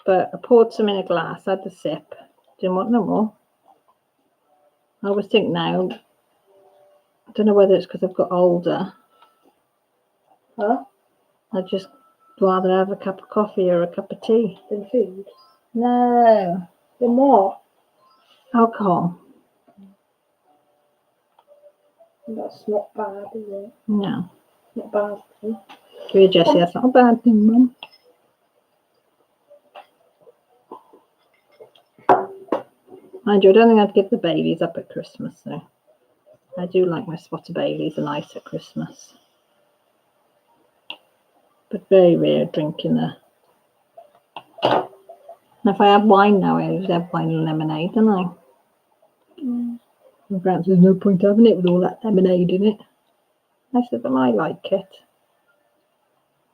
But I poured some in a glass, had a sip, didn't want no more. I always think now, I don't know whether it's because I've got older. Huh? I'd just rather have a cup of coffee or a cup of tea. Than food? No. Then what? Alcohol. That's not bad, is it? No. Not bad. Dear Jessie, that's not a bad thing, Mum. Mind you, I don't think I'd give the Baileys up at Christmas, though. I do like my spot of Baileys and ice at Christmas. But very rare drinking the... And if I have wine now, I usually have wine and lemonade, don't I? And perhaps there's no point having it with all that lemonade in it. I said, but I like it.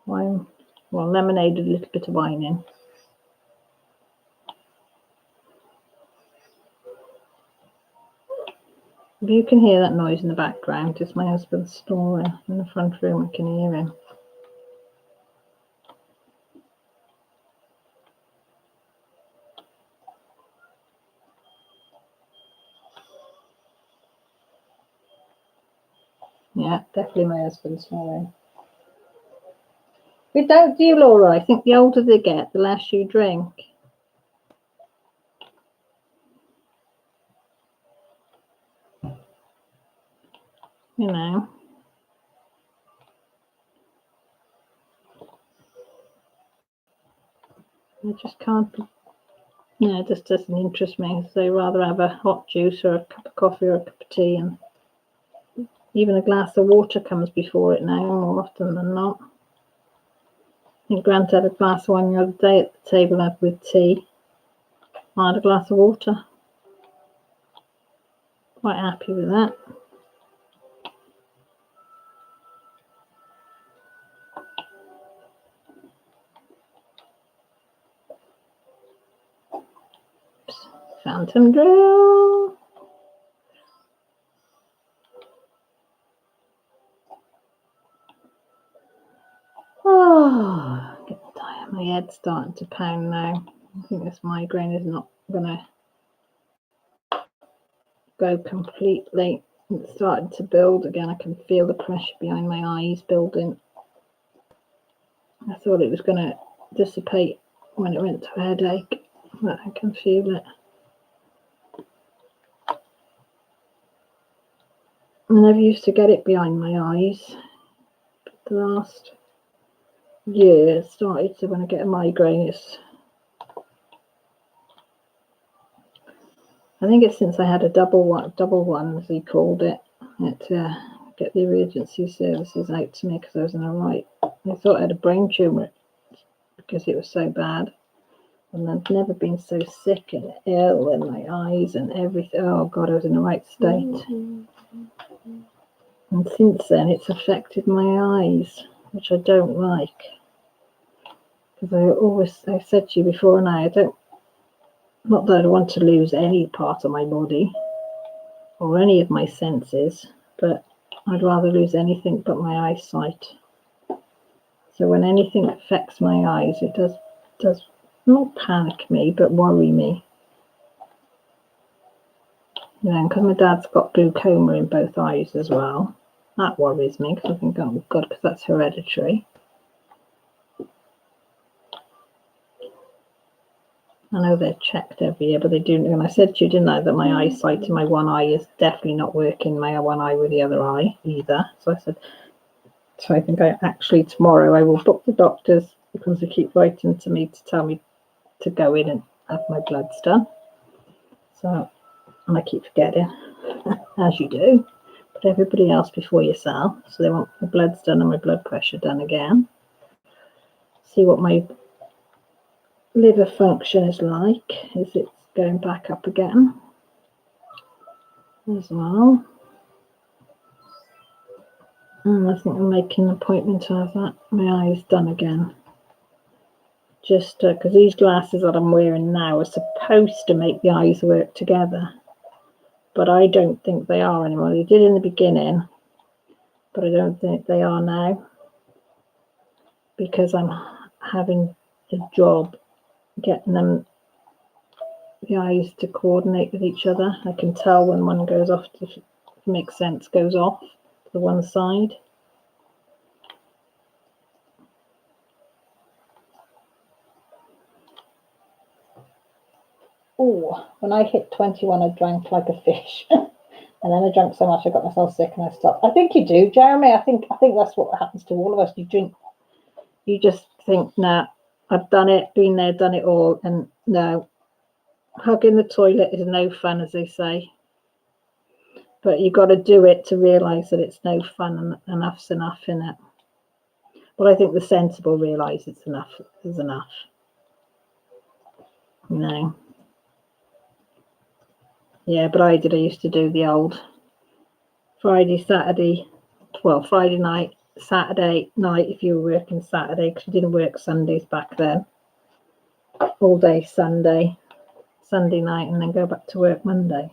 Wine, well, lemonade with a little bit of wine in. If you can hear that noise in the background, it's my husband snoring in the front room. I can hear him. Yeah, definitely my husband snoring. But don't you, Laura? I think the older they get, the less you drink. You know. I just can't. No, it just doesn't interest me. So I'd rather have a hot juice or a cup of coffee or a cup of tea, and even a glass of water comes before it now more often than not. I think Grant had a glass of wine the other day at the table had with tea. I had a glass of water. Quite happy with that. Phantom drill. Oh, getting tired. My head's starting to pound now. I think this migraine is not gonna go completely. It's starting to build again. I can feel the pressure behind my eyes building. I thought it was gonna dissipate when it went to a headache, but I can feel it. I never used to get it behind my eyes. But the last year it started to, when I get a migraine, I think it's since I had a double one, as he called it. It get the emergency services out to me because I was in a right. They thought I had a brain tumour because it was so bad. And I've never been so sick and ill in my eyes and everything. Oh God, I was in the right state. And since then, it's affected my eyes, which I don't like. Because I said to you before now, not that I want to lose any part of my body or any of my senses, but I'd rather lose anything but my eyesight. So when anything affects my eyes, it does not panic me, but worry me. You know, because my dad's got glaucoma in both eyes as well. That worries me because I think, oh God, because that's hereditary. I know they're checked every year, but they do. And I said to you, didn't I, that my eyesight in my one eye is definitely not working, my one eye with the other eye either. So I said, so I think tomorrow I will book the doctors because they keep writing to me to tell me to go in and have my bloods done. So, and I keep forgetting, as you do. Put everybody else before yourself. So they want my bloods done and my blood pressure done again. See what my liver function is like. Is it going back up again as well? And I think I'm making an appointment to have that my eyes done again. Just because these glasses that I'm wearing now are supposed to make the eyes work together, but I don't think they are anymore. They did in the beginning, but I don't think they are now because I'm having a job getting the eyes to coordinate with each other. I can tell when one goes off to make sense, goes off to one side. Oh, when I hit 21, I drank like a fish. And then I drank so much I got myself sick and I stopped. I think you do, Jeremy. I think that's what happens to all of us. You drink, you just think, nah, I've done it, been there, done it all, and no. Hugging the toilet is no fun, as they say. But you've got to do it to realise that it's no fun and enough's enough in it. But I think the sensible realise it's enough is enough. You know. Yeah, but I used to do the old Friday night, Saturday night if you were working Saturday, because you didn't work Sundays back then. All day Sunday night, and then go back to work Monday.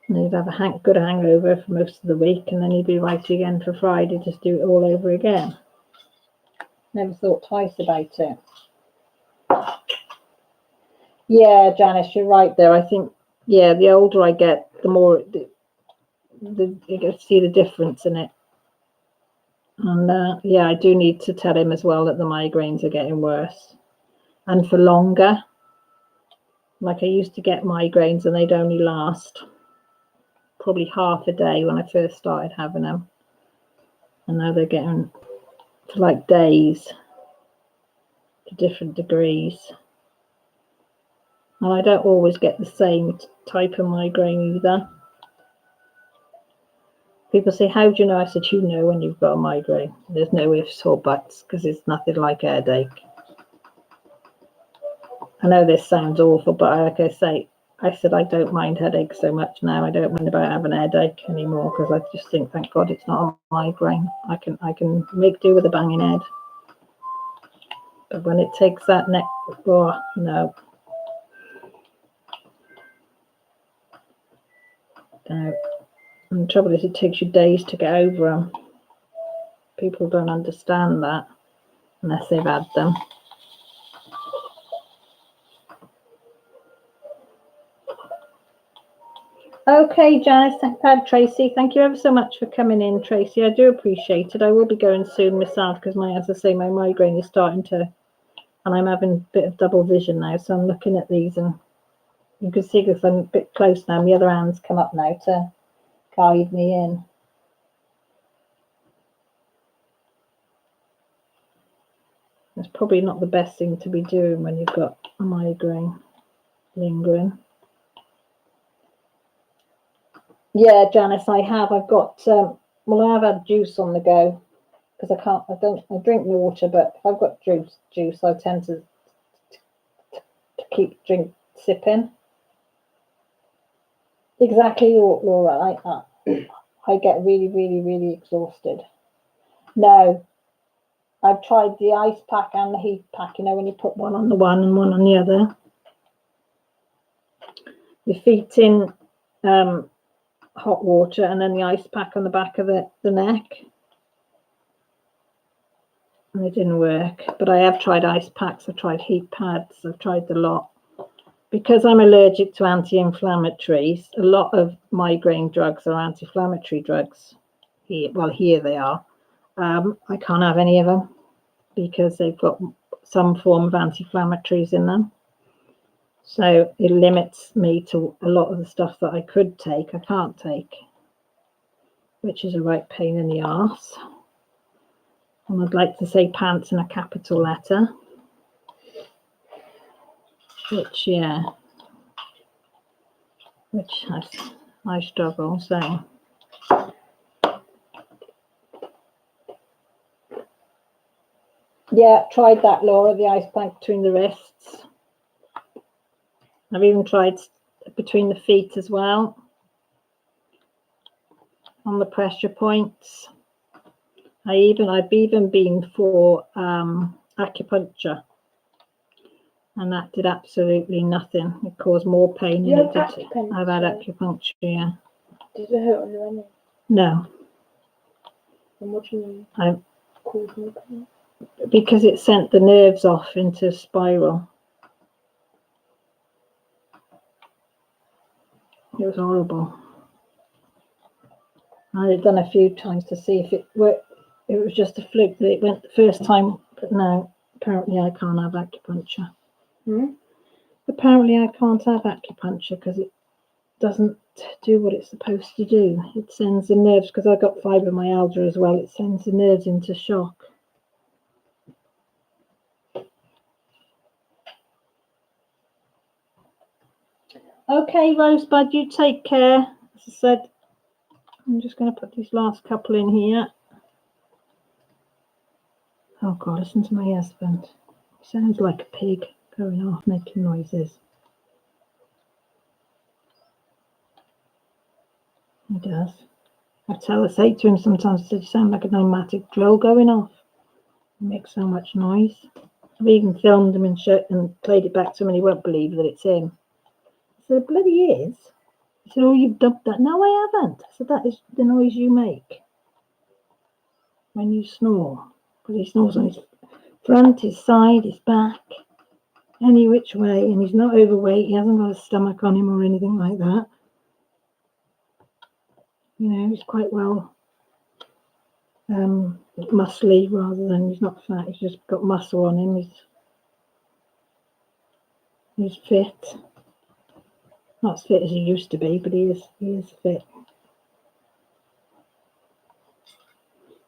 And you'd have a good hangover for most of the week, and then you'd be right again for Friday, just do it all over again. Never thought twice about it. Yeah, Janice, you're right there. I think, yeah, the older I get, the more you get to see the difference in it. And yeah, I do need to tell him as well that the migraines are getting worse and for longer. Like I used to get migraines and they'd only last probably half a day when I first started having them. And now they're getting to like days to different degrees. And I don't always get the same type of migraine either. People say, how do you know? I said, you know when you've got a migraine. There's no ifs or buts because it's nothing like a headache. I know this sounds awful, but like I said, I don't mind headaches so much now. I don't mind about having a headache anymore because I just think, thank God, it's not a migraine. I can make do with a banging head. But when it takes that neck, oh, no. No. And the trouble is, it takes you days to get over them. People don't understand that unless they've had them. Okay, Janice, Tracy, thank you ever so much for coming in, Tracy. I do appreciate it. I will be going soon myself because as I say, my migraine is starting to, and I'm having a bit of double vision now. So I'm looking at these and you can see because I'm a bit close now. My other hand's come up now to guide me in. It's probably not the best thing to be doing when you've got a migraine lingering. Yeah, Janice, I have. I've got, well, I have had juice on the go because I drink water, but if I've got juice, I tend to keep sipping. Exactly, Laura. I get really, really, really exhausted. No, I've tried the ice pack and the heat pack. You know, when you put one on the one and one on the other. Your feet in hot water and then the ice pack on the back of the neck. And it didn't work. But I have tried ice packs. I've tried heat pads. I've tried the lot. Because I'm allergic to anti-inflammatories, a lot of migraine drugs are anti-inflammatory drugs. Here they are. I can't have any of them because they've got some form of anti-inflammatories in them. So it limits me to a lot of the stuff that I could take, I can't take, which is a right pain in the arse. And I'd like to say pants in a capital letter, which I struggle, so. Yeah, tried that, Laura, the ice pack between the wrists. I've even tried between the feet as well, on the pressure points. I've even been for acupuncture, and that did absolutely nothing. It caused more pain than it did. I've had acupuncture, yeah. Did it hurt on your end? No. And what do you mean? Caused more pain? Because it sent the nerves off into a spiral. It was horrible. I had done a few times to see if it worked. It was just a fluke that it went the first time, but no, apparently I can't have acupuncture. Apparently I can't have acupuncture because it doesn't do what it's supposed to do. It sends the nerves, because I've got fibromyalgia as well, it sends the nerves into shock. Okay, Rosebud, you take care. As I said, I'm just going to put these last couple in here. Oh God, listen to my husband. He sounds like a pig going off making noises. He does. I say to him sometimes, I said, you sound like a pneumatic drill going off. It makes so much noise. I've even filmed him and played it back to him, and he won't believe that it's him. I said, it bloody is. He said, oh, you've dubbed that. No, I haven't. I said, that is the noise you make when you snore. Because he snores on his front, his side, his back, any which way, and he's not overweight. He hasn't got a stomach on him or anything like that. You know, he's quite well muscly rather than, he's not fat. He's just got muscle on him. He's fit. Not as fit as he used to be, but he is fit.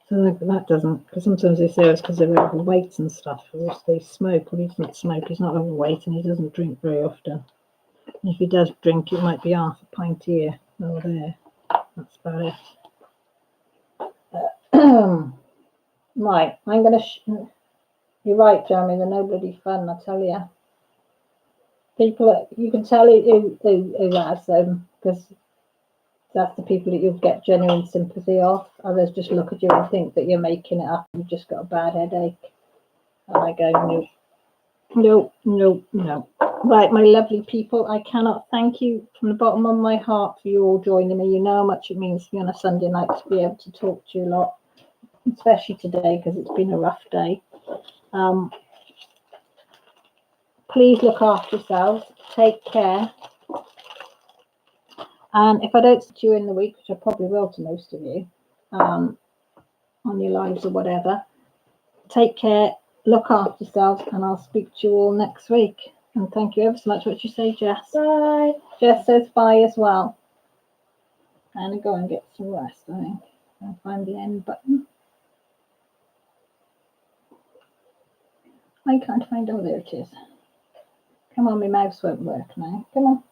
So that doesn't, because sometimes they say it's because they're overweight and stuff, or they smoke. Well, he doesn't smoke, he's not overweight, and he doesn't drink very often. And if he does drink, it might be half a pint here or there. That's about it. Right, I'm going to... You're right, Jeremy, they're no bloody fun, I tell you. People, you can tell who has them, because that's the people that you'll get genuine sympathy off. Others just look at you and think that you're making it up. You've just got a bad headache. And I go, no. Right, my lovely people, I cannot thank you from the bottom of my heart for you all joining me. You know how much it means to me on a Sunday night to be able to talk to you a lot, especially today because it's been a rough day. Please look after yourselves. Take care. And if I don't see you in the week, which I probably will to most of you, on your lives or whatever, take care, look after yourselves, and I'll speak to you all next week. And thank you ever so much. What you say, Jess? Bye. Jess says bye as well. I'm going to go and get some rest, I think. I'll find the end button. I can't find it. Oh, there it is. Come on, my mouse won't work now. Come on.